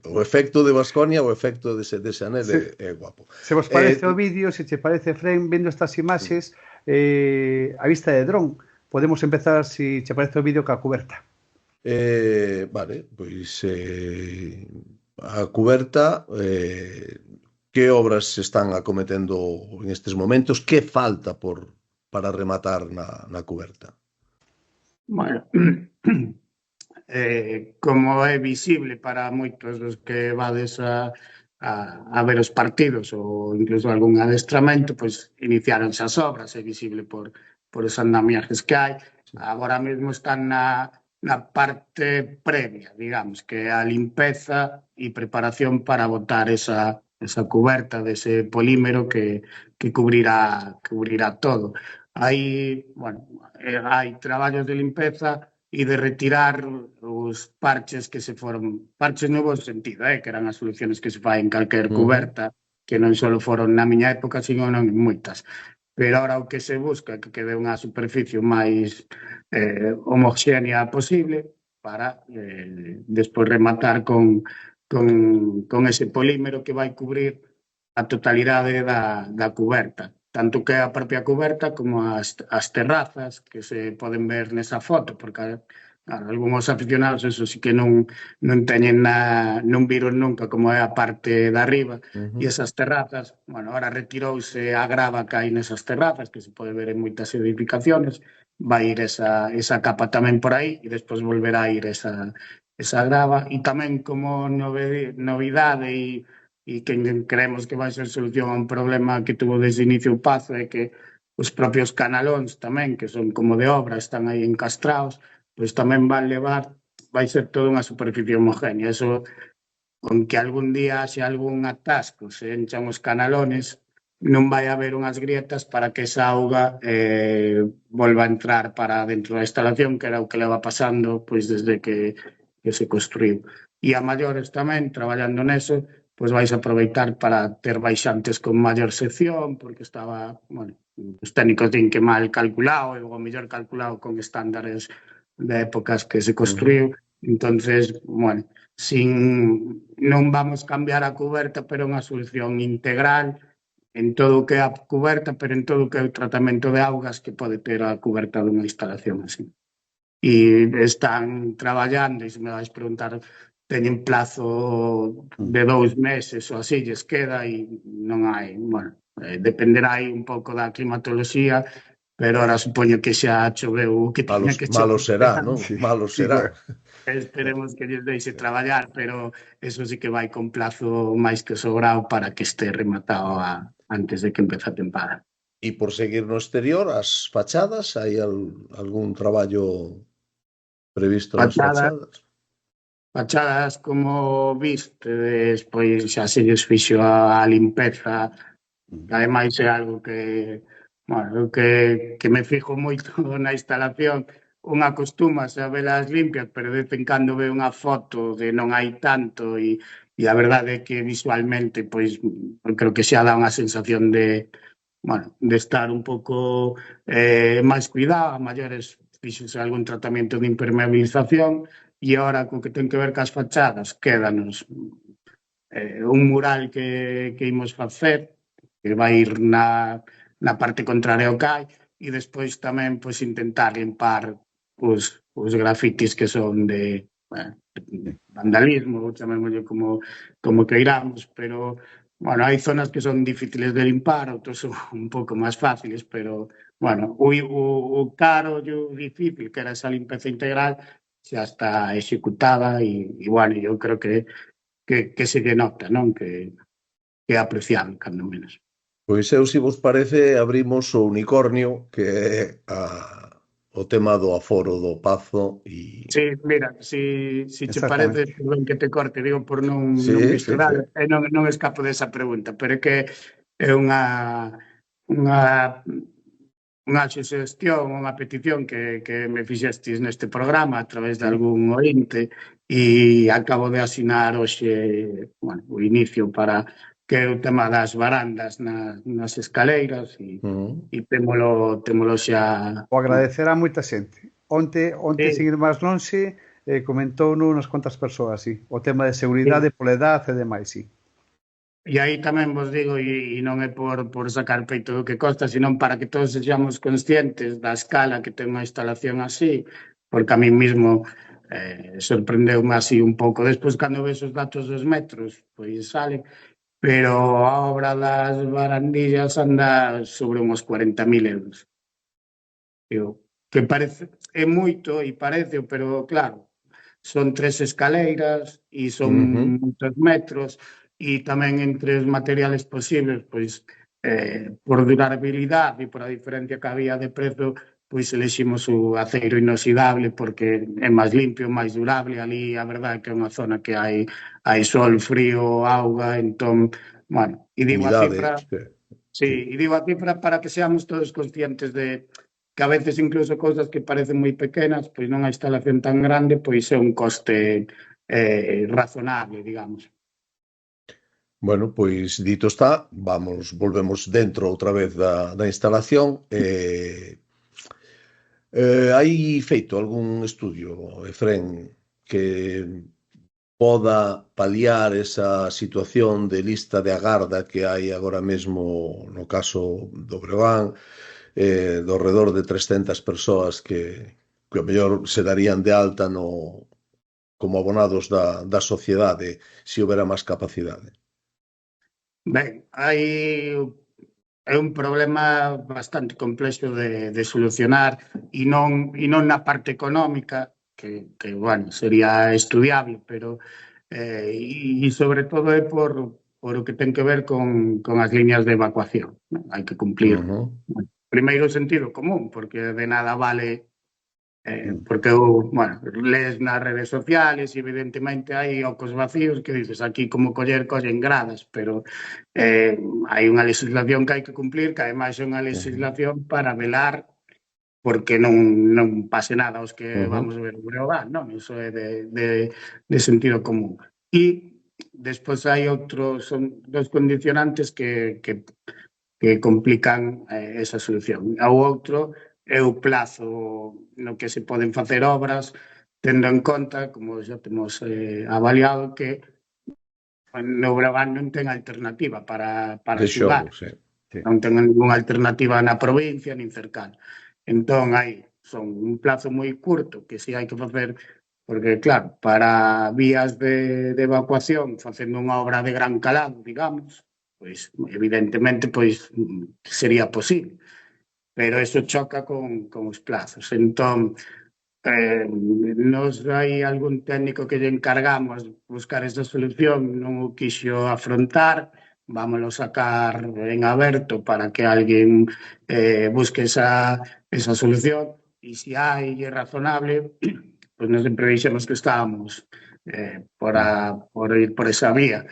o efecto de Baskonia, o efecto dese anel é guapo. Se vos parece o vídeo, se che parece, Fren, vendo estas imaxes a vista de dron, podemos empezar, se che parece o vídeo, ca cuberta. Vale, pois a cuberta, que obras se están acometendo en estes momentos, que falta para rematar na cuberta? Bueno, como é visible para moitos dos que vades a ver os partidos ou incluso algún adestramento, pois iniciaronse as obras, é visible por os andamiajes que hai. Agora mesmo están na parte previa, digamos, que é a limpeza e preparación para botar esa cuberta dese polímero que cubrirá todo. Hai traballos de limpeza e de retirar os parches que se foron, parches no bo sentido, que eran as soluciones que se fai en calquer cuberta, que non só foron na miña época, sino en moitas. Pero ahora o que se busca é que quede unha superficie máis homoxénea posible para despois rematar con ese polímero que vai cubrir a totalidade da cuberta. Tanto que a propia cuberta como as terrazas que se poden ver nesa foto, porque algúns aficionados eso sí que non viron nunca como é a parte de arriba, e esas terrazas, ahora retirouse a grava que hai nesas terrazas, que se pode ver en moitas edificaciones, vai ir esa capa tamén por aí e despois volverá a ir esa grava, e tamén como novidade e que creemos que vai ser solución a un problema que tuvo desde inicio o Pazo, é que os propios canalóns tamén, que son como de obra, están aí encastrados, pois tamén vai ser toda unha superficie homogénea. Eso, con que algún día haxe algún atasco, se enchan os canalones, non vai haber unhas grietas para que esa auga volva a entrar para dentro da instalación, que era o que leva pasando pois desde que se construiu. E a maiores tamén, traballando neso, pois vais aproveitar para ter baixantes con maior sección, porque estaba, bueno, os técnicos din que mal calculado, ou mellor calculado con estándares de épocas que se construiu. Entonces, bueno, non vamos cambiar a cuberta, pero unha solución integral en todo o que é a cuberta, pero en todo o que é o tratamento de augas que pode ter a cuberta dunha instalación así. E están traballando, e se me vais preguntar, teñen plazo de 2 meses ou así, lles queda, e non hai, bueno, dependerá aí un pouco da climatoloxía, pero ahora supoño que xa choveu o que tiña que chover. Malo será, non? Malo será. Esperemos que lles deixe traballar, pero eso sí que vai con plazo máis que sobrado para que este rematado antes de que empece a tempada. E por seguir no exterior, as fachadas, hai algún traballo previsto nas fachadas? Fachadas, como vistes, pois xa se lles fixo a limpeza, que ademais é algo que, bueno, que me fijo moito na instalación. Unha acostuma a velas limpias, pero de vez en cando ve unha foto de non hai tanto, e a verdade é que visualmente, pois, creo que xa dá unha sensación de, bueno, de estar un pouco máis cuidado. A maiores fixose algún tratamento de impermeabilización, e agora, co que ten que ver cas fachadas, quédanos un mural que imos facer, que vai ir na parte contraria ao CAI, e despois tamén pois intentar limpar os grafitis que son de vandalismo, chamémoslle como queiramos, pero, bueno, hai zonas que son difíciles de limpar, outros son un pouco máis fáciles, pero, bueno, o caro e o difícil, que era esa limpeza integral, xa está executada, e bueno, eu creo que se lle nota, non? Que é apreciable, cando menos. Pois eu, se vos parece, abrimos o unicornio, que é o tema do aforo do Pazo. Sí, mira, si che parece, perdón que te corte, digo por non misturar, non escapo desa pregunta, pero é que é unha suxestión, unha petición que me fixestis neste programa a través de algún ointe, e acabo de asinar hoxe, bueno, o inicio para que é o tema das barandas nas escaleiras, e témolo xa... O agradecer a moita xente. Onte seguir máis lonxe, comentou unas cuantas persoas, sí. O tema de seguridade, pola edad e demais, sí. E aí tamén vos digo, e non é por sacar peito do que costa, sino para que todos sexamos conscientes da escala que ten unha instalación así, porque a mí mismo sorprendeume así un pouco. Despois, cando ves os datos dos metros, pois salen, pero a obra das barandillas anda sobre uns 40.000 euros. Que parece, é moito, e parece, pero claro, son 3 escaleiras e son moitos metros, e tamén entre os materiales posibles, pois, por durabilidade e por a diferencia que había de prezo, pois eleximos o aceiro inoxidable porque é máis limpio, máis durable. Ali a verdade é que é unha zona que hai sol, frío, auga, entón, bueno, e digo a cifra, e digo a cifra para que seamos todos conscientes de que a veces incluso cousas que parecen moi pequenas, pois nunha instalación tan grande, pois é un coste razonable, digamos. Bueno, pois dito está, volvemos dentro outra vez da instalación. Hai feito algún estudio, Efrén, que poda paliar esa situación de lista de agarda que hai agora mesmo no caso do Breogán, do redor de 300 persoas que ao mellor se darían de alta como abonados da sociedade se houbera máis capacidade? Ben, é un problema bastante complexo de solucionar, e non na parte económica, que bueno, sería estudiable, pero e sobre todo é por o que ten que ver con as liñas de evacuación. Hai que cumplir primeiro o sentido común, porque de nada vale Porque, bueno, lees nas redes sociales e evidentemente hai ocos vacíos que dices aquí como collen gradas, pero hai unha legislación que hai que cumplir, que ademais é unha legislación para velar porque non pase nada aos que vamos ver o Breogán, non? Iso é de sentido común. E despois hai outros, son dos condicionantes que complican esa solución. O outro é o plazo no que se poden facer obras, tendo en conta, como xa temos avaliado, que no Breogán non ten alternativa para xogar. Non ten ninguna alternativa na provincia nin cercana. Entón, son un plazo moi curto que si hai que facer, porque claro, para vías de evacuación, facendo unha obra de gran calado, digamos, pois evidentemente pois sería posible, pero eso choca con os plazos. Entón, nos hai algún técnico que lle encargamos buscar esa solución, non o quixo afrontar, vámoslo sacar en aberto para que alguén busque esa solución, e se hai é razonable, pois nos sempre dixemos que estábamos por ir por esa vía.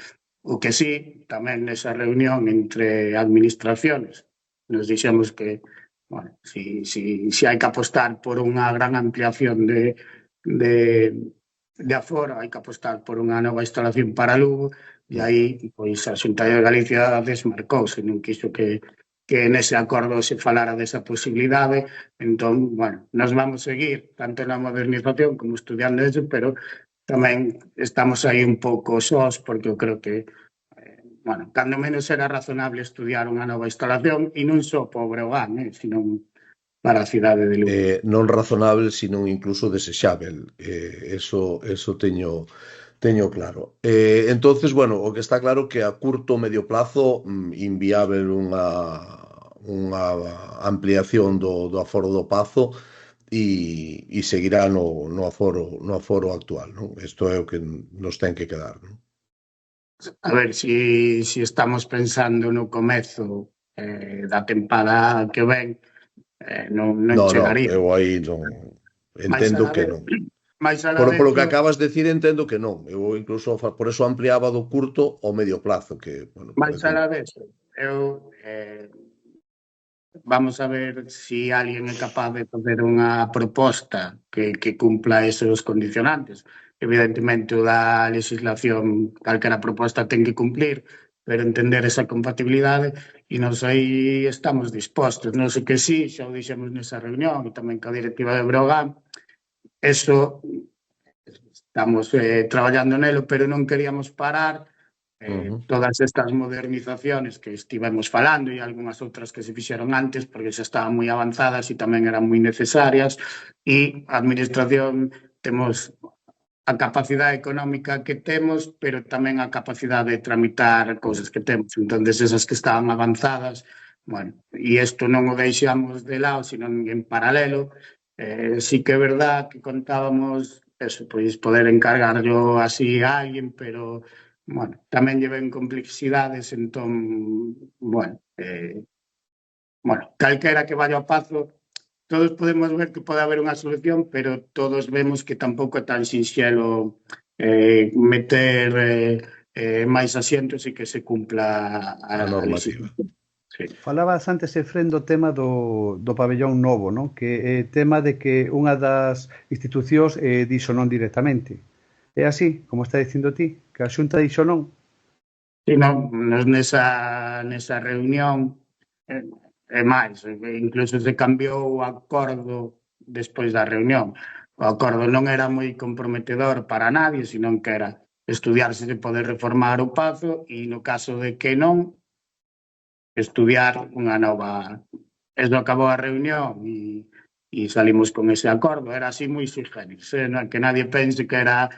O que sí, tamén nesa reunión entre administraciones, nos dixemos que, bueno, si hai que apostar por unha gran ampliación de aforo, hai que apostar por unha nova instalación para Lugo, e aí, pois, a Xunta de Galicia desmarcouse, non quixo que nese acordo se falara desa posibilidade. Entón, bueno, nos vamos seguir tanto na modernización como estudiando eso, pero tamén estamos aí un pouco sós, porque eu creo que, bueno, cando menos era razonable estudiar unha nova instalación, e non só para o Breogán, sino para a cidade de Lugo. Non razonable, sino incluso desexável. Eso teño claro. Entonces, bueno, o que está claro que a curto ou medio plazo inviável unha ampliación do aforo do Pazo e seguirá no aforo actual, non? Isto é o que nos ten que quedar, non? A ver, si estamos pensando no comezo da tempada que ven, non chegaría. Eu aí non entendo que non. Por lo que acabas de decir, entendo que non. Eu incluso por eso ampliaba do curto ao medio plazo. Mais alá deso, eu vamos a ver si alguén é capaz de facer unha proposta que cumpla esos condicionantes. Evidentemente, a legislación, calquera proposta ten que cumplir, pero entender esa compatibilidade, e nos aí estamos dispostos. Non sei que sí, xa o dixemos nesa reunión, e tamén ca directiva de Breogán, eso estamos traballando nelo, pero non queríamos parar todas estas modernizaciones que estivemos falando e algunhas outras que se fixeron antes porque xa estaban moi avanzadas e tamén eran moi necesarias, e a administración temos a capacidade económica que temos, pero tamén a capacidade de tramitar cousas que temos. Entón, esas que estaban avanzadas, bueno, e isto non o deixamos de lado, sino en paralelo. Sí que é verdad que contábamos eso, pois poder encargarlo así a alguén, pero, bueno, tamén lleven complexidades, entón, bueno, calquera que vaya ao Pazo, todos podemos ver que pode haber unha solución, pero todos vemos que tampouco é tan sinxelo meter máis asientos e que se cumpla a normativa. Sí. Falabas antes, Efrén, do tema do pabellón novo, non? Que é tema de que unha das institucións dixo non directamente. É así, como está dicindo ti, que a Xunta dixo non? Sí, non, nesa reunión é máis, incluso se cambiou o acordo despois da reunión. O acordo non era moi comprometedor para nadie, sino que era estudiar se poder reformar o Pazo e no caso de que non, estudiar unha nova. Eso acabou a reunión e salimos con ese acordo. Era así moi sui generis, que nadie pense que era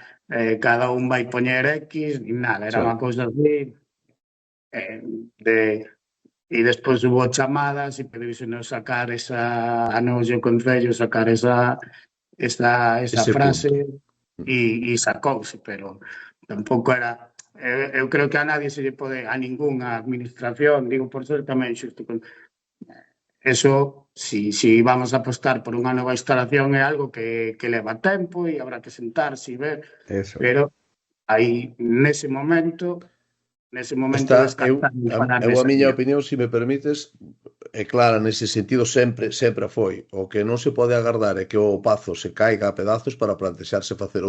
cada un vai poñer X, ni nada, era unha cousa así e despois hubo chamadas e pediuse nos sacar esa anoxo concello, sacar esa frase e sacouse, pero tampouco era. Eu creo que a nadie se lle pode, a ningunha administración, digo por ser tamén xusto, Eso, si vamos a apostar por unha nova instalación, é algo que leva tempo e habrá que sentarse e ver, Eso. pero aí, nese momento descartamos parar a nesa miña vía. opinión, se me permites, é clara nese sentido, sempre foi. O que non se pode agardar é que o Pazo se caiga a pedazos para plantexarse facer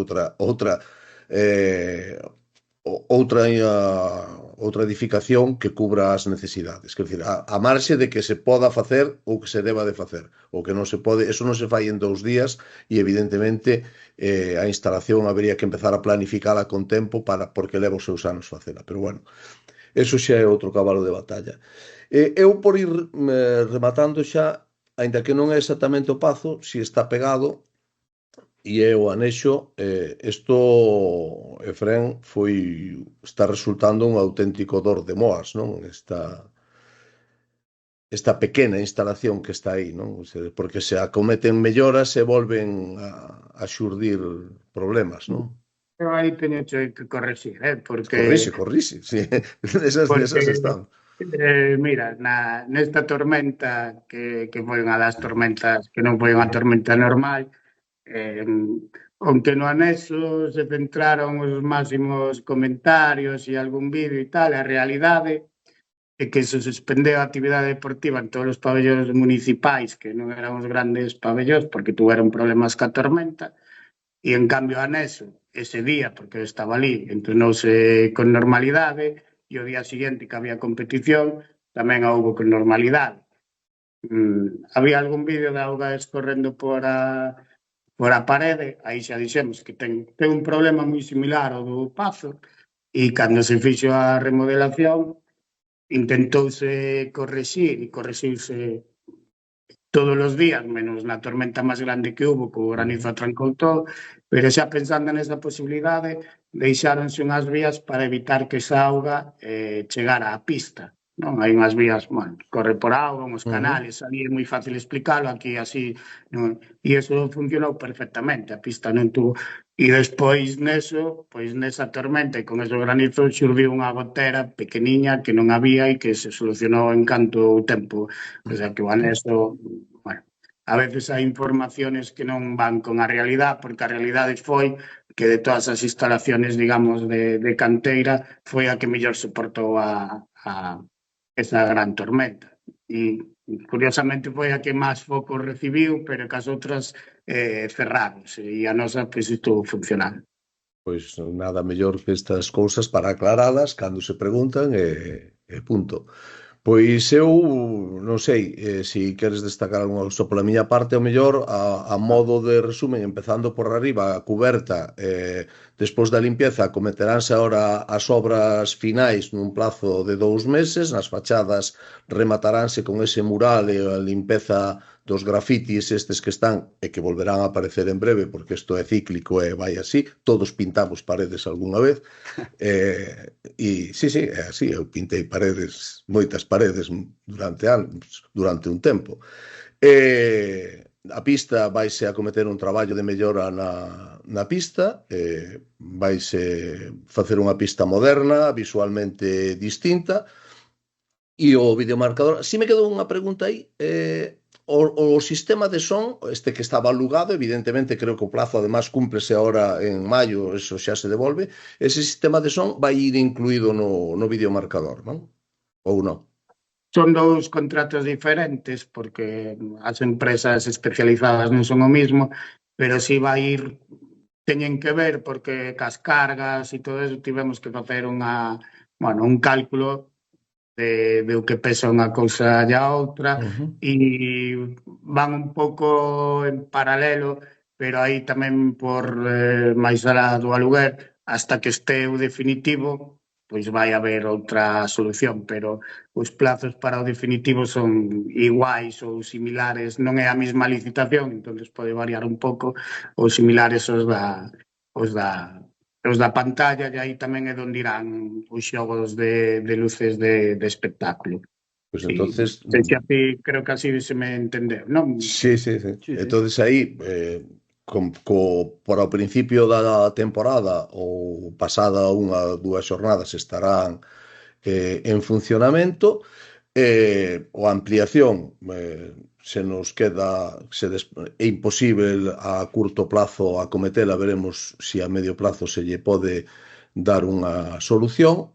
outra edificación que cubra as necesidades. Quer dizer, a marxe de que se poda facer ou que se deba de facer. O que non se pode, eso non se fai en 2 días e evidentemente a instalación habería que empezar a planificala con tempo porque leva os seus anos facela. Pero bueno, eso xa é outro cabalo de batalla. Eu por ir rematando xa, aínda que non é exactamente o Pazo, si está pegado, e é o anexo, isto, Efrén, está resultando un auténtico dor de moas, non? Esta pequena instalación que está aí, non? Porque se acometen melloras e volven a xurdir problemas, non? Eu aí teño que correxir, porque... Corrixe, sí. Esas están. Mira, nesta tormenta, que foi unha das tormentas, que non foi unha tormenta normal, aunque no anexo se centraron os máximos comentarios e algún vídeo e tal, a realidade é que se suspendeu a actividade deportiva en todos os pabellóns municipais, que non eran os grandes pabellóns, porque tuveron problemas ca tormenta, e en cambio o anexo, ese día, porque eu estaba ali, entrenouse con normalidade, e o día seguinte que había competición, tamén a houbo con normalidade. Había algún vídeo de auga escorrendo por a parede, aí xa dixemos que ten un problema moi similar ao do Pazo, e cando se fixo a remodelación intentouse correxir e correxiuse todos os días, menos na tormenta máis grande que hubo, que o granizo atrancou todo, pero xa pensando nesa posibilidade, deixáronse unhas vías para evitar que esa auga chegara á pista. Non, hai unhas vías, bueno, corre por auga, uns canales, ali é moi fácil explicarlo, aquí así, non, e iso funcionou perfectamente, a pista non tuvo, e despois neso, pois nesa tormenta e con esos granizos xurdiu unha gotera pequeniña que non había e que se solucionou en canto tempo, o sea que o anexo, bueno, a veces hai informaciones que non van con a realidade, porque a realidade foi que de todas as instalaciones, digamos, de canteira, foi a que mellor soportou a esa gran tormenta. E, curiosamente, foi a que máis focos recibiu, pero que as outras cerráronse. E a nosa, pois, estuvo funcionando. Pois nada mellor que estas cousas para aclaralas cando se preguntan e punto. Pois eu non sei se queres destacar algunha cousa pola miña parte, o mellor a modo de resumen, empezando por arriba, a cuberta, despois da limpieza cometeránse agora as obras finais nun plazo de 2 meses, nas fachadas remataránse con ese mural e a limpeza dos grafitis estes que están e que volverán a aparecer en breve, porque isto é cíclico e vai así, todos pintamos paredes algunha vez, e sí, é así, eu pintei paredes, moitas paredes durante un tempo. A pista vaise a cometer un traballo de mellora na pista, vaise facer unha pista moderna, visualmente distinta, e o videomarcador. Si me quedou unha pregunta aí, o sistema de son, este que estaba alugado, evidentemente creo que o plazo además cúmplese ahora en maio, eso xa se devolve, ese sistema de son vai ir incluído no videomarcador, non? Ou non? Son 2 contratos diferentes, porque as empresas especializadas non son o mismo, pero si vai ir, teñen que ver, porque cas cargas e todo eso tivemos que facer un cálculo de o que pesa unha cousa e a outra, e van un pouco en paralelo, pero aí tamén por máis alá do aluguer, hasta que este o definitivo, pois vai haber outra solución, pero os plazos para o definitivo son iguais ou similares, non é a mesma licitación, entón pode variar un pouco, ou similares os da pantalla, e aí tamén é onde irán os xogos de luces de espectáculo. Pois entonces... Creo que así se me entendeu, non? Sí. Entonces aí, para o principio da temporada ou pasada 1 ou 2 xornadas estarán en funcionamento. ou a ampliación se nos queda é imposible a curto plazo acometela, veremos se a medio plazo se lle pode dar unha solución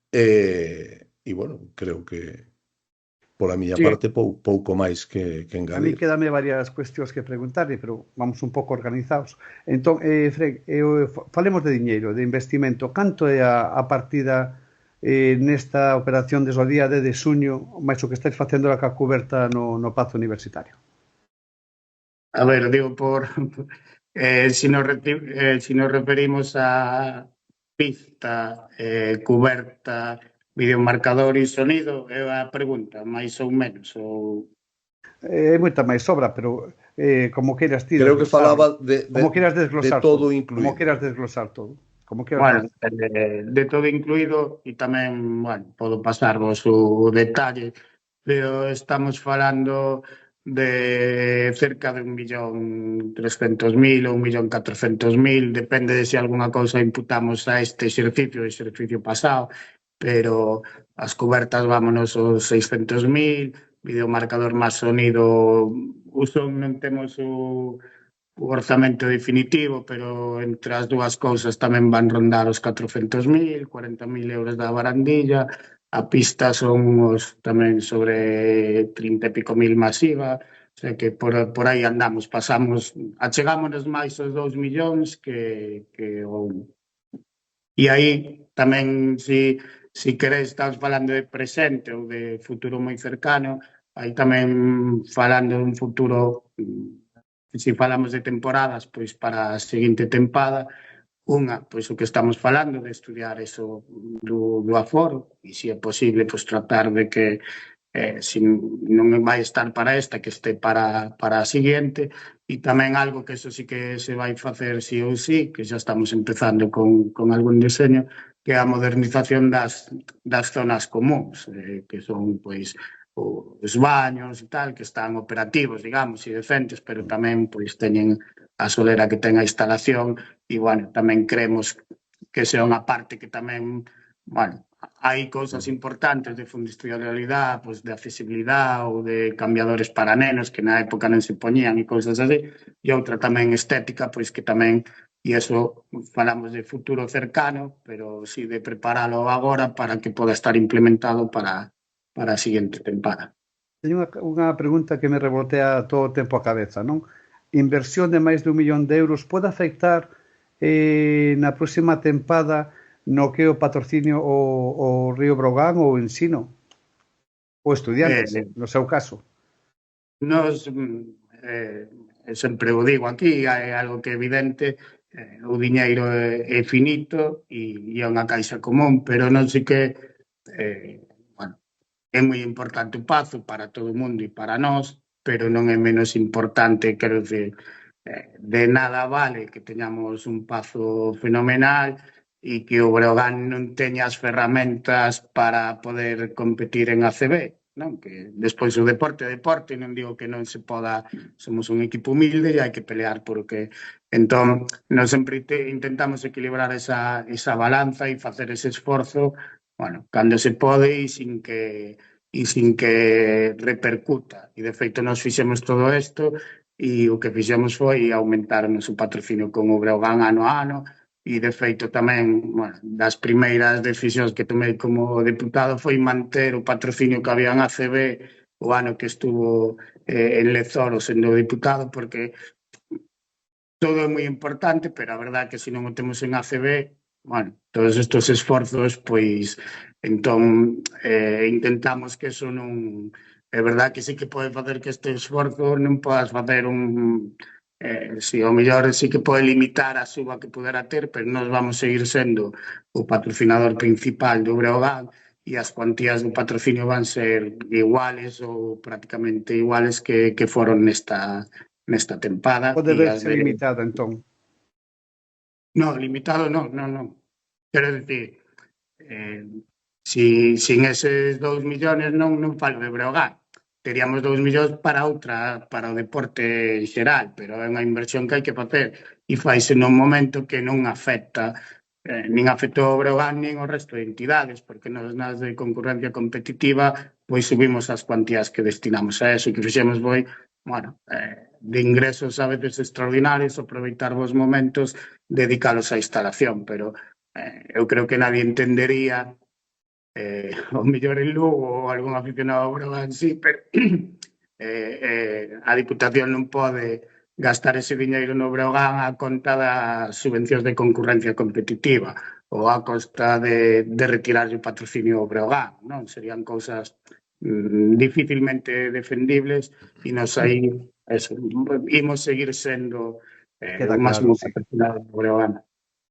e bueno, creo que pola miña parte pouco máis que A mí engadir. quedame varias cuestións que preguntarle, pero vamos un pouco organizados. Entón, Fred, falemos de diñeiro, de investimento. Canto é a partida nesta operación desde o día de xuño, máis o que estáis facendo a cuberta no Pazo Universitario? A ver, digo, si nos referimos a pista, cuberta, videomarcador e sonido, é a pregunta, máis ou menos, ou... É moita máis sobra, pero como queiras ti. Creo que falaba de todo incluído. Como queiras desglosar todo. Bueno, de todo incluído, e tamén, bueno, podo pasarvos o detalle, pero estamos falando de cerca de 1.300.000 ou 1.400.000, depende de se alguna cousa imputamos a este exercicio pasado, pero as cubertas vámonos aos 600.000, videomarcador máis sonido, non temos o orzamento definitivo, pero entre as dúas cousas tamén van rondar os 400.000, 40.000 euros da barandilla, a pista son tamén sobre 30 e pico mil masiva, o sea que por aí andamos, achegámonos máis aos 2 millóns que e aí tamén si queréis, estamos falando de presente ou de futuro moi cercano, aí tamén falando dun futuro. Se falamos de temporadas, pois para a seguinte tempada, unha, pois o que estamos falando de estudiar eso do aforo, e se é posible, pois tratar de que se non vai estar para esta, que este para a seguinte, e tamén algo que eso sí que se vai facer sí ou sí, que xa estamos empezando con algún diseño, que é a modernización das zonas comuns, que son, pois, os baños e tal, que están operativos, digamos, e decentes, pero tamén pois teñen a solera que ten a instalación e, bueno, tamén creemos que sea unha parte que tamén, bueno, hai cousas importantes de fundicionalidade, pois de accesibilidade ou de cambiadores para nenos que na época non se poñían e cousas así, e outra tamén estética, pois que tamén, e eso falamos de futuro cercano, pero sí de preparalo agora para que poda estar implementado para a seguinte tempada. Teño unha pregunta que me rebotea todo o tempo a cabeza, non? Inversión de máis de 1 millón de euros pode afectar na próxima tempada no que o patrocinio o Río Brogan ou o Ensino? Ou Estudiantes, no seu caso? Nos, sempre o digo aquí, é algo que é evidente, o diñeiro é finito e é unha caixa común, pero non sei que é moi importante o Pazo para todo o mundo e para nós, pero non é menos importante, quero dizer, de nada vale que teñamos un Pazo fenomenal e que o Breogán non teña as ferramentas para poder competir en ACB, non? Que despois o deporte, non digo que non se poda, somos un equipo humilde e hai que pelear por o que... Entón, nós sempre intentamos equilibrar esa balanza e facer ese esforzo, bueno, cando se pode e sin que repercuta. E, de feito, nós fixemos todo isto e o que fixemos foi aumentar o noso patrocinio con o Breogán ano a ano e, de feito, tamén, bueno, das primeiras decisións que tomei como deputado foi manter o patrocinio que había en ACB o ano que estuvo en Lezoro sendo deputado, porque todo é moi importante, pero a verdade é que se non o temos en ACB, bueno, todos estes esforzos, pois, entón, intentamos que eso non... É verdade que sí que pode facer que este esforzo non podas facer si, ao mellor sí que pode limitar a suba que pudera ter, pero nós vamos seguir sendo o patrocinador principal do Breogán e as cuantías do patrocinio van ser iguales ou prácticamente iguales que foron nesta tempada. Pode verse limitado, entón? No, limitado non. Quero dicir, sin eses 2 millóns non falo de Breogán. Teríamos 2 millóns para o deporte xeral, pero é unha inversión que hai que facer e faise nun momento que non afecta nin afectou o Breogán nin o resto de entidades, porque nas de concurrencia competitiva pois subimos as cuantías que destinamos a eso, que fixemos foi, bueno, de ingresos a veces extraordinarios, aproveitar vos momentos, dedicalos á instalación, pero eu creo que nadie entendería o mellor en Lugo ou algún aficionado ao Breogán sí, pero a Diputación non pode gastar ese diñeiro no Breogán a conta das subvencións de concurrencia competitiva ou a costa de retirarlle o patrocinio ao Breogán, non? Serían cousas dificilmente defendibles e nos aí imos seguir sendo o máximo patrocinado do Breogán.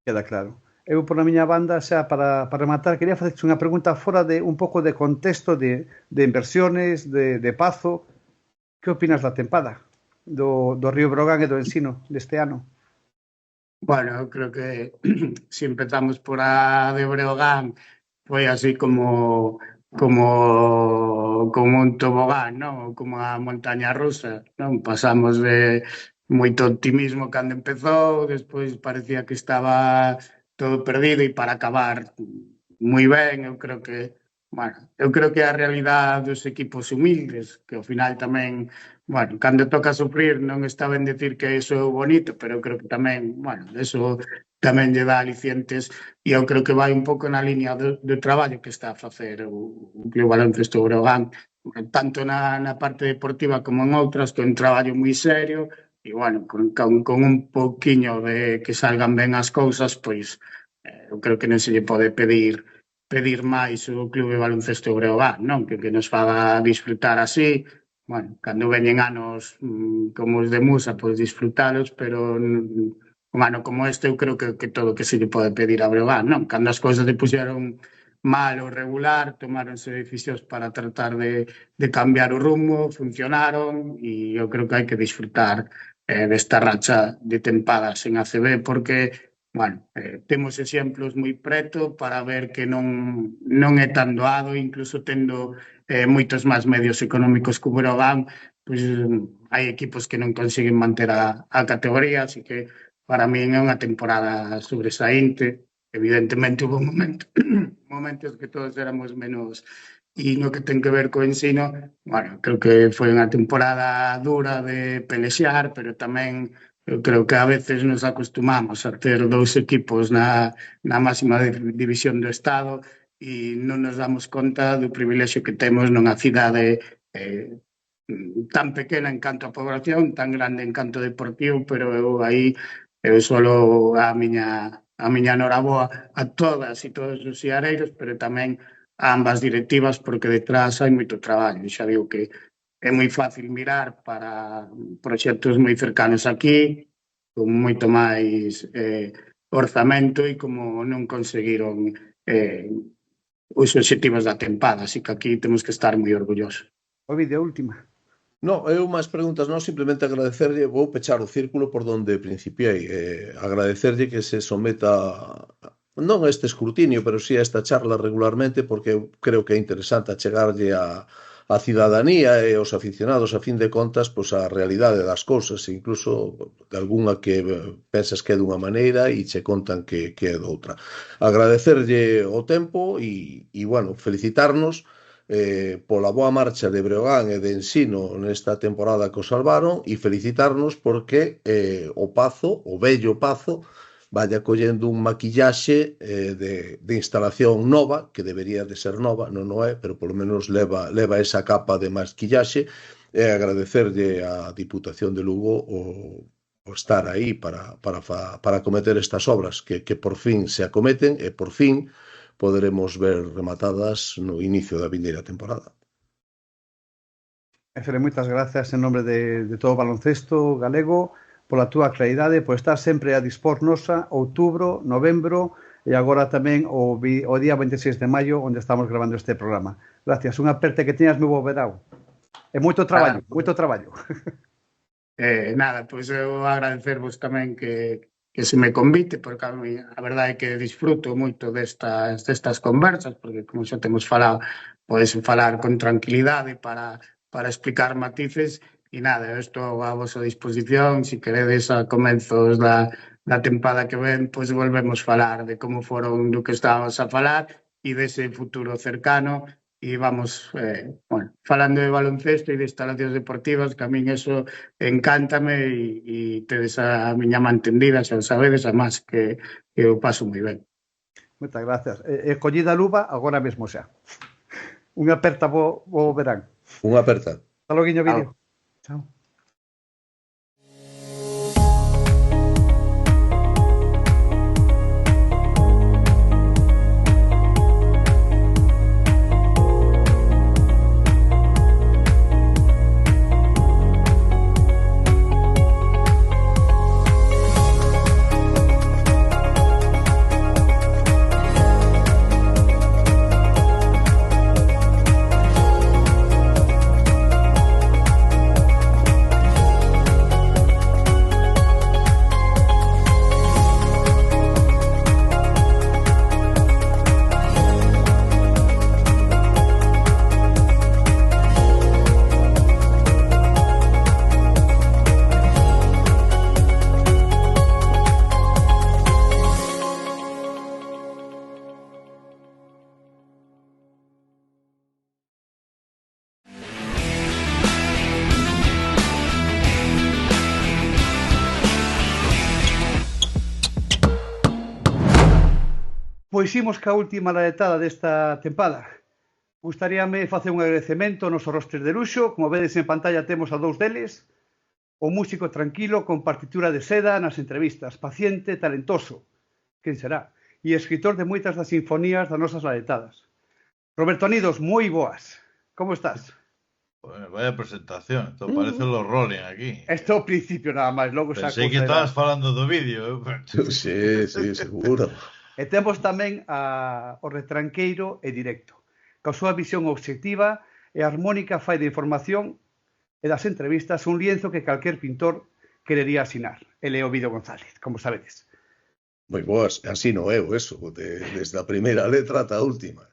Queda claro. Eu, por a miña banda, xa para rematar, quería facerche unha pregunta fora de un pouco de contexto de inversiones, de Pazo. Que opinas da tempada do Río Breogán e do Ensino deste ano? Bueno, eu creo que se empezamos por a de Breogán foi así como un tobogán, non? Como a montaña rusa, non? Pasamos de moito optimismo cando empezou, despois parecía que estaba todo perdido e para acabar moi ben, eu creo que a realidade dos equipos humildes, que ao final tamén, bueno, cando toca sufrir non está ben decir que iso é bonito, pero eu creo que tamén, bueno, eso tamén lle dá alicientes e eu creo que vai un pouco na liña do traballo que está a facer o Club Baloncesto Breogán, tanto na parte deportiva como en outras, que é un traballo moi serio e, bueno, con un pouquiño de que salgan ben as cousas, pois eu creo que non se lle pode pedir máis o Club de Baloncesto Breogán, non? Que nos faga disfrutar así, bueno, cando veñen anos como os de Musa, pois disfrutalos, pero un ano como este eu creo que todo que se lle pode pedir a Breogán, non? Cando as cousas se puxeron mal ou regular, tomáronse decisións para tratar de cambiar o rumbo, funcionaron e eu creo que hai que disfrutar desta racha de tempadas en ACB, porque, bueno, temos exemplos moi preto para ver que non é tan doado, incluso tendo moitos máis medios económicos que o Breogán, pois hai equipos que non consiguen manter a categoría, así que para min é unha temporada sobresaínte. Evidentemente hubo momentos que todos éramos menos e no que ten que ver co Ensino, bueno, creo que foi unha temporada dura de pelexar, pero tamén eu creo que a veces nos acostumamos a ter dous equipos na máxima división do Estado e non nos damos conta do privilexio que temos nunha cidade tan pequena en canto a población, tan grande en canto deportivo, pero eu solo a miña noraboa a todas e todos os siareiros, pero tamén a ambas directivas, porque detrás hai moito traballo. Xa digo que é moi fácil mirar para proxectos moi cercanos aquí, con moito máis orzamento e como non conseguiron os obxectivos da tempada, así que aquí temos que estar moi orgullosos. O vídeo última. No, eu máis preguntas non, simplemente agradecerlle, vou pechar o círculo por donde principiei, agradecerlle que se someta non a este escrutinio, pero sí a esta charla regularmente, porque eu creo que é interesante achegarlle a cidadanía e aos aficionados, a fin de contas, pois a realidade das cousas, incluso de algunha que pensas que é dunha maneira e che contan que é doutra. Agradecerlle o tempo e bueno, felicitarnos pola boa marcha de Breogán e de Ensino nesta temporada que o salvaron e felicitarnos porque o Pazo, o vello Pazo, vaya collendo un maquillaxe de instalación nova, que debería de ser nova, non o é, pero polo menos leva esa capa de maquillaxe, e agradecerlle á Diputación de Lugo o estar aí para acometer estas obras que por fin se acometen e por fin poderemos ver rematadas no inicio da vindeira temporada. Efere, moitas grazas en nome de todo o baloncesto galego, pola túa claridade, por estar sempre a dispor nosa, outubro, novembro e agora tamén o día 26 de maio, onde estamos grabando este programa. Gracias, unha perte que teñas moi bo verao. E moito traballo, moito traballo. Nada, pois eu agradecervos tamén que se me convite, porque a verdade é que disfruto moito destas conversas, porque como xa temos falado, podes falar con tranquilidade para explicar matices. E nada, eu estou a vosa disposición, se queredes a comenzos da tempada que ven, pois volvemos falar de como foron do que estábamos a falar e dese futuro cercano vamos, bueno, falando de baloncesto e de instalacións deportivas, que a min eso encántame e tedes a miña mantendida, xa o sabedes, además que eu paso moi ben. Moitas gracias. Collida a luva agora mesmo xa. Unha aperta bo verán. Unha aperta. Hasta logo, vídeo. Chao. Pois imos ca última laretada desta tempada. Gustaríame facer un agradecemento aos nosos rostres de luxo. Como vedes en pantalla temos a dous deles. O músico tranquilo con partitura de seda nas entrevistas, paciente, talentoso, quen será, e escritor de moitas das sinfonías das nosas laretadas. Roberto Anidos, moi boas. Como estás? Bueno, vaya presentación, esto parece los Rolling aquí. Isto ao principio nada máis, logo xa Pensei que estabas falando do vídeo. Sí, seguro. E temos tamén o retranqueiro e directo, ca súa visión obxectiva e harmónica fai de información e das entrevistas un lienzo que calquer pintor querería asinar. Ele é Ovidio González, como sabedes. Moi boas, asino eu eso, desde a primeira letra ata a última.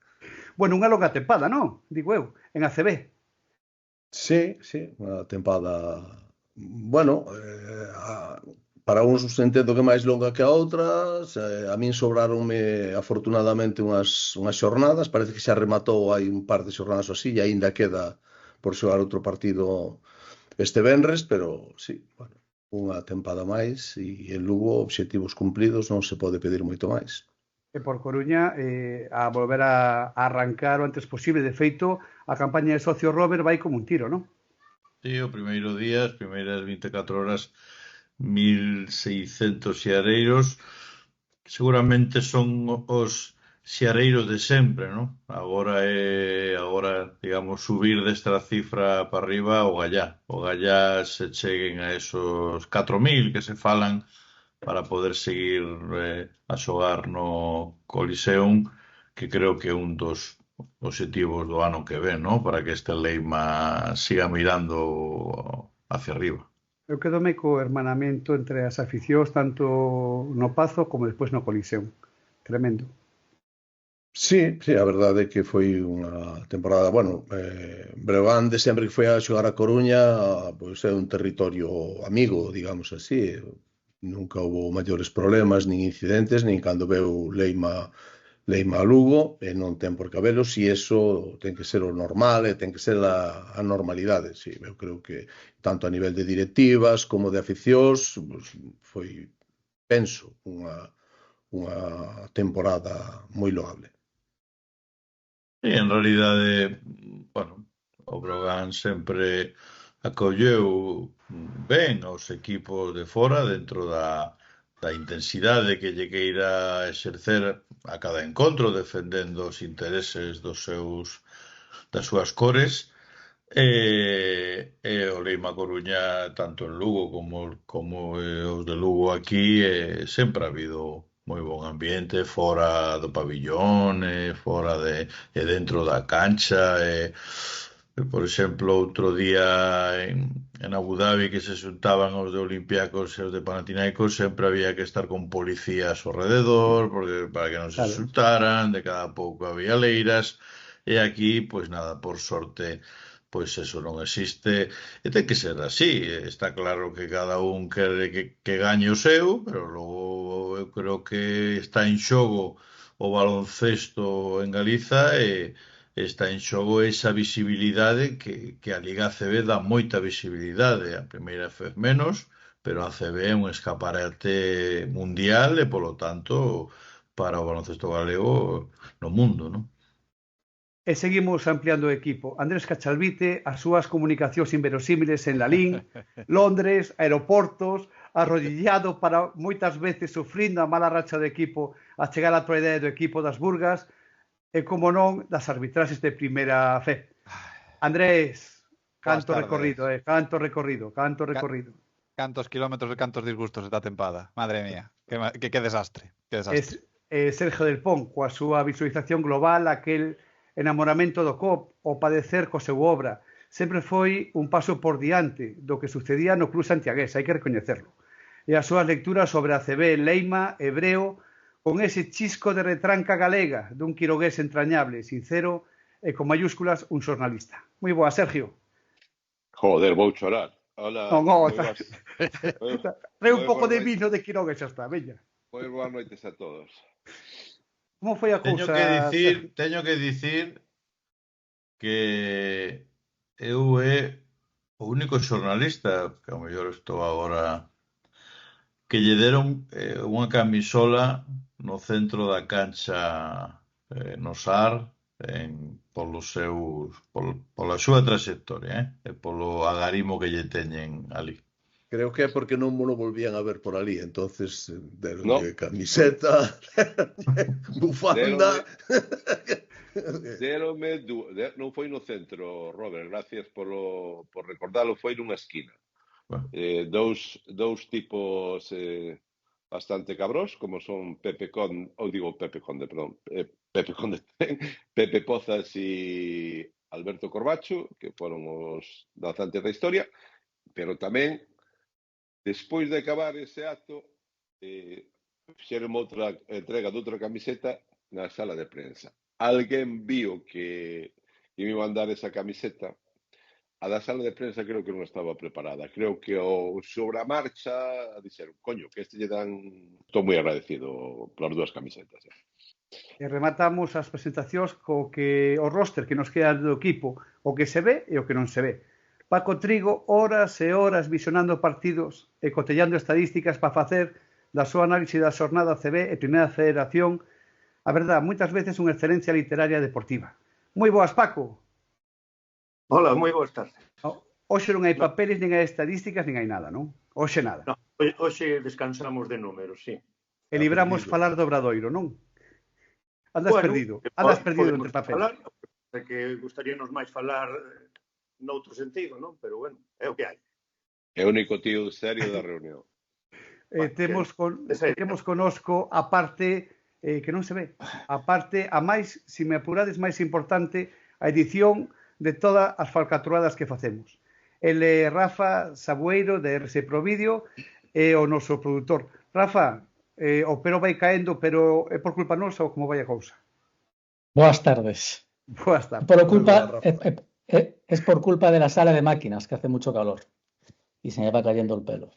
Bueno, unha longa tempada, non? Digo eu, en ACB. Sí, unha tempada... Bueno, para uns entendo que máis longa que a outras, a min sobraronme afortunadamente unhas xornadas, parece que xa rematou hai un par de xornadas así, e aínda queda por xogar outro partido este venres, pero sí, bueno, unha tempada máis e en Lugo obxectivos cumplidos, non se pode pedir moito máis. E por Coruña a volver a arrancar o antes posible, de feito a campaña de socio Robert vai como un tiro, non? Sí, o primeiro día, as primeiras 24 horas 1.600 xeareiros, seguramente son os xeareiros de sempre, ¿no? Agora, digamos, subir desta cifra para arriba o gallá se cheguen a esos 4.000 que se falan para poder seguir a xogar no Coliseum, que creo que é un dos obxectivos do ano que ven, ¿no? Para que este leima siga mirando hacia arriba. Eu quedome co hermanamento entre as aficións tanto no Pazo como despois no Coliseum. Tremendo. Sí, a verdade é que foi unha temporada, bueno, Breogán de sempre que foi a xogar a Coruña, pois é un territorio amigo, digamos así. Nunca houve maiores problemas, nin incidentes, nin cando veu Leima a Lugo, e non ten por que habelos, e iso ten que ser o normal, e ten que ser a normalidade. Sí, eu creo que tanto a nivel de directivas como de aficións, pues, foi, penso, unha temporada moi loable. E en realidade, bueno, o Breogán sempre acolleu ben aos equipos de fora dentro da intensidade que lle queira exercer a cada encontro, defendendo os intereses das súas cores, e o Leima Coruña, tanto en Lugo como os de Lugo aquí, sempre ha habido moi bon ambiente fora do pabillón, fora e dentro da cancha, por exemplo, outro día en Abu Dhabi que se xuntaban os de Olympiacos e os de Panathinaikos, sempre había que estar con policías ao rededor para que non se xuntaran, de cada pouco había leiras, e aquí, pois nada, por sorte, pois eso non existe, e ten que ser así. Está claro que cada un quere que gañe o seu, pero logo eu creo que está en xogo o baloncesto en Galiza, e está en xogo esa visibilidade que a Liga ACB dá moita visibilidade. A primeira vez menos, pero a ACB é un escaparate mundial e, polo tanto, para o baloncesto galego no mundo, non? E seguimos ampliando o equipo. Andrés Cachalvite, as súas comunicacións inverosímiles en Lalín, Londres, aeroportos, arrodillado para moitas veces sufrindo a mala racha do equipo a chegar á idea do equipo das Burgas e, como non, das arbitraxes de primeira fe. Andrés, canto recorrido, canto recorrido. Cantos kilómetros e cantos disgustos esta tempada. Madre mía, que desastre. Sergio Del Pon, coa súa visualización global, aquel enamoramento do COP, o padecer co seu obra, sempre foi un paso por diante do que sucedía no club santiagués, hai que recoñecerlo. E as súas lecturas sobre a CB, Leima, Hebreo, con ese chisco de retranca galega dun quirogués entrañable, sincero e con mayúsculas un xornalista. Moi boa, Sergio. Joder, vou chorar. Hola. Trae un pouco de vino de quirogués, xa está, veña. Moi boas noites a todos. Como foi a cousa? Teño que dicir que eu é o único xornalista, que ao mellor estou agora, que lle deron unha camisola no centro da cancha no SAR pola súa trayectoria e polo agarimo que lle teñen ali. Creo que é porque non mo volvían a ver por ali, entonces deronlle camiseta, bufanda. Non foi no centro, Robert, gracias por recordalo, foi nunha esquina. Dous tipos bastante cabrós, como son Pepe Pozas e Alberto Corbacho, que foron os danzantes da historia, pero tamén despois de acabar ese acto, fixeron outra entrega de outra camiseta na sala de prensa. Alguén viu que me iba a dar esa camiseta. A da sala de prensa creo que non estaba preparada. Creo que sobre a marcha dixeron, coño, que este lle dan... Estou moi agradecido polas dúas camisetas. E rematamos as presentacións co que o roster que nos queda do equipo, o que se ve e o que non se ve. Paco Trigo, horas e horas visionando partidos e cotellando estadísticas para facer da súa análise da xornada CB e Primeira Federación, a verdad, moitas veces unha excelencia literaria deportiva. Moi boas, Paco. Hola, moi boas tardes. Hoxe non hai papeles, nin hai estadísticas, nin hai nada, non? Hoxe nada. Hoxe descansamos de números, sí. E libramos falar do Obradoiro, non? Andas perdido entre papeles. Que gustaríanos máis falar noutro sentido, non? Pero, bueno, é o que hai. É o único tío serio da reunión. Temos conosco a parte que non se ve. A parte, a máis, se me apurades, máis importante, a edición de todas as falcatruadas que facemos. El é Rafa Sabueiro, de RS Provídeo, e o noso produtor. Rafa, o pero vai caendo, pero é por culpa nosa ou como vai a cousa? Boas tardes. Boas tardes. Es por culpa de la sala de máquinas, que hace mucho calor y se me va cayendo el pelo.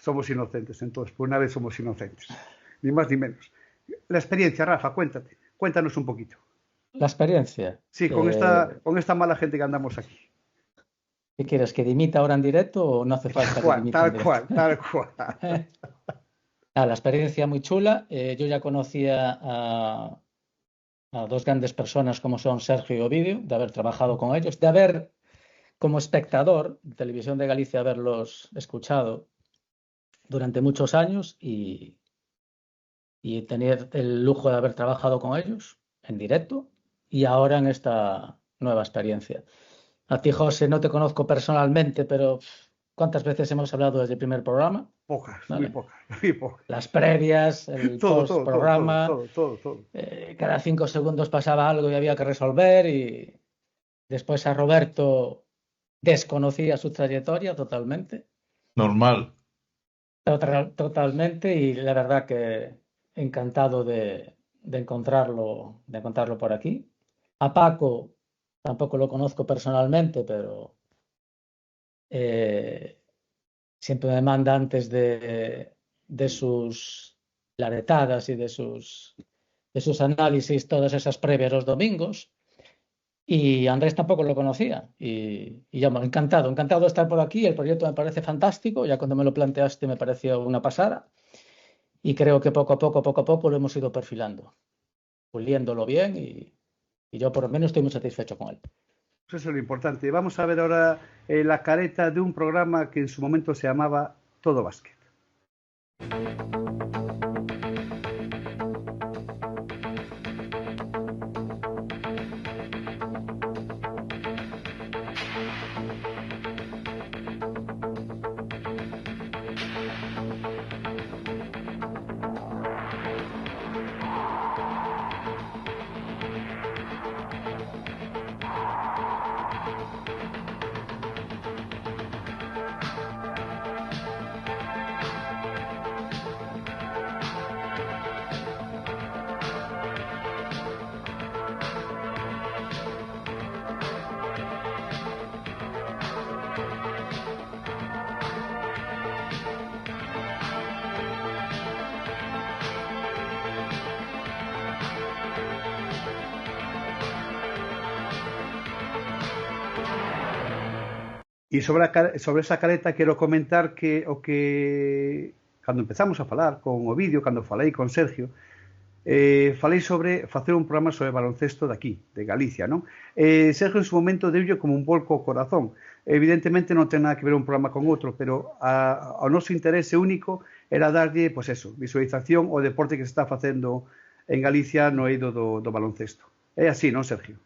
Somos inocentes, entonces, por una vez somos inocentes. Ni más ni menos. La experiencia, Rafa, cuéntanos un poquito. ¿La experiencia? Sí, con esta mala gente que andamos aquí. ¿Qué quieres, que dimita ahora en directo o no hace falta que dimita en directo? Tal cual. La experiencia muy chula. Yo ya conocía a dos grandes personas como son Sergio y Ovidio, de haber trabajado con ellos, de haber, como espectador de Televisión de Galicia, haberlos escuchado durante muchos años y tener el lujo de haber trabajado con ellos en directo y ahora en esta nueva experiencia. A ti, José, no te conozco personalmente, pero ¿cuántas veces hemos hablado desde el primer programa? Pocas, ¿vale? muy pocas. Las previas, el post-programa. Todo. Cada 5 segundos pasaba algo y había que resolver y después a Roberto desconocía su trayectoria totalmente. Normal. Totalmente, y la verdad que encantado de encontrarlo por aquí. A Paco tampoco lo conozco personalmente, pero siempre me manda antes de sus laretadas y de sus análisis todas esas previas los domingos. Y Andrés tampoco lo conocía. Y ya, bueno, encantado de estar por aquí. El proyecto me parece fantástico. Ya cuando me lo planteaste me pareció una pasada. Y creo que poco a poco lo hemos ido perfilando, puliéndolo bien y yo por lo menos estoy muy satisfecho con él. Pues eso es lo importante. Vamos a ver ahora la careta de un programa que en su momento se llamaba Todo Básquet. E sobre esa careta quero comentar que o que cando empezamos a falar con o vídeo, cando falei con Sergio, falei sobre facer un programa sobre baloncesto daqui, de Galicia, non? Sergio en su momento deulle como un volco ao corazón. Evidentemente non ten nada que ver un programa con outro, pero o noso interese único era darlle, pois eso, visualización ao deporte que se está facendo en Galicia no eido do baloncesto. É así, non, Sergio?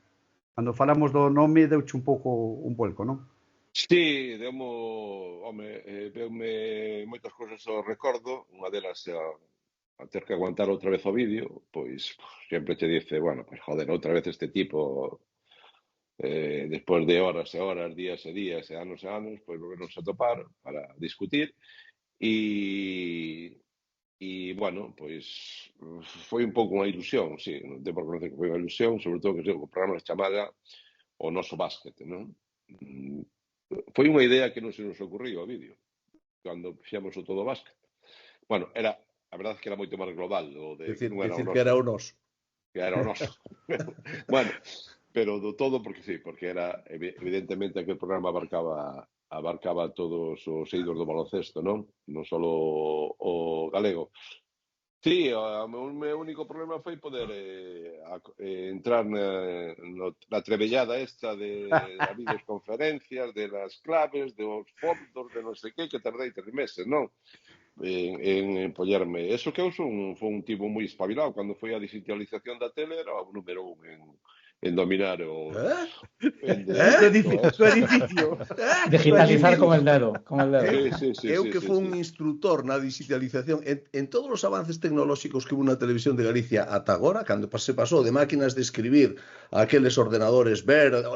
Cando falamos do nome, deuche un pouco un volco, non? Sí, veume moitas cousas ao recordo, unha delas a ter que aguantar outra vez o vídeo, pois sempre te dice, bueno, pois joder, outra vez este tipo, despois de horas e horas, días e días e anos, pois volvernos a topar para discutir e bueno, pois foi un pouco unha ilusión, sí, non ten por conocer que foi unha ilusión, sobre todo que o programa se chamara O Noso Básquet, non? Foi unha idea que non se nos ocurriu o vídeo, cando fixemos o Todo Básquet. Bueno, a verdade é que era moito máis global. Decir que era o noso. Que era o noso. Bueno, pero do todo, porque sí, porque era, evidentemente, aquel programa abarcaba todos os eidos do baloncesto, non? Non só o galego. Sí, o meu único problema foi poder entrar na trebellada esta de videoconferencias, de las claves, dos fondos, de non sei que tardei 3 meses, non? En pollerme. Eso que eu foi un tipo moi espabilado. Cando foi a digitalización da tele era o número 1 en dominar o edificio. Digitalizar con el dedo. Eu que fui un instructor na digitalización en todos os avances tecnolóxicos que hubo na televisión de Galicia ata agora, cando se pasou de máquinas de escribir a aqueles ordenadores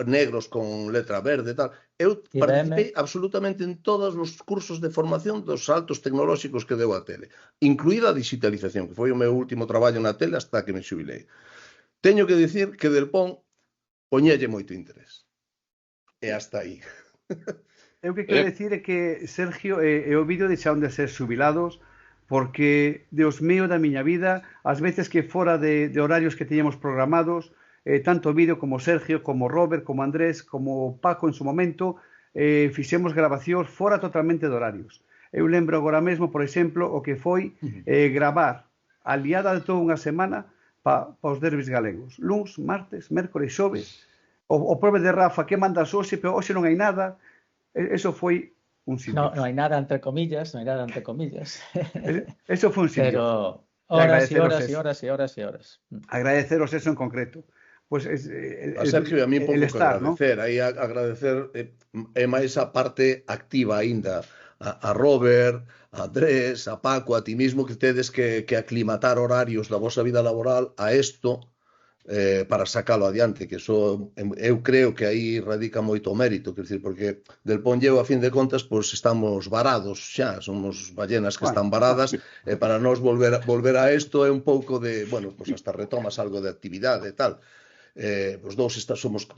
negros con letra verde e tal, eu participei absolutamente en todos os cursos de formación dos saltos tecnolóxicos que deu a tele, incluída a digitalización, que foi o meu último traballo na tele hasta que me xubilei. Teño que dicir que Del Pon poñelle moito interés. E hasta aí. Eu que quero dicir é que Sergio e o vídeo deixaron de ser xubilados porque, Deus mío da miña vida, as veces que fora de horarios que teñamos programados, tanto o vídeo como Sergio, como Robert, como Andrés, como Paco en su momento, fixemos grabacións fora totalmente de horarios. Eu lembro agora mesmo, por exemplo, o que foi gravar a liada de toda unha semana para os derbis galegos. Luns, martes, mércoles, xoves. O prove de Rafa, que mandas hoxe, pero hoxe non hai nada. Eso foi un sitio. No hai nada entre comillas, Eso foi un sitio. Pero horas e horas e horas e horas e horas. Agradeceros eso en concreto. Pues a Sergio e a mí pouco que agradecer. Aí agradecer é máis a parte activa aínda. A Robert, a Andrés, a Paco, a ti mismo, que tedes que aclimatar horarios da vosa vida laboral a isto para sacalo adiante, que eu creo que aí radica moito o mérito, quer dizer, porque Del Pon llevo, a fin de contas, pois estamos varados xa, somos ballenas que están varadas, e para nós volver a isto é un pouco de, bueno, pois hasta retomas algo de actividade e tal. Os dous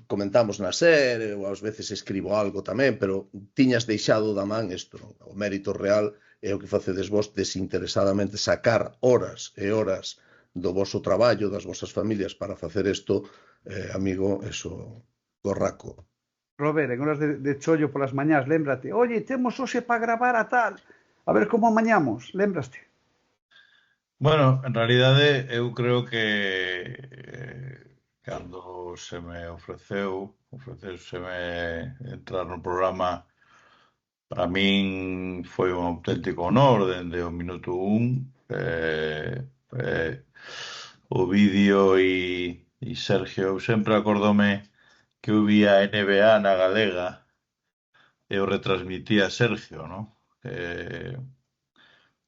comentamos na SER, ou ás veces escribo algo tamén, pero tiñas deixado da man isto. O mérito real é o que facedes vos desinteresadamente, sacar horas e horas do voso traballo, das vosas familias para facer isto, amigo, eso Corraco. Robert, en horas de chollo polas mañás, lémbrate, oye, temos hoxe para gravar a tal, a ver como amañamos, lémbraste? Bueno, en realidade eu creo que cando se me ofrecéuseme entrar no programa, para min foi un auténtico honor dende o minuto 1. Ovidio e Sergio, eu sempre acordome que eu vía a NBA na Galega e o retransmitía Sergio, non?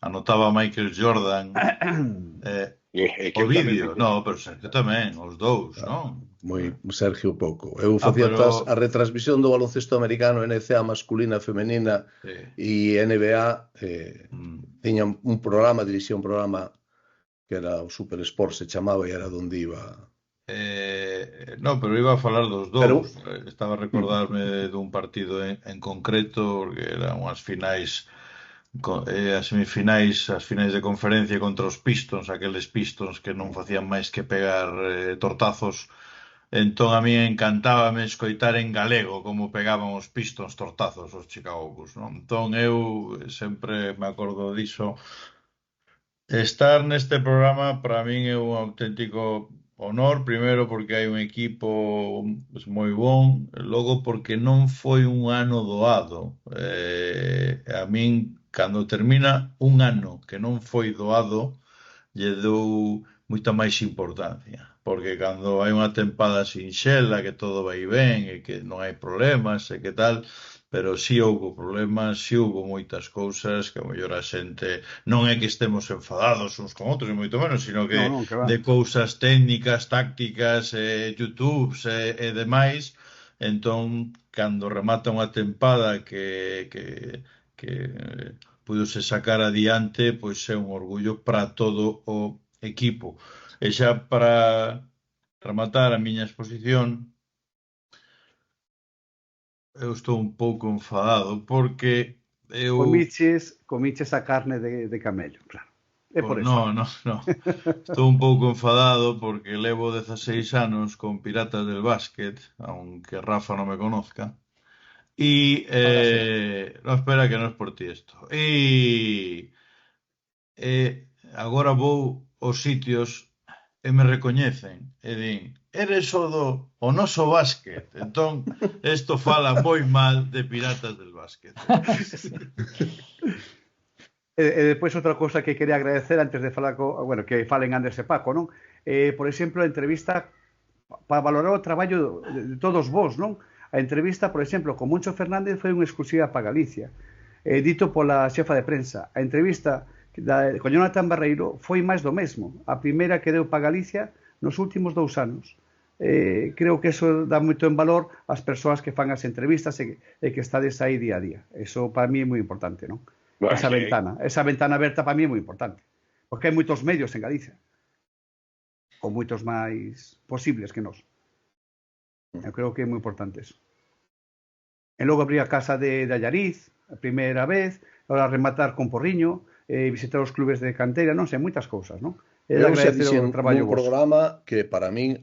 Anotaba Michael Jordan o vídeo. No, pero Sergio tamén, os dous, non? Moi Sergio pouco. Eu facía a retransmisión do baloncesto americano, NCAA masculina, femenina e NBA. Tiña un programa, dirixía un programa que era o Super Sport, se chamaba, e era donde iba... No, pero iba a falar dos dous. Estaba a recordarme dun partido en concreto, porque eran unhas finais, as semifinais, as finais de conferencia contra os Pistons, aqueles Pistons que non facían máis que pegar tortazos. Entón a mí encantábame escoitar en galego como pegaban os Pistons tortazos os Chicago Bulls, non? Entón eu sempre me acordo diso. Estar neste programa para min é un auténtico honor, primeiro porque hai un equipo moi bon, logo porque non foi un ano doado. A min, cando termina un ano que non foi doado, lle dou moita máis importancia, porque cando hai unha tempada sinxela, que todo vai ben e que non hai problemas e que tal, pero si houbo problemas, si houbo moitas cousas que a mellor a xente non é que estemos enfadados uns con outros, moito menos, sino que de cousas técnicas, tácticas, YouTubes e demais. Entón, cando remata unha tempada que pudose sacar adiante, pois é un orgullo para todo o equipo. E xa para rematar a miña exposición, eu estou un pouco enfadado porque eu... Comiches a carne de camello, claro. É por eso. No. Estou un pouco enfadado porque levo 16 anos con Piratas del Básquet, aunque Rafa non me conozca. E... No, espera, que non es por ti esto. E... Agora vou aos sitios e me recoñecen e din, eres o noso básquet. Entón, isto fala moi mal de Piratas del Básquet. E depois outra cousa que quería agradecer antes de falar que falen Andrés e Paco, non? Por exemplo, a entrevista para valorar o traballo de todos vos, non? A entrevista, por exemplo, con Moncho Fernández foi unha exclusiva para Galicia, dito pola xefa de prensa. A entrevista con Jonathan Barreiro foi máis do mesmo. A primeira que deu para Galicia nos últimos 2 anos. Creo que eso dá moito en valor ás persoas que fan as entrevistas e que estades aí día a día. Eso para mí é moi importante, non? Esa ventana aberta para mí é moi importante. Porque hai moitos medios en Galicia. Ou moitos máis posibles que nós. Eu creo que é moi importante eso. E logo abrir a casa de Allariz, a primeira vez, agora rematar con Porriño, visitar os clubes de canteira, non sei, moitas cousas, non? Eu xa dixen un programa que para min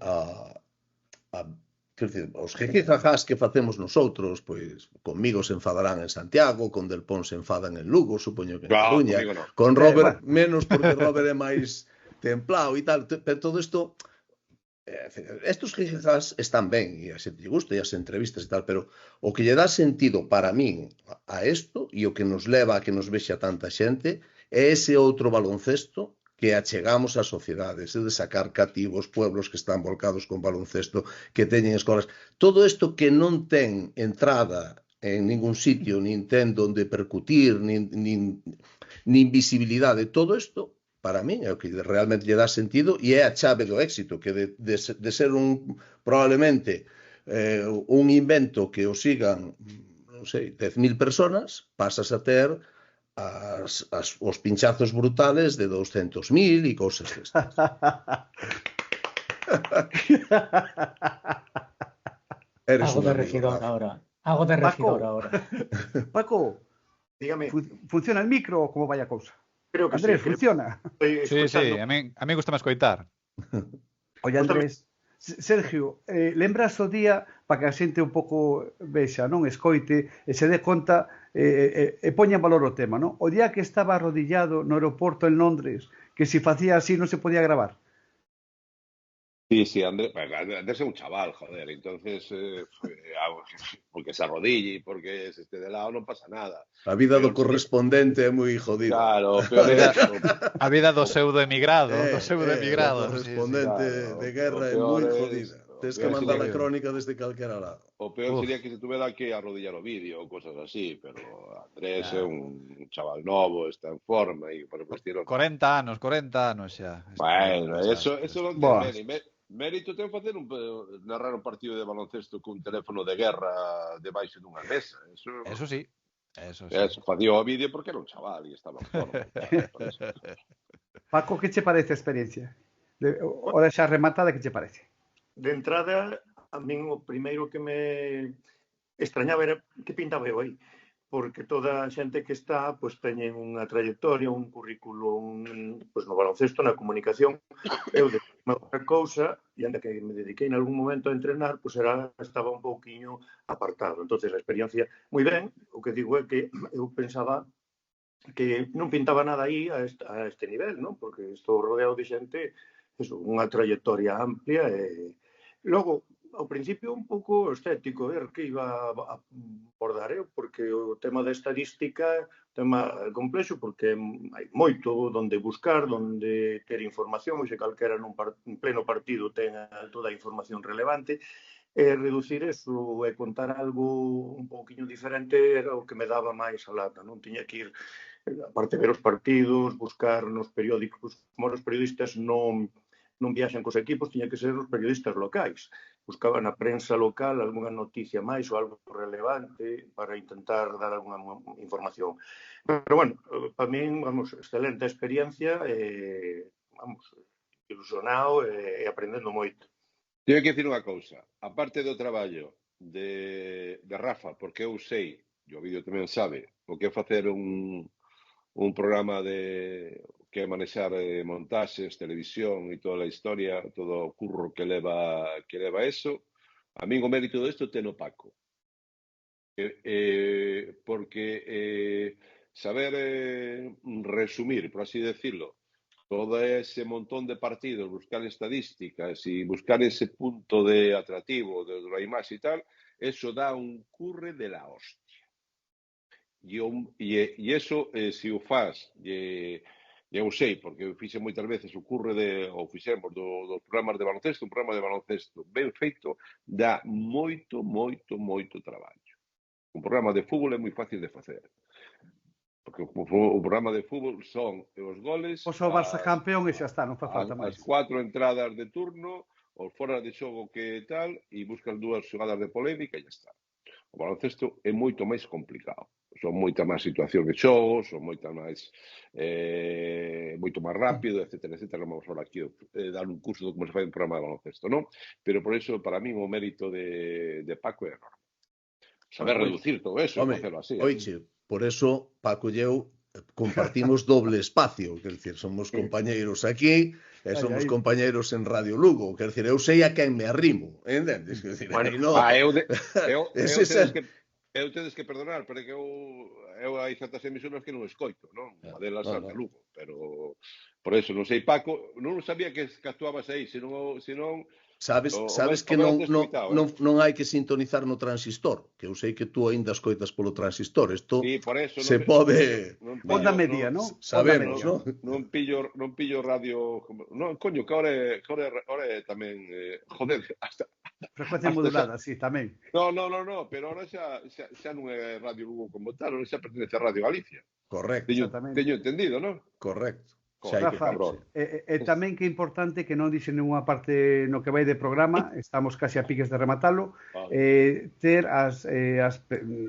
os jijijajás que facemos nosotros, pois comigo se enfadarán en Santiago, con Del Pons se enfadan en Lugo, supoño que en Coruña, con Robert menos porque Robert é máis templado e tal, pero todo isto, estos jijijajás están ben e a xente lle gusta e as entrevistas e tal, pero o que lle dá sentido para min a isto e o que nos leva a que nos vexa tanta xente é ese outro baloncesto que achegamos ás sociedades, de sacar cativos pueblos que están volcados con baloncesto, que teñen escolas. Todo isto que non ten entrada en ningún sitio, nin ten donde percutir, nin visibilidade, todo isto, para mí, é o que realmente lle dá sentido e é a chave do éxito, que de ser probablemente un invento que o sigan, non sei, 10.000 personas, pasas a ter os pinchazos brutales de 200.000 e cousas destas. Hago de regidor ahora. Paco, dígame. Funciona el micro ou como vai a cousa? Creo que Andrés, funciona? Sí, a mí gusta me escoitar. Oye, Andrés, Sergio, lembras o día para que a xente un pouco vexa, non escoite e se dé conta e poña en valor o tema, non? O día que estaba arrodillado no aeroporto en Londres, que se facía así non se podía gravar. Sí, Andrés, Andrés es un chaval, joder, entonces, porque se arrodille y porque se esté de lado no pasa nada. A vida do Peor correspondente é moi jodida. Claro, peor é eso. A vida do pseudo-emigrado, O correspondente Claro, de guerra é o peor moi es- jodida. Tens que peor mandar a sería- crónica desde calquera lado. O peor sería que se tuviera que arrodillar o vídeo o cosas así, pero Andrés é un chaval novo, está en forma e por el estilo. 40 anos xa. Bueno, eso non ten Buah. mérito ten facer narrar un partido de baloncesto cun teléfono de guerra debaixo dunha mesa. Eso sí. Eso sí. Eso facía o vídeo porque era un chaval e estaba en forma. Paco, que che parece a experiencia? Ora xa rematada, que che parece? De entrada, a min o primeiro que me extrañaba era que pintaba eu aí, porque toda a xente que está pois teñen unha trayectoria, un currículum pois no baloncesto, na comunicación. Eu de outra cousa, e anda que me dediquei en algún momento a entrenar, pois estaba un pouquiño apartado. Entonces a experiencia moi ben, o que digo é que eu pensaba que non pintaba nada aí a este nivel, non? Porque estou rodeado de xente, unha trayectoria amplia e logo, ao principio un pouco escéptico, ver que iba a abordar eu, porque o tema da estadística é un tema complexo, porque hai moito donde buscar, donde ter información, ou se calquera nun pleno partido ten toda a información relevante, e reducir eso e contar algo un pouquiño diferente era o que me daba máis a lata, non? Tiña que ir, aparte de ver os partidos, buscar nos periódicos, como os periodistas non viaxan cos equipos, tiña que ser os periodistas locais. Buscaba na prensa local algunha noticia máis ou algo relevante para intentar dar algunha información. Pero, bueno, para min, vamos, excelente experiencia, ilusionado e aprendendo moito. Teño que dicir unha cousa, aparte do traballo de Rafa, porque eu sei, e o vídeo tamén sabe, o que é facer un programa que é manexar montaxes, televisión e toda a historia, todo o curro que leva eso, a min o mérito desto ten o Paco. Porque saber resumir, por así decirlo, todo ese montón de partidos, buscar estadísticas e buscar ese punto de atractivo de la imaxe e tal, eso dá un curre de la hostia. E eso, se o faz, eu sei, porque eu fixe moitas veces o curre ou fixemos dos programas de baloncesto, un programa de baloncesto ben feito dá moito traballo. Un programa de fútbol é moi fácil de facer. Porque o programa de fútbol son os goles, O Barça campeón e xa está, non fa falta máis. as 4 entradas de turno, os foras de xogo que tal, e buscas 2 xogadas de polémica e xa está. O baloncesto é moito máis complicado. Son moita máis situación de xogo, son moito máis rápido, etcétera. Non vamos falar aquí dar un curso de como se fai un programa de baloncesto, non? Pero por eso, para mí, o mérito de Paco é enorme. Saber reducir todo eso e facerlo así. Oiche, por eso Paco e eu compartimos doble espacio, quer dicir, somos compañeiros aquí e somos compañeiros en Radio Lugo, quer dicir, eu sei a quen me arrimo, entendes? Quer dicir, Eu tedes que perdonar, pero é que eu hai certas emisoras que non escoito, non? Unha delas Santa Lugo, pero por eso, non sei, Paco, non sabía que actuabas aí, senón Sabes que non hai que sintonizar no transistor, que eu sei que tú aínda escoitas polo transistor, isto se pode... Onda media, non? Sabemos, non? Non pillo radio... Non, coño, que ahora é tamén... Joder, hasta... Frecuencia modulada, sí, tamén. No, pero ahora xa non é Radio Lugo como tal, ahora xa pertenece a Radio Galicia. Correcto. Teño entendido, non? Correcto. Rafa, e tamén que é importante que non dixen ninguna parte no que vai de programa, estamos casi a piques de rematalo, ter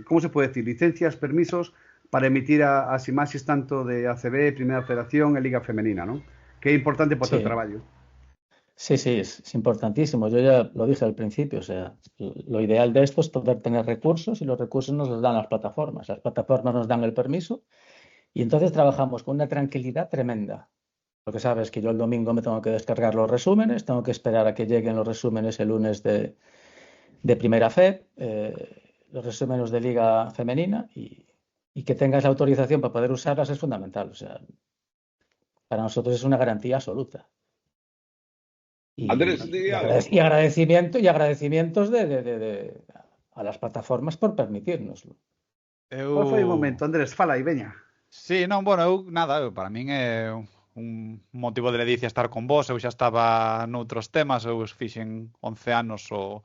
como se pode decir, licencias, permisos para emitir as imaxes tanto de ACB, Primera Federación e Liga Femenina, non? Que é importante para o teu traballo. Sí, es importantísimo. Yo ya lo dije al principio, o sea, lo ideal de esto es poder tener recursos y los recursos nos los dan las plataformas. Las plataformas nos dan el permiso y entonces trabajamos con una tranquilidad tremenda. Porque sabes que yo el domingo me tengo que descargar los resúmenes, tengo que esperar a que lleguen los resúmenes el lunes de Primera Fe, los resúmenes de Liga Femenina y que tengas la autorización para poder usarlas es fundamental. O sea, para nosotros es una garantía absoluta. Andrés, di algo. Y agradecimientos a las plataformas por permitírnoslo. Qual foi o momento, Andrés? Fala aí, veña. Sí, non, bueno, para min é un motivo de ledicia estar con vos. Eu xa estaba noutros temas, eu fixen 11 anos o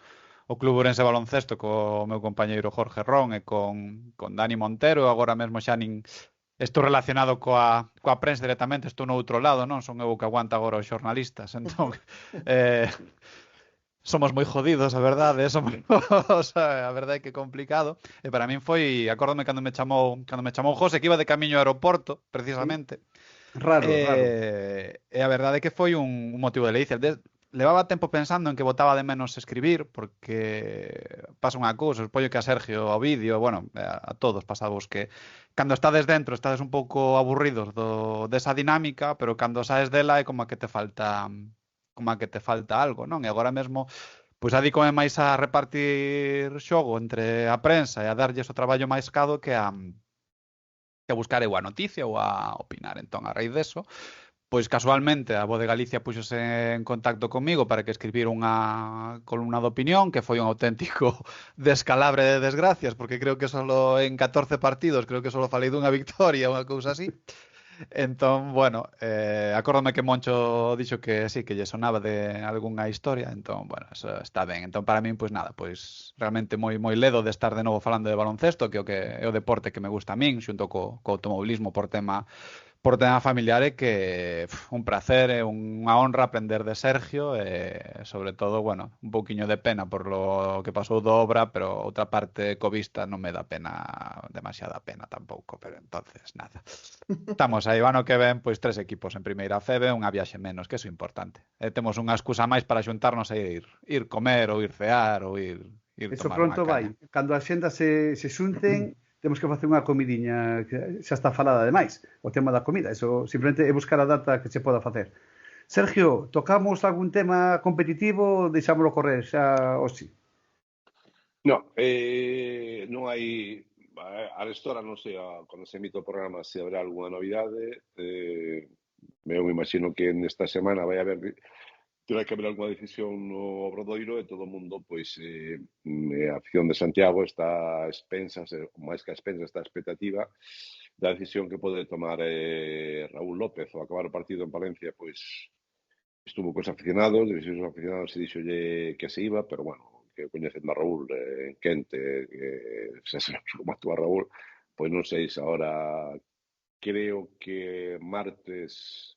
Club Ourense Baloncesto co meu compañeiro Jorge Ron e con Dani Montero. Agora mesmo xa nin estou relacionado coa prensa directamente, estou no outro lado, non? Son eu o que aguanta agora os xornalistas. Entón, somos moi jodidos, a verdade, a verdade é que é complicado. E para min foi, acórdome cando me chamou José, que iba de camiño ao aeroporto, precisamente. Raro. E a verdade é que foi un motivo de ledicia. Levaba tempo pensando en que botaba de menos escribir, porque pasa unha cousa, supoño que a Sergio, ao vídeo, bueno, a todos pasavos que cando estades dentro estades un pouco aburridos desa dinámica, pero cando saes dela é como que te falta algo, non? E agora mesmo pois adícome máis a repartir xogo entre a prensa e a darlles o traballo máis cado que a buscar eu a noticia ou a opinar. Entón, a raíz deso, pois casualmente a Voz de Galicia puxose en contacto comigo para que escribir unha columna de opinión, que foi un auténtico descalabre de desgracias, porque creo que solo en 14 partidos, creo que solo falei dunha victoria, unha cousa así. Entón, bueno, acórdome que Moncho dixo que sí, que lle sonaba de algunha historia, entón, bueno, eso está ben. Entón, para min, pois nada, pois realmente moi ledo de estar de novo falando de baloncesto, que é o deporte que me gusta a min, xunto co automobilismo por tema familiar, é que un placer e unha honra aprender de Sergio e, sobre todo, bueno, un pouquiño de pena por lo que pasou do Obra, pero outra parte covista non me dá pena, demasiada pena tampouco, pero entonces, nada. Estamos aí, o ano que ven, pois 3 equipos en primeira febe, unha viaxe menos, que eso é importante. Temos unha excusa máis para xuntarnos e ir comer ou ir cear ou ir Eso tomar pronto unha caña. vai. Cando as xendas se xunten, temos que facer unha comidiña que xa está falada ademais, o tema da comida, eso simplemente é buscar a data que se poda facer. Sergio, tocamos algún tema competitivo ou deixámoslo correr xa hoxe? No, non hai a restora, non sei, cando se emite o programa se habrá algunha novidade. Eu me imagino que nesta semana vai haber terá que haber algunha decisión no Obradoiro e todo o mundo, pois, a afición de Santiago está a expensas, máis que a expensas, está a expectativa da decisión que pode tomar Raúl López. Ao acabar o partido en Palencia, pois, estuvo cos aficionados, os aficionados se dixolle que se iba, pero, bueno, que coñecendo a Raúl en quente, se sabe como actúa Raúl, pois non sei se agora creo que martes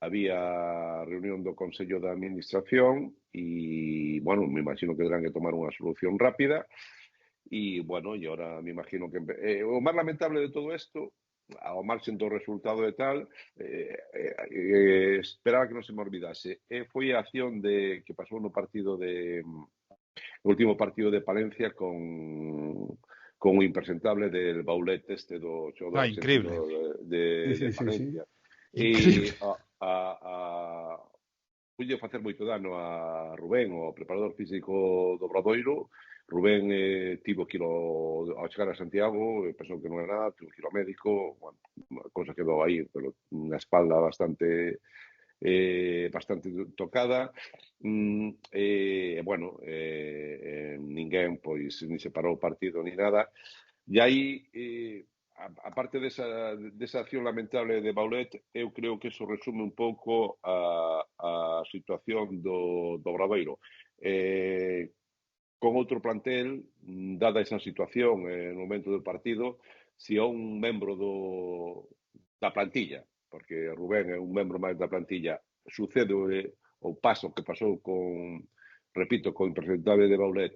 había reunión do Consello de Administración e, bueno, me imagino que terán que tomar unha solución rápida e, bueno, e ahora me imagino que o máis lamentable de todo isto, ao marxen do resultado e tal, esperaba que non se me olvidase, foi a acción que pasou no partido no último partido de Palencia con o impresentable del Baulet do xogador increíble de Palencia. Increíble. Pulle facer moito dano a Rubén, o preparador físico do Obradoiro. Rubén tivo que ir ao chegar a Santiago, pensou que non era nada, tivo que ir ao médico, bueno, a cousa quedou aí, pero unha espalda bastante tocada. Bueno, ninguén, pois, ni se parou o partido ni nada. E aí, a parte desa acción lamentable de Baulet, eu creo que eso resume un pouco a situación do Obradoiro. Con outro plantel, dada esa situación no momento do partido, se a un membro da plantilla, porque Rubén é un membro máis da plantilla, sucede o paso que pasou con impresentable de Baulet,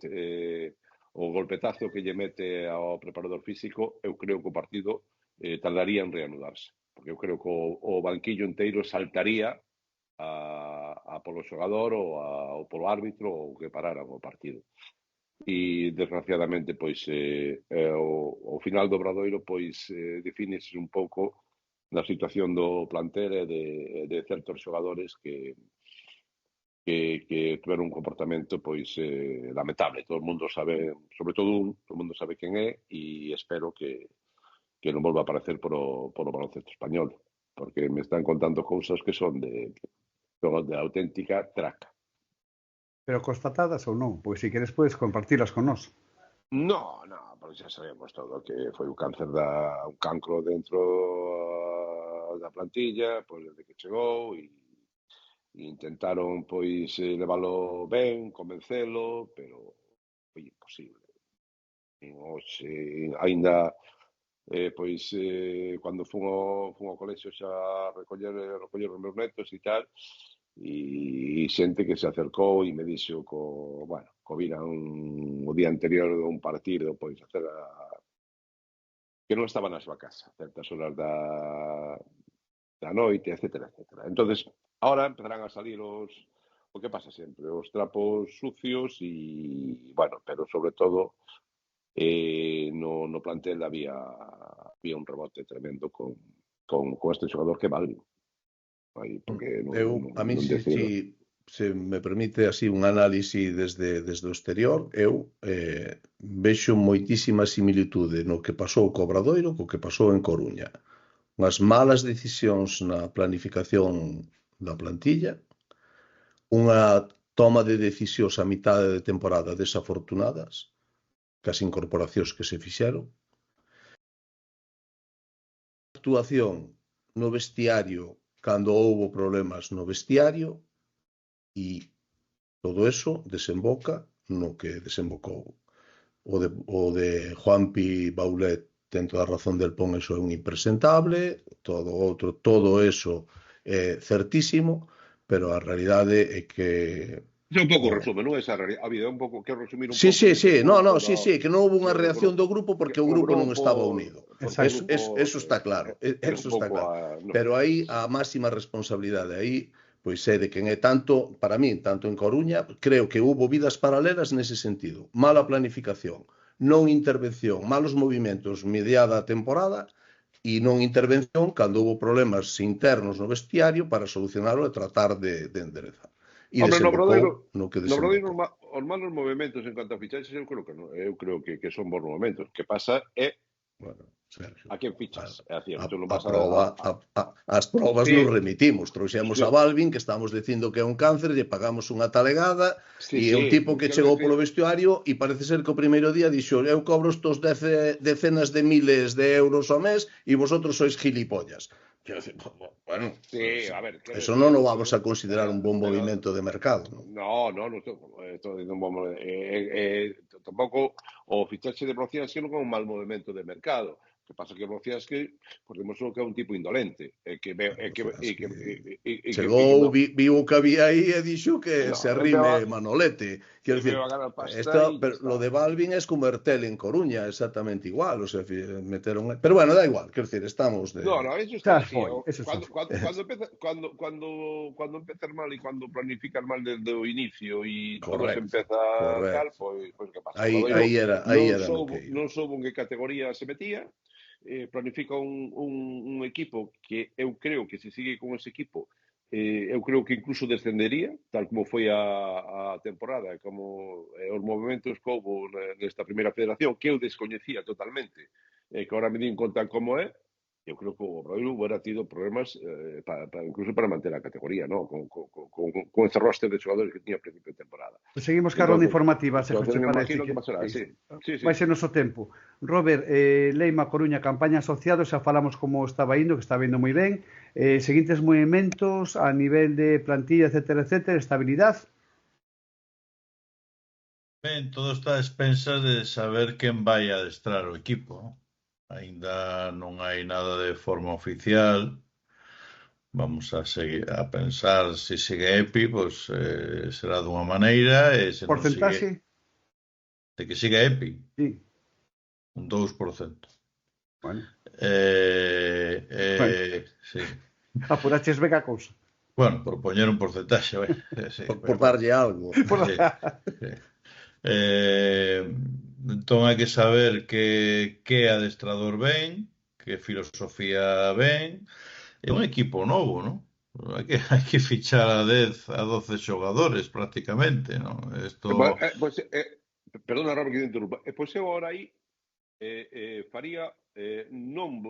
o golpetazo que lle mete ao preparador físico, eu creo que o partido tardaría en reanudarse, porque eu creo que o banquillo inteiro saltaría a polo xogador ou polo árbitro ou que pararan o partido. E, desgraciadamente, pois, o final do Obradoiro, pois, definese un pouco na situación do plantel e de certos xogadores que tiveron un comportamento pois lamentable. Todo o mundo sabe, sobre todo todo o mundo sabe quen é, e espero que non volva a aparecer polo baloncesto español, porque me están contando cousas que son de auténtica traca. Pero constatadas ou non? Pois se queres podes compartilas con nós. No, porque xa sabemos todo que foi un cancro dentro da plantilla, pois desde que chegou, e intentaron pois leválo ben, convencelo, pero foi imposible. E hoxe aínda pois cando fun ao colexio xa a recoller os meus netos e tal, e xente que se acercou e me dixo co viran o día anterior dun partido, pois que non estaba na súa casa a certas horas da noite, etcétera. Entonces, ahora empezarán a salir o que pasa sempre, os trapos sucios e, pero sobre todo no plantel había un rebote tremendo con este xogador que Balbi. Porque a mí se me permite así un análisis desde o exterior, eu vexo moitísima similitude no que pasou co Obradoiro co que pasou en Coruña. Unhas malas decisións na planificación da plantilla, unha toma de decisións a mitade de temporada desafortunadas, cas incorporacións que se fixeron, actuación no vestiario cando houbo problemas no vestiario, e todo eso desemboca no que desembocou. O de Juanpi Baulet ten toda a razón del pon, eso é un impresentable, todo eso é certísimo, pero a realidade é que... É un pouco resumen, non? Esa realidade. A vida é un pouco, quero resumir un pouco. Sí, que non houve unha reacción do grupo porque o grupo non estaba unido. Eso está claro, pero aí a máxima responsabilidade aí pois é de quen é tanto, para min, tanto en Coruña, creo que houbo vidas paralelas nese sentido. Mala planificación, non intervención, malos movimentos mediada a temporada e non intervención cando houbo problemas internos no vestiario para solucionarlo e tratar de enderezar. E desembocou no que desembocou. Os malos movimentos en cuanto a fichaxes, eu creo que son bons movimentos. O que pasa é a quen fichas. As probas nos remitimos. Trouxemos a Balvin, que estamos dicindo que é un cáncer, lle pagamos unha talegada, e é un tipo que chegou polo vestuario e parece ser que o primeiro día dixo: eu cobro estos decenas de miles de euros ao mes e vosotros sois gilipollas. Bueno, eso non o vamos a considerar un bon movimento de mercado. No, estou dicindo un bon movimento. Tampouco o fichaxe de Brociansky non é un mal movimento de mercado. O que pasa que Brociansky demostrou que é un tipo indolente. Chegou, viu o que había aí e dixo que se arrime Manolete. Quero dicir, lo de Balvin é como Ertel en Coruña, exactamente igual. O sea, meteron... Pero bueno, da igual, quero dicir, estamos de... No, eso está así. Cuando empezas mal e cuando planificas mal desde o inicio e todo se empeza tal, pois que pasa? Aí era non soubo en que categoría se metía, planifica un equipo que eu creo que se sigue con ese equipo, eu creo que incluso descendería, tal como foi a temporada, como os movimentos que houve nesta primeira federación, que eu descoñecía totalmente, que ahora me din conta como é. Eu creo que o Obradoiro hubiera tido problemas incluso para manter a categoría, ¿no? Con ese roster de xogadores que tiña a principio de temporada. Seguimos ca ronda informativa, se che parece. Vai ser noso tempo. Robert, Leima Coruña, campaña asociados, xa falamos como estaba indo, que está indo moi ben. Seguintes movimentos a nivel de plantilla, etcétera, estabilidade? Ben, todo está a expensas de saber quen vai a adestrar o equipo. Ainda non hai nada de forma oficial. Vamos a seguir a pensar se sigue Epi, pois será dunha maneira, e se non porcentaxe? De que siga Epi? Sí. Un 2%. Bueno. Sí. Apuraches ben a cousa. Bueno, por poñer un porcentaxe, sí, por darlle algo. Entón hai que saber que adestrador ven, que filosofía ben, é un equipo novo, non? Hai que fichar a 10, a 12 xogadores prácticamente, non? Isto... Perdona, Robert, que te interrumpa. Pois eu agora aí faría, non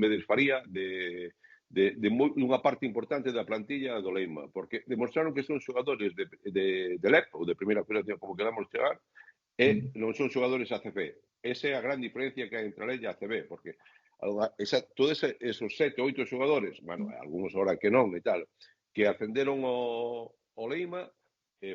me desfaría dunha parte importante da plantilla do Leima, porque demostraron que son xogadores de LEP, ou de primeira federación, como queramos chegar, e non son xogadores ACB. Esa é a gran diferencia que hai entre a Lei e a ACB, porque todos esos 7 ou 8 xogadores, bueno, algúns ahora que non e tal, que ascenderon ao Leima,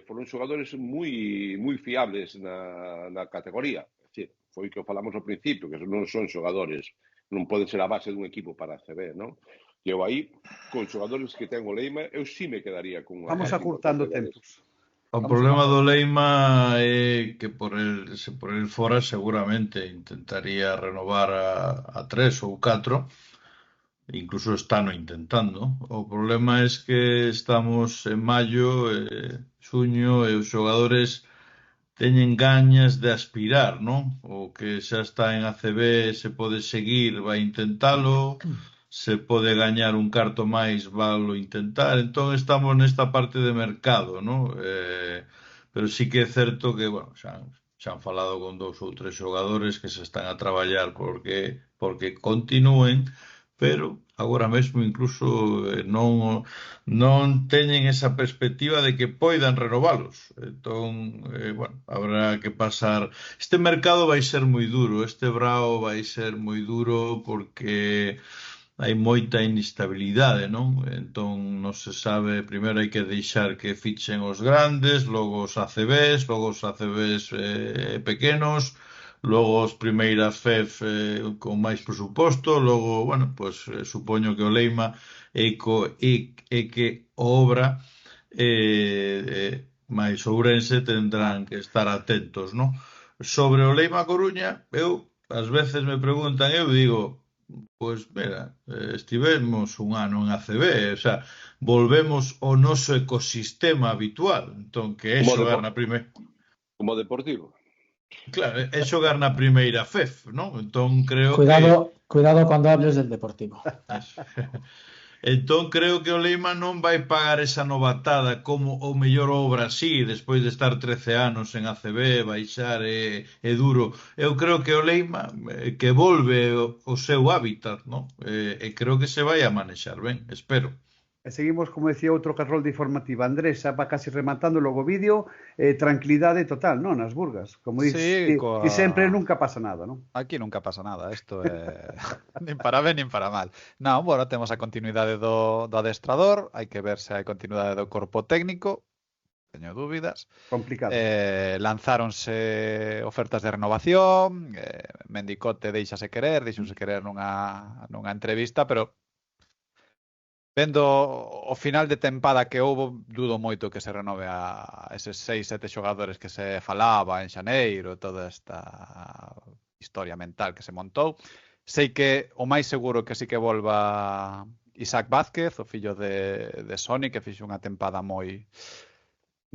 foron xogadores moi fiables na categoría. É dicir, foi que falamos ao principio, que non son xogadores, non poden ser a base dun equipo para a CB, non? E eu aí, con xogadores que ten o Leima, eu sí me quedaría con... Vamos acurtando tempos. O problema do Leima é que por el fora seguramente intentaría renovar a 3 ou 4, incluso estano intentando. O problema é que estamos en maio, xuño, e os xogadores teñen gañas de aspirar, non? O que xa está en ACB se pode seguir, vai intentalo, se pode gañar un carto máis, valo intentar. Entón estamos nesta parte de mercado, non? Pero sí que é certo que, bueno, xa han falado con 2 ou 3 xogadores que se están a traballar porque continúen, pero agora mesmo incluso non teñen esa perspectiva de que poidan renovalos. Entón, bueno, habrá que pasar. Este mercado vai ser moi duro, este brao vai ser moi duro porque hai moita inestabilidade, non? Entón, non se sabe, primeiro hai que deixar que fichen os grandes, logo os ACBs, logo os ACBs pequenos, logo os primeiras FEF con máis presuposto, logo, bueno, pues supoño que o Leima e que o Obra máis Ourense tendrán que estar atentos, non? Sobre o Leima Coruña, eu, ás veces me preguntan, eu digo, pois, mira, estivemos un ano en ACB, o sea, volvemos ao noso ecosistema habitual, entón, que é xogar na primeira... Como deportivo. Claro, é xogar na primeira FEF, non? Entón, creo Cuidado cando hables del Deportivo. Entón, creo que o Leima non vai pagar esa novatada como o mellor Obra así, despois de estar 13 anos en ACB, baixar é duro. Eu creo que o Leima que volve o seu hábitat, non? E creo que se vai a manexar ben, espero. E seguimos, como decía, outro carrol de informativa. Andrés, xa va casi rematando logo o vídeo, tranquilidade total, non? Nas Burgas. Como dices, Sí, e sempre nunca pasa nada, non? Aquí nunca pasa nada, isto é nin para ben nin para mal. Non, bueno, temos a continuidade do adestrador, hai que ver se hai continuidade do corpo técnico, teño dúbidas. Complicado. Lanzáronse ofertas de renovación, Mendicote deixouse querer nunha entrevista, pero vendo o final de tempada que houbo, dudo moito que se renove a eses 6-7 xogadores que se falaba en xaneiro, toda esta historia mental que se montou. Sei que o máis seguro que sí que volva Isaac Vázquez, o fillo de Sony, que fixo unha tempada moi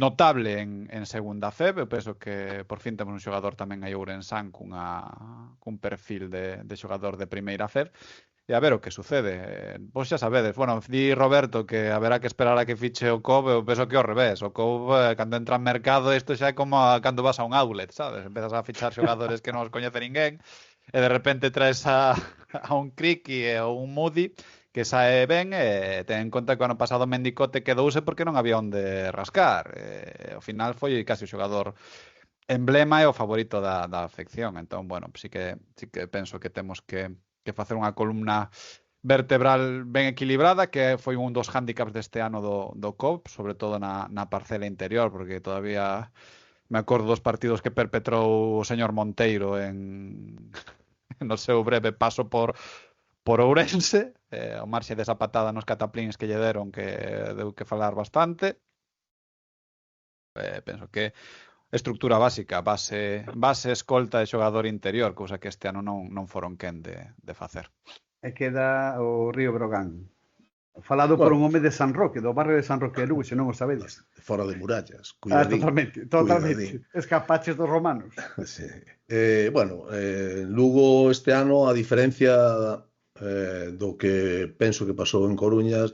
notable en segunda FEB. Eu penso que por fin temos un xogador tamén aí Ourensán cun perfil de xogador de primeira FEB. E a ver o que sucede. Vos xa sabedes, bueno, di Roberto que haberá que esperar a que fiche o COB, eu penso que ao revés. O COB, cando entra en mercado, isto xa é como cando vas a un outlet, sabes? Empezas a fichar xogadores que non os coñece ninguén, e de repente traes a un Criqui ou un Moody que sae ben, e ten en conta que o ano pasado Mendicote quedouse porque non había onde rascar. Ao final foi casi o xogador emblema e o favorito da afección. Entón, bueno, sí que penso que temos que facer unha columna vertebral ben equilibrada, que foi un dos hándicaps deste ano do COP, sobre todo na parcela interior, porque todavía me acordo dos partidos que perpetrou o señor Monteiro no seu breve paso por Ourense, o marxe desa patada nos cataplins que lle deron, que deu que falar bastante. Penso que estructura básica, base escolta e xogador interior, cousa que este ano non foron quen de facer. E queda o Río Brogán. Falado por un home de San Roque, do barrio de San Roque de Lugo, se non o sabedes. Fora de murallas, cuidadín. Totalmente. Escapaches dos romanos. Sí. Lugo este ano, a diferencia do que penso que pasou en Coruña,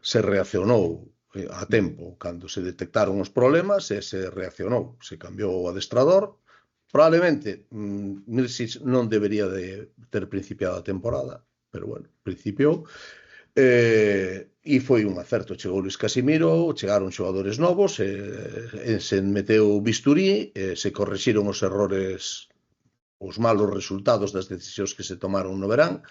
se reaccionou a tempo. Cando se detectaron os problemas, se reaccionou. Se cambiou o adestrador. Probablemente Mirsic non debería de ter principiado a temporada, pero bueno, principiou. E foi un acerto. Chegou Luis Casimiro, chegaron xogadores novos, se meteu Bisturí, se correxiron os errores, os malos resultados das decisións que se tomaron no verán,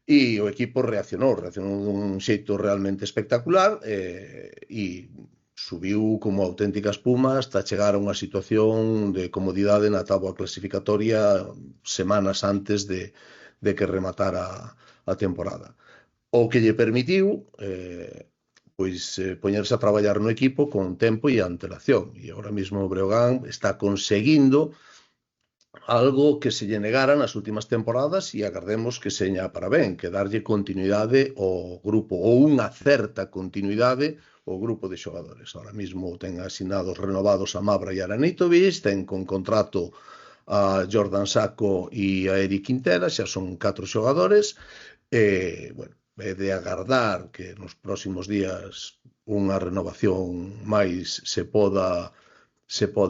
e o equipo reaccionou dun xeito realmente espectacular, e subiu como auténtica espuma hasta chegar a unha situación de comodidade na táboa clasificatoria semanas antes de que rematara a temporada. O que lle permitiu poñerse a traballar no equipo con tempo e antelación. E agora mesmo o Breogán está conseguindo algo que se lle negara nas últimas temporadas e agardemos que seña para ben, que darlle continuidade ao grupo, ou unha certa continuidade ao grupo de xogadores. Ahora mesmo ten asinados renovados a Mabra e Aranitovic, ten con contrato a Jordan Sacco e a Eric Quintela, xa son 4 xogadores, bueno, é de agardar que nos próximos días unha renovación máis se poda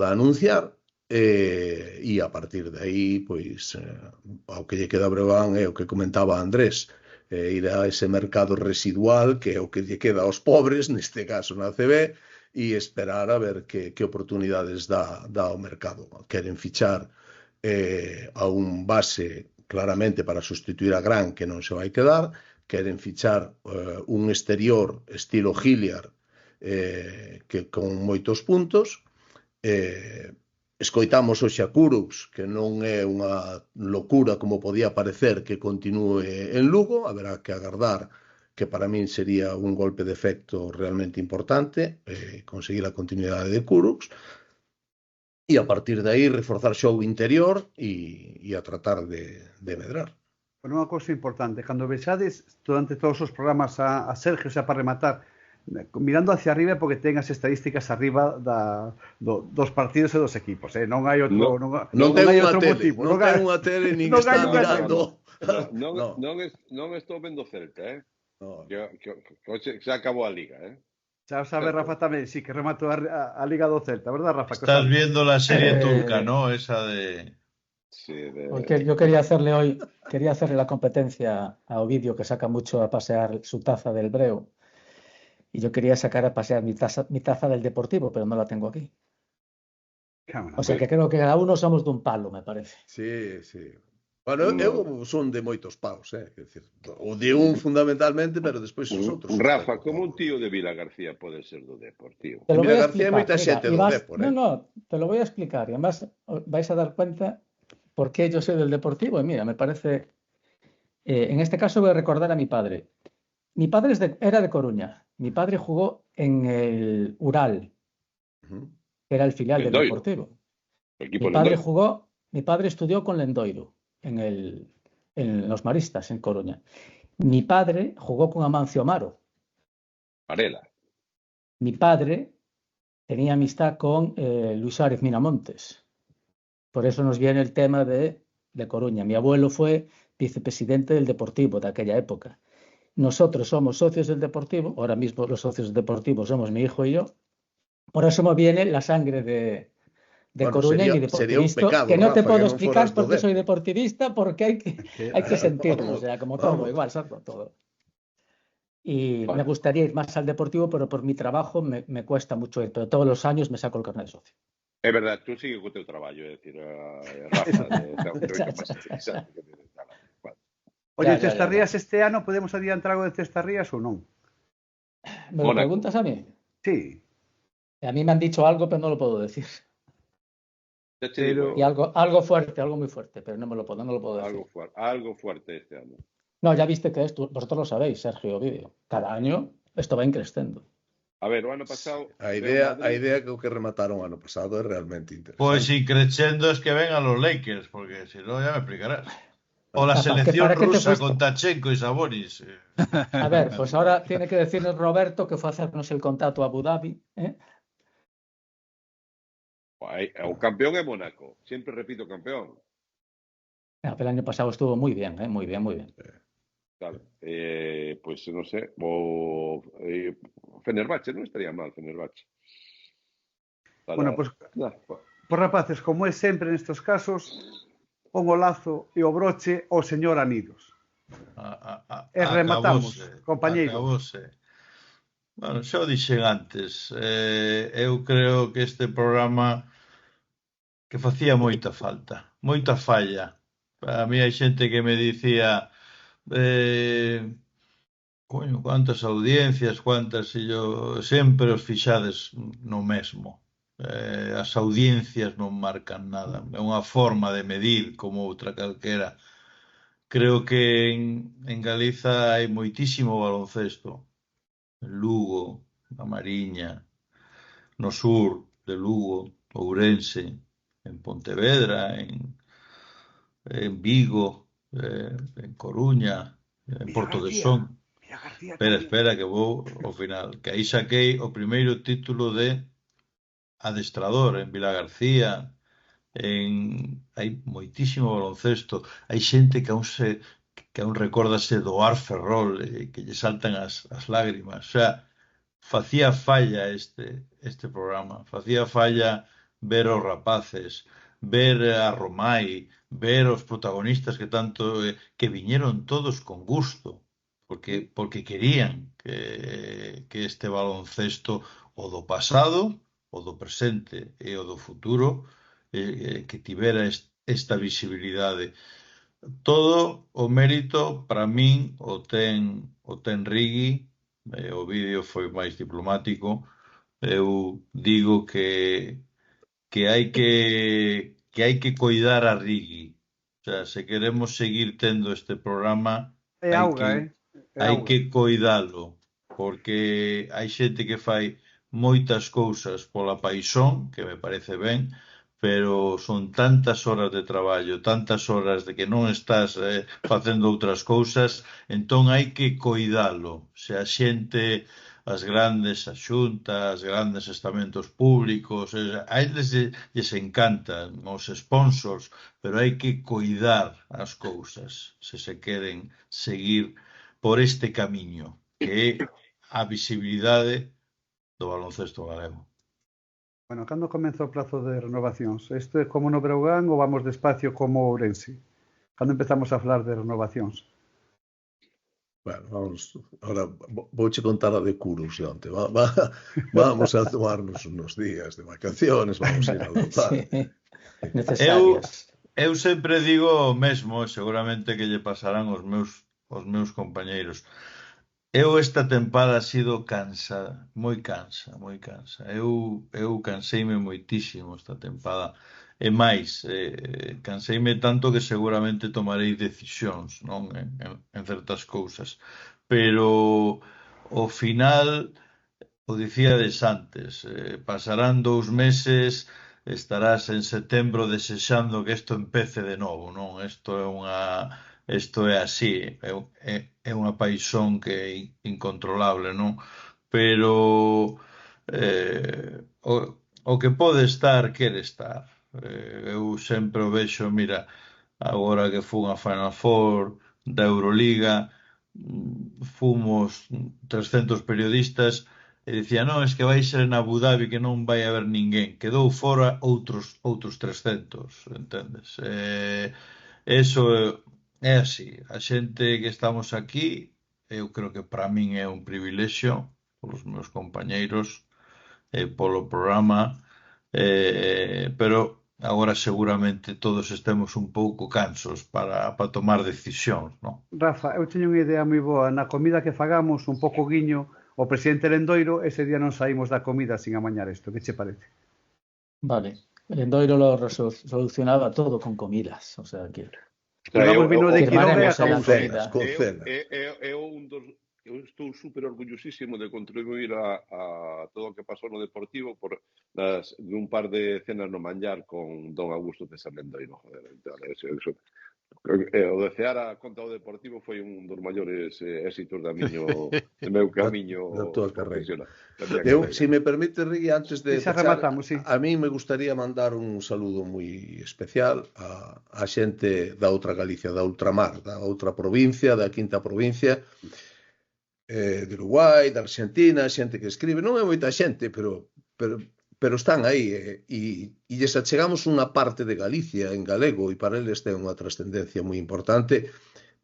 anunciar, e a partir de aí, pois, ao que lle queda a Breogán é o que comentaba Andrés, ir a ese mercado residual que é o que lle queda aos pobres, neste caso na ACB, e esperar a ver que oportunidades dá o mercado. Queren fichar a un base claramente para sustituir a Gran, que non se vai quedar, queren fichar un exterior estilo Hilliard, que con moitos puntos. Escoitamos hoxe a Kurucs, que non é unha locura como podía parecer que continúe en Lugo. Haberá que agardar, que para min sería un golpe de efecto realmente importante, conseguir a continuidade de Kurucs, e a partir de aí reforzar xogo interior e a tratar de medrar. Bueno, unha cousa importante, cando vexades durante todos os programas a Sergio, xa para rematar, mirando hacia arriba porque ten as estadísticas arriba dos partidos e dos equipos, non hai outro motivo. Non ten unha tele nin está mirando. Non estou vendo Celta, que xa acabou a Liga, Xa sabe Rafa tamén, sí, que rematou a Liga do Celta, verdad, Rafa? Estás viendo la serie turca, ¿no? Esa de... Porque yo quería hacerle la competencia a Ovidio, que saca mucho a pasear su taza del Breu, y yo quería sacar a pasear mi taza del Deportivo, pero no la tengo aquí. O sea que creo que cada uno somos de un palo, me parece. Sí. Bueno, eu son de moitos paus, o de un fundamentalmente, pero despois os outros. Rafa, como un tío de Vila García pode ser do Deportivo? Te lo voy a explicar. Moita xente do Depor, No, te lo voy a explicar, y además vais a dar cuenta por qué yo soy del Deportivo. Y mira, me parece... en este caso voy a recordar a mi padre. Mi padre era de Coruña. Mi padre jugó en el Ural, que era el filial del Deportivo. Mi padre estudió con Lendoiro en los Maristas, en Coruña. Mi padre jugó con Amancio Amaro. Varela. Mi padre tenía amistad con Luis Árez Miramontes. Por eso nos viene el tema de Coruña. Mi abuelo fue vicepresidente del Deportivo de aquella época. Nosotros somos socios del Deportivo, ahora mismo los socios del Deportivo somos mi hijo y yo. Por eso me viene la sangre de Coruña y mi deportivista, pecado, que no Rafa, te puedo explicar por qué soy deportivista, porque hay que sentirlo, o sea, como todo, igual, ¿sabes? Todo. Y me gustaría ir más al Deportivo, pero por mi trabajo me cuesta mucho ir, pero todos los años me saco el carnet de socio. É verdade, tú sigue co teu traballo, é dicir, Rafa, Oye, Cestarrías este ano, podemos adiantar algo de Cestarrías ou non? ¿Me lo preguntas a mí? Sí. A mí me han dicho algo, pero no lo puedo decir. Y algo fuerte, algo muy fuerte, pero no lo puedo decir. Algo fuerte este año. No, ya viste que esto, vosotros lo sabéis, Sergio Ovidio. Cada año esto va increciendo. A ver, o ano pasado... A idea que remataron o ano pasado é realmente interesante. Pois increchendo es que ven a los Lakers, porque si no ya me explicarás. O la selección ¿Para qué te rusa fuiste? con Tachenko y Sabonis. A ver, pues ahora tiene que decirnos Roberto que fue a hacernos el contacto a Abu Dhabi. O campeón é Mónaco. Sempre repito campeón. Pero el año pasado estuvo muy bien, muy bien, muy bien. Claro. Pois, non sei, o Fenerbahce non estaría mal, Fenerbahce. Bueno, pues rapaces, como é sempre nestes casos, pon o lazo e o broche ao señor Anidos. E rematamos, compañeiro. Acabose. Bueno, xa o dixen antes, eu creo que este programa que facía moita falta, moita falla. A mí hai xente que me dicía coño, cuántas audiencias, cuántas, e yo sempre os fixades no mesmo. As audiencias non marcan nada, é unha forma de medir como outra calquera. Creo que en Galiza hai moitísimo baloncesto. En Lugo, na Mariña, no sur de Lugo, Ourense, en Pontevedra, en Vigo, en Coruña, en Porto de Son. Espera, que vou ao final. Que aí saquei o primeiro título de adestrador en Vilagarcía. Hai moitísimo baloncesto. Hai xente que aún recórdase do Ar Ferrol, que lle saltan as lágrimas. O sea, facía falla este programa. Facía falla ver os rapaces, ver a Romai, ver os protagonistas que viñeron todos con gusto, porque querían que este baloncesto, o do pasado, o do presente e o do futuro, que tivera esta visibilidade. Todo o mérito, para min, o ten Rigui. O vídeo foi máis diplomático. Eu digo que hai que coidar a Rigui. O sea, se queremos seguir tendo este programa, hai que coidalo, porque hai xente que fai moitas cousas pola paixón, que me parece ben, pero son tantas horas de traballo, tantas horas de que non estás facendo outras cousas, entón hai que coidalo. Se a xente, as grandes xuntas, grandes estamentos públicos, a eles lles encantan os sponsors, pero hai que coidar as cousas se se queren seguir por este camiño, que é a visibilidade do baloncesto galego. Bueno, cando comeza o prazo de renovacións? Isto é como no Breogán ou vamos despacio como Ourense? Cando empezamos a falar de renovacións? Bueno, vamos, ahora vouche contar a de Curus de onte. Vamos a tomarnos unos días de vacaciones, vamos a ir a votar. Necesarias. Eu sempre digo o mesmo, seguramente que lle pasarán os meus compañeiros. Eu esta tempada ha sido cansa, moi cansa. Eu canseime moitísimo esta tempada. E máis, canseime tanto que seguramente tomarei decisións, non, en certas cousas. Pero ao final, o dicíades antes, pasarán 2 meses, estarás en setembro desexando que isto empece de novo, non? Isto é así, é unha paixón que é incontrolable, non? Pero o que pode estar, quere estar. Eu sempre o vexo, mira, agora que fun a Final Four da Euroliga, fomos 300 periodistas e dicía, non, es que vai ser en Abu Dhabi que non vai haber ninguén. Quedou fora outros 300, entendes? Eso é así. A xente que estamos aquí, eu creo que para min é un privilexio, polos meus compañeiros, polo programa, pero agora seguramente todos estemos un pouco cansos para tomar decisións, non? Rafa, eu teño unha idea moi boa. Na comida que fagamos, un pouco guiño o presidente Lendoiro, ese día non saímos da comida sin amañar isto. Que che parece? Vale. Lendoiro lo solucionaba todo con comidas, o sea que... Levamos vino de Quiroga e acabamos con cena. Eu estou super orgullosísimo de contribuir a todo o que pasou no Deportivo por un par de cenas no manllar con don Augusto César Lendoiro. Joder, eso O de Ceara contra o Deportivo foi un dos maiores éxitos do meu camiño da tua carreira. profesional. Se me permite, Rigui, antes de Xa pechar, rematamos, sí. a mí me gustaría mandar un saludo moi especial a xente da outra Galicia, da ultramar, da outra provincia, da quinta provincia, de Uruguai, da Argentina, xente que escribe, non é moita xente, pero están aí, e lles achegamos unha parte de Galicia en galego, e para eles ten unha trascendencia moi importante,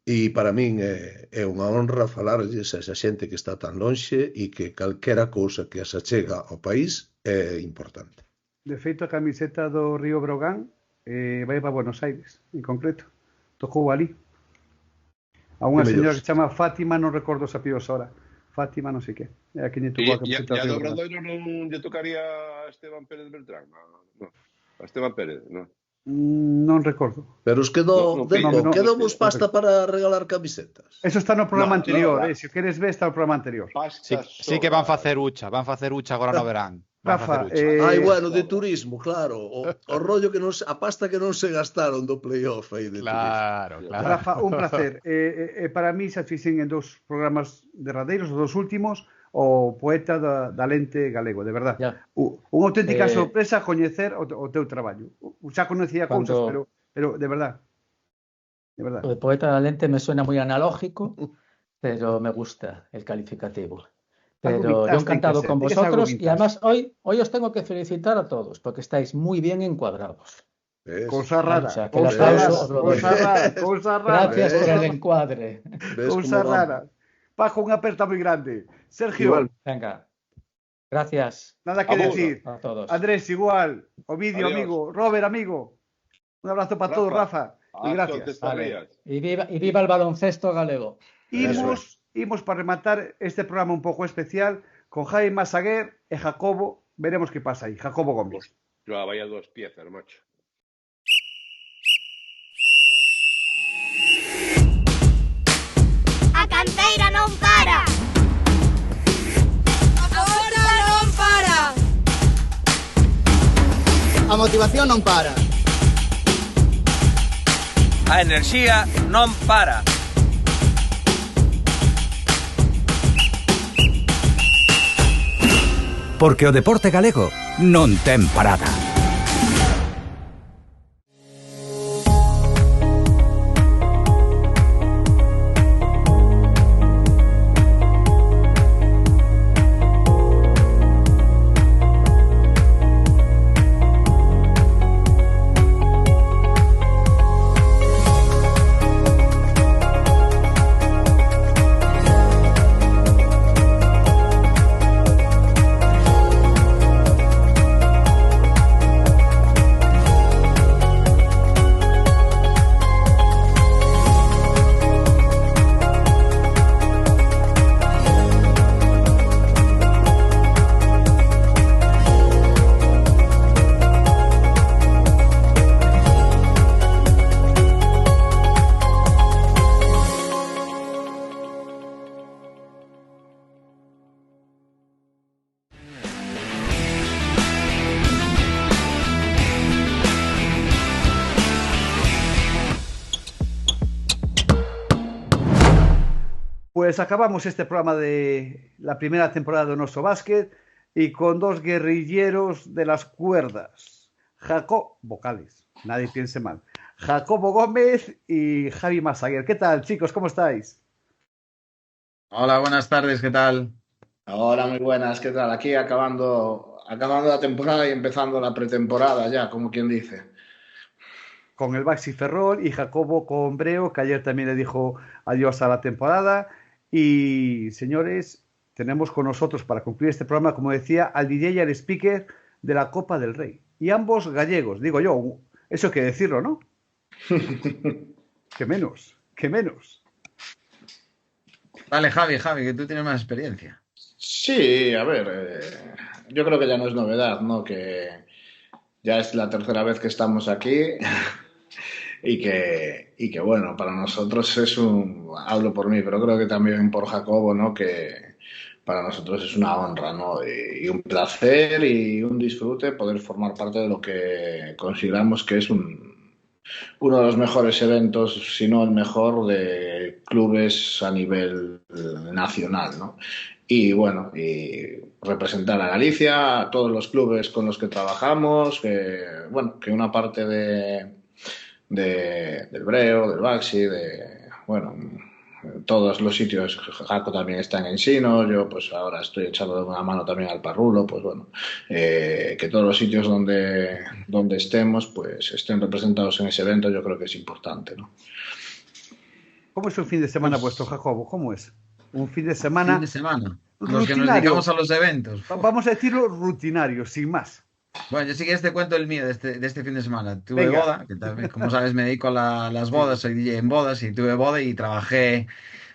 e para min é unha honra falarlles a esa xente que está tan lonxe e que calquera cousa que as achega ao país é importante. De feito, a camiseta do Río Brogan vai para Buenos Aires, en concreto. Tocou ali. A unha señora que se chama Fátima, non recordo os apellidos ahora. Fátima, non sei que. É a que lle tocou a camiseta E a do do Río Brogan. Obradoiro non lle tocaría a Esteban Pérez Beltrán? No. A Esteban Pérez, non. Non recordo. Pero os quedou-vos pasta para regalar camisetas. Eso está no programa anterior, se queres ver, está no programa anterior. Sí que van facer ucha agora no verán. Rafa, bueno, de turismo, claro. O rollo que non, a pasta que non se gastaron do playoff aí de turismo. Rafa, un placer. Para mí xa fixen en dos programas derradeiros, os dos últimos, o poeta da lente galego, de verdad. Unha auténtica sorpresa coñecer o teu traballo. Xa conocía cousas, pero de verdad. De verdad. O de poeta da lente me suena moi analógico, pero me gusta el calificativo. Pero yo encantado con vosotros y además hoy os tengo que felicitar a todos porque estáis muy bien encuadrados. Cosa rara. O sea, que el aplauso os lo doy. Cosa rara. Gracias por el encuadre. Cosa rara. Pajo, unha aperta moi grande. Sergio. Igual. Venga. Gracias. Nada que decir. A todos. Andrés, igual. Ovidio, amigo. Robert, amigo. Un abrazo para todos, Rafa. Y gracias. Vale. Y viva el baloncesto galego. Imos para rematar este programa un pouco especial con Javi Massaguer e Jacobo. Veremos que pasa aí. Jacobo Gómez. Vaya dos piezas, macho. A canteira non para. A porta non para. A motivación non para. A enerxía non para. Porque o deporte galego non ten parada. Pues acabamos este programa de la primera temporada de Noso Básquet y con dos guerrilleros de las cuerdas. Vocales, nadie piense mal. Jacobo Gómez y Javi Massaguer. ¿Qué tal, chicos? ¿Cómo estáis? Hola, buenas tardes, ¿qué tal? Hola, muy buenas, ¿qué tal? Aquí acabando la temporada y empezando la pretemporada ya, como quien dice. Con el Baxi Ferrol y Jacobo con Breo, que ayer también le dijo adiós a la temporada. Y, señores, tenemos con nosotros para concluir este programa, como decía, al DJ y al speaker de la Copa del Rey. Y ambos gallegos, digo yo, eso hay que decirlo, ¿no? Que menos. Dale, Javi, que tú tienes más experiencia. Sí, a ver, yo creo que ya no es novedad, ¿no? Que ya es la tercera vez que estamos aquí y que bueno, para nosotros es hablo por mí, pero creo que también por Jacobo, ¿no? Que para nosotros es una honra, ¿no? Y un placer y un disfrute poder formar parte de lo que consideramos que es un uno de los mejores eventos, si no el mejor, de clubes a nivel nacional, ¿no? Y bueno, y representar a Galicia, a todos los clubes con los que trabajamos, bueno, que una parte del Breo, del Baxi, bueno, todos los sitios. Jaco también está en Ensino, yo pues ahora estoy echando una mano también al Parrulo, pues bueno, que todos los sitios donde estemos pues estén representados en ese evento, yo creo que es importante, ¿no? ¿Cómo es un fin de semana vuestro, Jacobo? ¿Cómo es? Un fin de semana Fin de semana. Los que nos rutinario. dedicamos a los eventos. Vamos a decirlo rutinario, sin más. Bueno, yo sí que te cuento el mío de este fin de semana. Tuve Venga. boda, que también, como sabes, me dedico a las bodas, soy DJ en bodas y tuve boda y trabajé,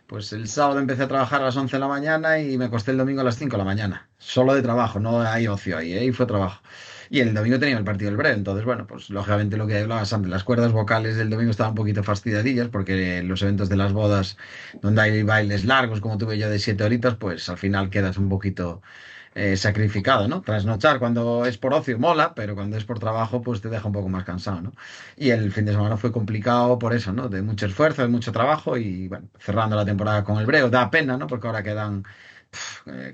pues el sábado empecé a trabajar a las 11 de la mañana y me acosté el domingo a las 5 de la mañana. Solo de trabajo, no hay ocio ahí, y fue trabajo. Y el domingo tenía el partido del Breo, entonces, bueno, pues lógicamente lo que hablabas antes, las cuerdas vocales del domingo estaban un poquito fastidiadillas porque los eventos de las bodas, donde hay bailes largos, como tuve yo de 7 horitas, pues al final quedas un poquito sacrificado, ¿no? Trasnochar cuando es por ocio mola, pero cuando es por trabajo, pues te deja un poco más cansado, ¿no? Y el fin de semana fue complicado por eso, ¿no? De mucho esfuerzo, de mucho trabajo y, bueno, cerrando la temporada con el Breo, da pena, ¿no? Porque ahora quedan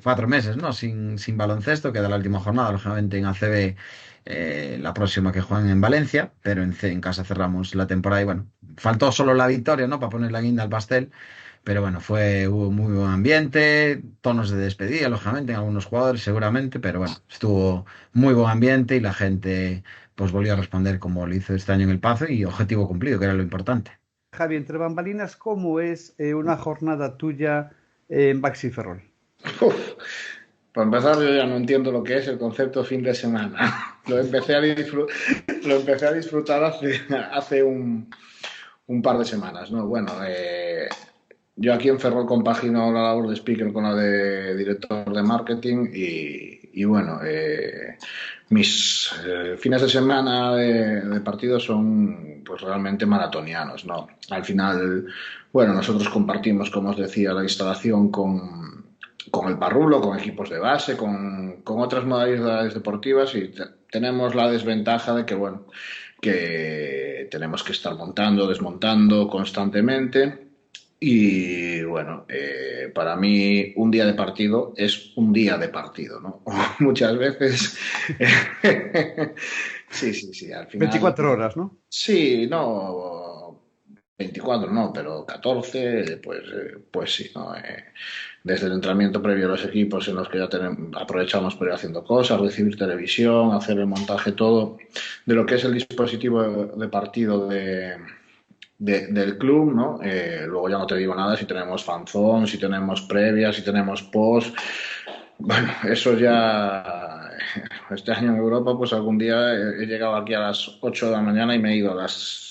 4 meses, ¿no? Sin baloncesto, queda la última jornada, lógicamente en ACB, la próxima que juegan en Valencia, pero en casa cerramos la temporada y bueno, faltó solo la victoria, ¿no? Para poner la guinda al pastel, pero bueno, hubo muy buen ambiente, tonos de despedida, lógicamente, en algunos jugadores seguramente, pero bueno, estuvo muy buen ambiente y la gente pues volvió a responder como lo hizo este año en el Pazo y objetivo cumplido, que era lo importante. Javi, entre bambalinas, ¿cómo es una jornada tuya en Baxi Ferrol? Para empezar, yo ya no entiendo lo que es el concepto fin de semana. Lo empecé a disfrutar hace un par de semanas, ¿no? Bueno, yo aquí en Ferrol compagino la labor de speaker con la de director de marketing y bueno, mis fines de semana de partido son pues realmente maratonianos, ¿no? Al final, bueno, nosotros compartimos, como os decía, la instalación con el Parrulo, con equipos de base, con otras modalidades deportivas y tenemos la desventaja de que, bueno, que tenemos que estar montando, desmontando constantemente y, bueno, para mí un día de partido es un día de partido, ¿no? Muchas veces... Sí, al final... 24 horas, ¿no? Sí, no... 24 no, pero 14, pues sí, ¿no? Desde el entrenamiento previo a los equipos en los que ya aprovechamos para ir haciendo cosas, recibir televisión, hacer el montaje todo de lo que es el dispositivo de partido del club, ¿no? Luego ya no te digo nada si tenemos fanzón, si tenemos previas, si tenemos post. Bueno, eso ya... Este año en Europa, pues algún día he llegado aquí a las 8 de la mañana y me he ido a las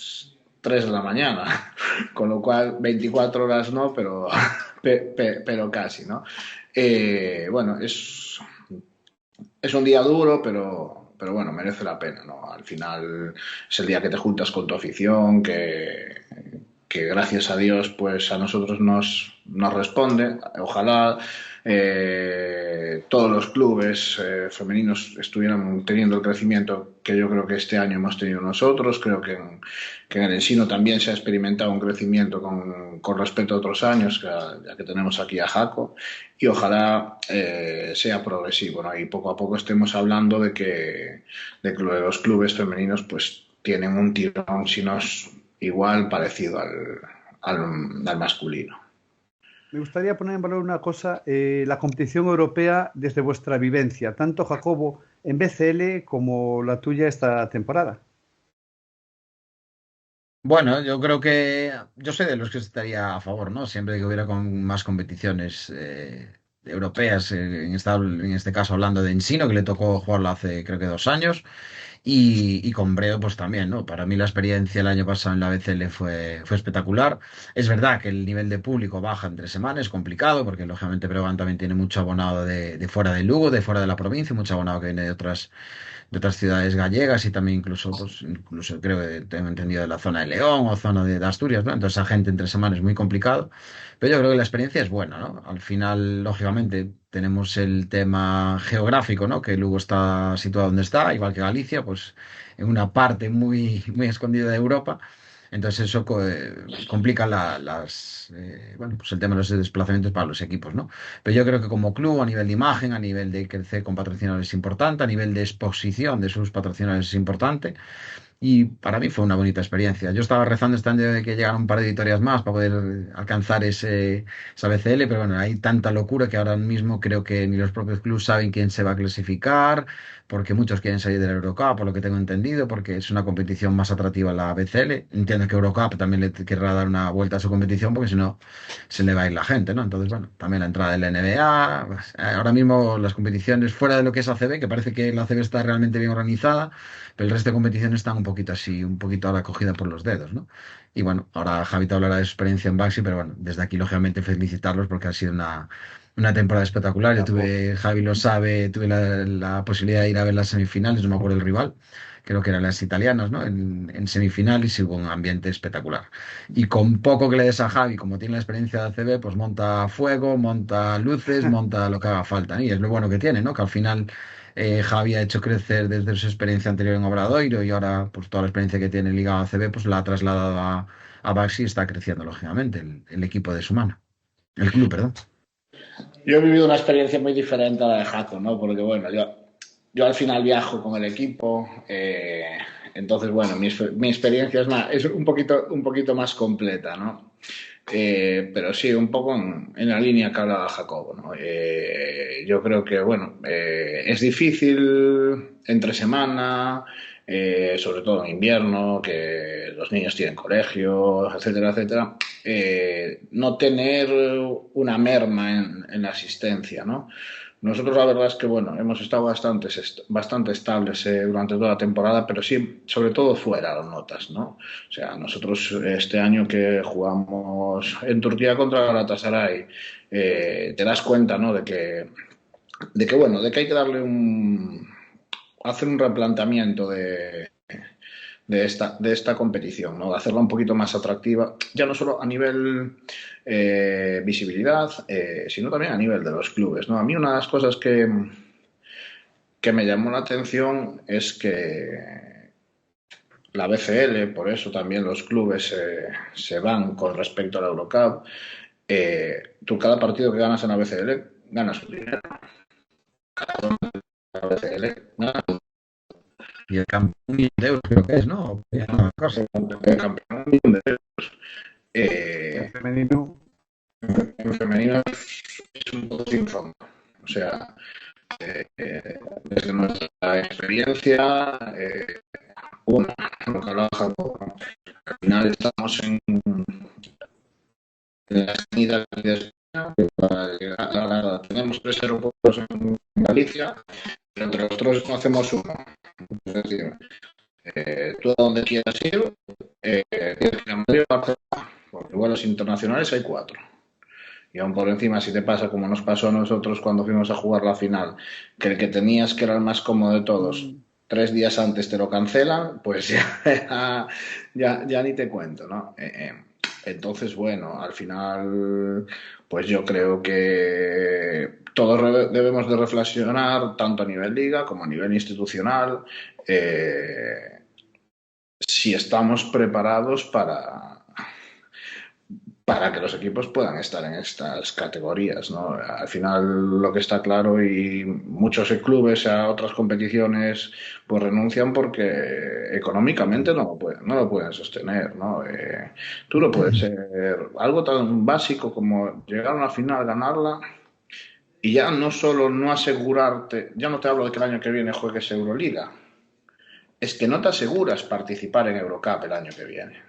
3 de la mañana, con lo cual 24 horas no, pero casi, ¿no? Bueno, es un día duro, pero bueno, merece la pena, ¿no? Al final es el día que te juntas con tu afición, que gracias a Dios, pues a nosotros nos responde. Ojalá todos los clubes femeninos estuvieran teniendo el crecimiento que yo creo que este año hemos tenido nosotros. Creo que en el Ensino también se ha experimentado un crecimiento con respecto a otros años, ya que tenemos aquí a Jaco, y ojalá sea progresivo, ¿no? Y poco a poco estemos hablando de que los clubes femeninos pues tienen un tirón, si no es igual, parecido al masculino. Me gustaría poner en valor una cosa, la competición europea desde vuestra vivencia, tanto Jacobo en BCL como la tuya esta temporada. Bueno, yo creo que yo soy de los que estaría a favor, ¿no? Siempre que hubiera más competiciones europeas, en este caso hablando de Ensino, que le tocó jugarlo hace creo que 2 años. Y con Breo, pues también, ¿no? Para mí la experiencia el año pasado en la BCL fue espectacular. Es verdad que el nivel de público baja entre semanas, es complicado, porque lógicamente Breogán también tiene mucho abonado de fuera de Lugo, de fuera de la provincia, mucho abonado que viene de otras ciudades gallegas y también incluso creo que tengo entendido de la zona de León o zona de Asturias, ¿no? Entonces, a gente entre semanas es muy complicado. Pero yo creo que la experiencia es buena, ¿no? Al final, lógicamente, tenemos el tema geográfico, ¿no? Que Lugo está situado donde está, igual que Galicia, pues en una parte muy, muy escondida de Europa. Entonces eso complica bueno, pues el tema de los desplazamientos para los equipos, ¿no? Pero yo creo que como club, a nivel de imagen, a nivel de crecer con patrocinadores es importante, a nivel de exposición de sus patrocinadores es importante. Y para mí fue una bonita experiencia. Yo estaba rezando este año de que llegaran un par de victorias más para poder alcanzar esa BCL, pero bueno, hay tanta locura que ahora mismo creo que ni los propios clubes saben quién se va a clasificar, porque muchos quieren salir del Eurocup, por lo que tengo entendido, porque es una competición más atractiva la BCL. Entiendo que Eurocup también le querrá dar una vuelta a su competición, porque si no se le va a ir la gente, ¿no? Entonces, bueno, también la entrada del NBA. Pues, ahora mismo las competiciones fuera de lo que es ACB, que parece que la ACB está realmente bien organizada, pero el resto de competiciones están un poquito así, un poquito ahora cogida por los dedos, ¿no? Y bueno, ahora Javi te hablará de su experiencia en Baxi, pero bueno, desde aquí lógicamente felicitarlos porque ha sido una temporada espectacular. Yo tuve, Javi lo sabe, tuve la posibilidad de ir a ver las semifinales, no me acuerdo el rival, creo que eran las italianas, ¿no? En semifinales y hubo un ambiente espectacular. Y con poco que le des a Javi, como tiene la experiencia de ACB, pues monta fuego, monta luces, monta lo que haga falta, ¿no? Y es lo bueno que tiene, ¿no? Que al final Javi ha hecho crecer desde su experiencia anterior en Obradoiro y ahora pues toda la experiencia que tiene en Liga ACB pues la ha trasladado a Baxi y está creciendo lógicamente el equipo de su mano, el club, perdón. Yo he vivido una experiencia muy diferente a la de Jaco, ¿no? Porque bueno, yo al final viajo con el equipo, entonces bueno, mi experiencia es un poquito más completa, ¿no? Pero sí, un poco en la línea que hablaba Jacobo, ¿no? Yo creo que, bueno, es difícil entre semana, sobre todo en invierno, que los niños tienen colegio, etcétera, etcétera, no tener una merma en la asistencia, ¿no? Nosotros la verdad es que, bueno, hemos estado bastante estables durante toda la temporada, pero sí, sobre todo fuera las notas, ¿no? O sea, nosotros este año que jugamos en Turquía contra Galatasaray, te das cuenta, ¿no? De que hay que darle hacer un replanteamiento de esta competición, ¿no? De hacerla un poquito más atractiva, ya no solo a nivel visibilidad, sino también a nivel de los clubes, ¿no? A mí una de las cosas que me llamó la atención es que la BCL, por eso también los clubes se van con respecto a la Eurocup, tú cada partido que ganas en la BCL ganas un dinero. La BCL ganas un y el campeón €1.000.000 creo que es, ¿no? El campeón €1.000.000. El femenino. El femenino es un poco sin fondo. O sea, desde nuestra experiencia, lo que hablaba Jacobo, ¿no? Al final estamos en la sanidad de España, tenemos 3 aeropuertos en Galicia, pero entre los 3 no hacemos uno. Es decir, tú a donde quieras ir, tienes que ir a Madrid o a Barcelona, porque vuelos internacionales hay 4. Y aún por encima, si te pasa como nos pasó a nosotros cuando fuimos a jugar la final, que el que tenías que era el más cómodo de todos, 3 días antes te lo cancelan, pues ya ni te cuento, ¿no? Entonces, bueno, al final, pues yo creo que todos debemos de reflexionar, tanto a nivel liga como a nivel institucional, si estamos preparados para que los equipos puedan estar en estas categorías, ¿no? Al final lo que está claro, y muchos clubes a otras competiciones pues renuncian porque económicamente no lo pueden sostener, ¿no? Tú no puedes ser algo tan básico como llegar a una final, ganarla, y ya no solo no asegurarte, ya no te hablo de que el año que viene juegues Euroliga, es que no te aseguras participar en Eurocup el año que viene.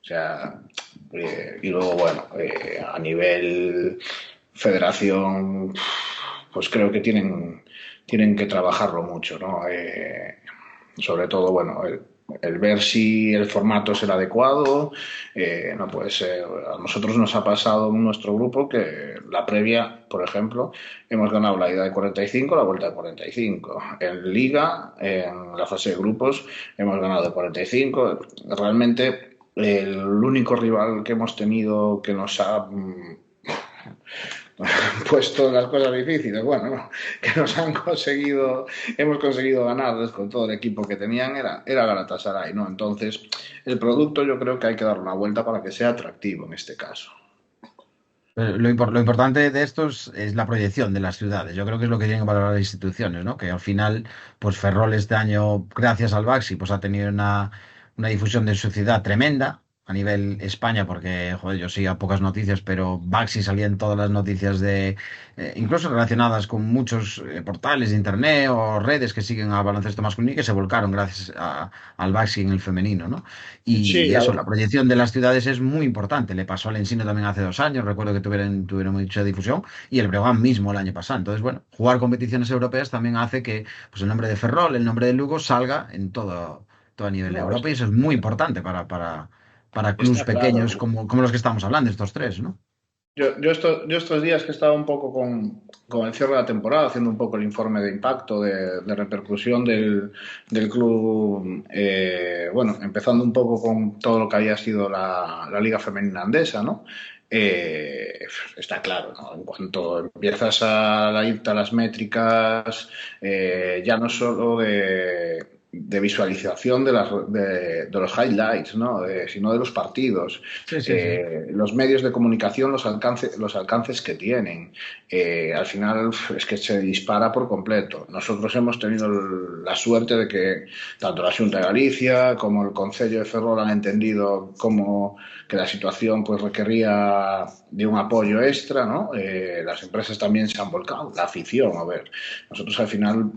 O sea, y luego, bueno, a nivel federación, pues creo que tienen que trabajarlo mucho, ¿no? Sobre todo, bueno, el ver si el formato es el adecuado, no puede ser. A nosotros nos ha pasado en nuestro grupo que la previa, por ejemplo, hemos ganado la ida de 45, la vuelta de 45. En Liga, en la fase de grupos, hemos ganado de 45. Realmente, el único rival que hemos tenido que nos ha puesto las cosas difíciles. Bueno, no, que hemos conseguido ganarles con todo el equipo que tenían, era Galatasaray, ¿no? Entonces, el producto yo creo que hay que darle una vuelta para que sea atractivo en este caso. Lo importante de estos es la proyección de las ciudades. Yo creo que es lo que tienen que valorar las instituciones, ¿no? Que al final, pues Ferrol este año, gracias al Baxi, pues ha tenido una difusión de su ciudad tremenda a nivel España, porque, joder, yo sí a pocas noticias, pero Baxi salía en todas las noticias incluso relacionadas con muchos portales de internet o redes que siguen al baloncesto masculino y que se volcaron gracias al Baxi en el femenino, ¿no? Y Sí, eso, la proyección de las ciudades es muy importante. Le pasó al Ensino también hace 2 años, recuerdo que tuvieron mucha difusión, y el Breogán mismo el año pasado. Entonces, bueno, jugar competiciones europeas también hace que pues, el nombre de Ferrol, el nombre de Lugo salga en todo a nivel de no, Europa, y eso es muy importante para clubes está claro. pequeños como los que estamos hablando, estos tres, ¿no? Yo estos días que he estado un poco con el cierre de la temporada, haciendo un poco el informe de impacto, de repercusión del club, bueno, empezando un poco con todo lo que había sido la Liga Femenina Andesa, ¿no? Está claro, ¿no? En cuanto empiezas a irte a las métricas, ya no solo de visualización de los highlights, ¿no? Sino de los partidos, Sí, sí, sí. los medios de comunicación, los alcances que tienen. Al final es que se dispara por completo. Nosotros hemos tenido la suerte de que tanto la Xunta de Galicia como el Concello de Ferrol han entendido que la situación pues requería de un apoyo extra, ¿no? Las empresas también se han volcado, la afición, a ver. Nosotros al final,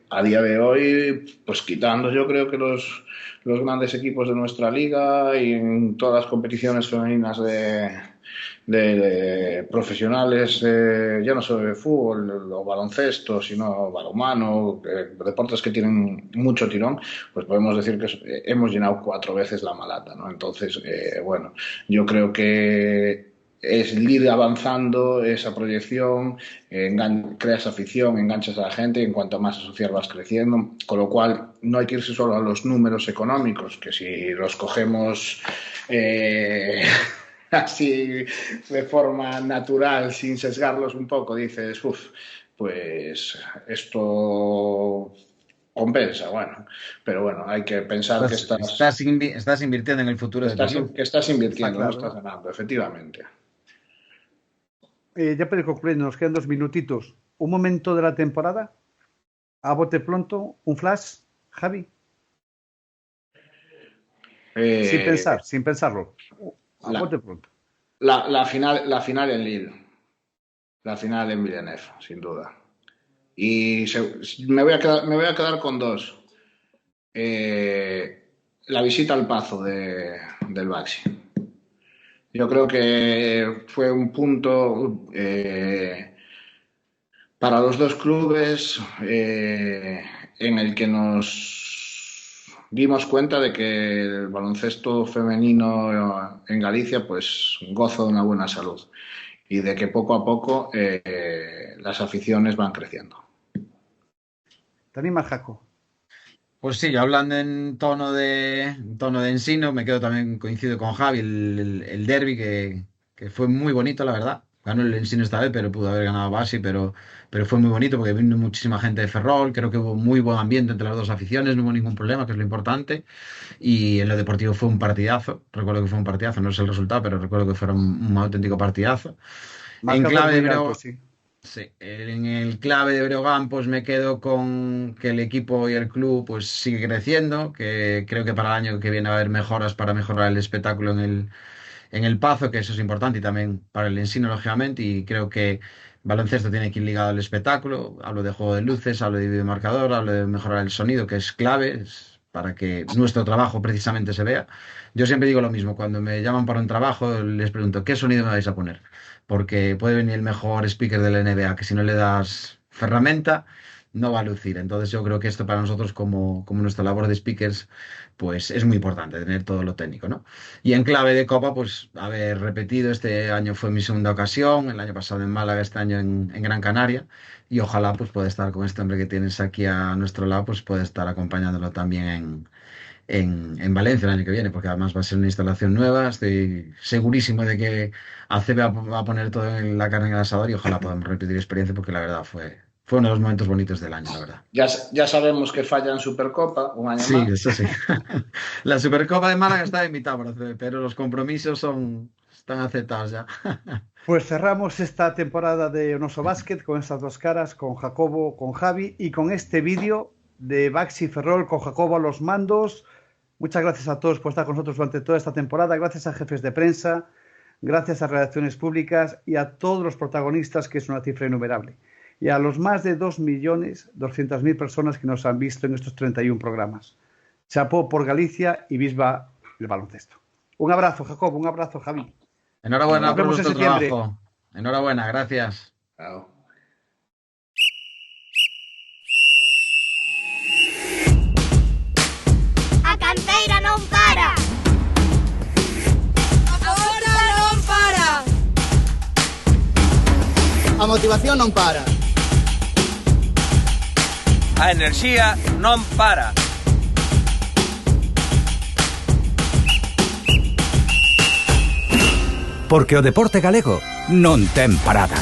a día de hoy, pues quitando yo creo que los grandes equipos de nuestra liga y en todas las competiciones femeninas de profesionales, ya no solo de fútbol o baloncesto, sino balonmano, deportes que tienen mucho tirón, pues podemos decir que hemos llenado 4 veces la malata, ¿no? Entonces, bueno, yo creo que es el ir avanzando esa proyección, creas afición, enganchas a la gente, y en cuanto más asociar vas creciendo, con lo cual no hay que irse solo a los números económicos, que si los cogemos así de forma natural, sin sesgarlos un poco, dices, pues esto compensa, bueno, pero bueno, hay que pensar que Estás invirtiendo en el futuro de tu club. que estás invirtiendo, Está no claro. estás ganando, efectivamente. Ya para concluir, nos quedan 2 minutitos. Un momento de la temporada, a bote pronto, un flash, Javi. Sin pensarlo. A bote pronto. La final en Lille. La final en Villeneuve, sin duda. Y me voy a quedar con 2. La visita al Pazo del Baxi. Yo creo que fue un punto para los dos clubes en el que nos dimos cuenta de que el baloncesto femenino en Galicia pues goza de una buena salud y de que poco a poco las aficiones van creciendo. ¿Te animas, Jaco? Pues sí, hablando en tono de Ensino, me quedo también, coincido con Javi, el derbi que fue muy bonito, la verdad. Ganó el Ensino esta vez, pero pudo haber ganado Basi, pero fue muy bonito porque vino muchísima gente de Ferrol, creo que hubo muy buen ambiente entre las dos aficiones, no hubo ningún problema, que es lo importante. Y en lo deportivo fue un partidazo, recuerdo que fue un partidazo, no sé el resultado, pero recuerdo que fue un auténtico partidazo. En clave de alto, sí. Sí, en el clave de Breogán pues me quedo con que el equipo y el club pues sigue creciendo, que creo que para el año que viene va a haber mejoras para mejorar el espectáculo en el Pazo, que eso es importante, y también para el Ensino, lógicamente, y creo que baloncesto tiene que ir ligado al espectáculo. Hablo de juego de luces, hablo de videomarcador, hablo de mejorar el sonido, que es clave para que nuestro trabajo precisamente se vea. Yo siempre digo lo mismo, cuando me llaman para un trabajo les pregunto, ¿qué sonido me vais a poner? Porque puede venir el mejor speaker de la NBA, que si no le das ferramenta, no va a lucir. Entonces yo creo que esto para nosotros como nuestra labor de speakers, pues es muy importante tener todo lo técnico, ¿no? Y en clave de Copa, pues haber repetido, este año fue mi segunda ocasión, el año pasado en Málaga, este año en Gran Canaria, y ojalá pues pueda estar con este hombre que tienes aquí a nuestro lado, pues puede estar acompañándolo también en Valencia el año que viene, porque además va a ser una instalación nueva. Estoy segurísimo de que ACB va a poner todo en la carne en el asador y ojalá podamos repetir experiencia, porque la verdad fue uno de los momentos bonitos del año, la verdad. Ya sabemos que falla en Supercopa un año Sí, más. eso sí. La Supercopa de Málaga está invitada por ACB, pero los compromisos están aceptados ya. Pues cerramos esta temporada de Onoso Basket con estas dos caras, con Jacobo, con Javi y con este vídeo de Baxi Ferrol con Jacobo a los mandos. Muchas gracias a todos por estar con nosotros durante toda esta temporada. Gracias a jefes de prensa, gracias a redacciones públicas y a todos los protagonistas, que es una cifra innumerable. Y a los más de 2.200.000 personas que nos han visto en estos 31 programas. Chapó por Galicia y viva el baloncesto. Un abrazo, Jacobo, un abrazo, Javi. Enhorabuena Nos por vemos en vuestro septiembre. trabajo. Enhorabuena, gracias. Chao. A canteira non para. Agora non para. A motivación non para. A enerxía non para. Porque o deporte galego non ten parada.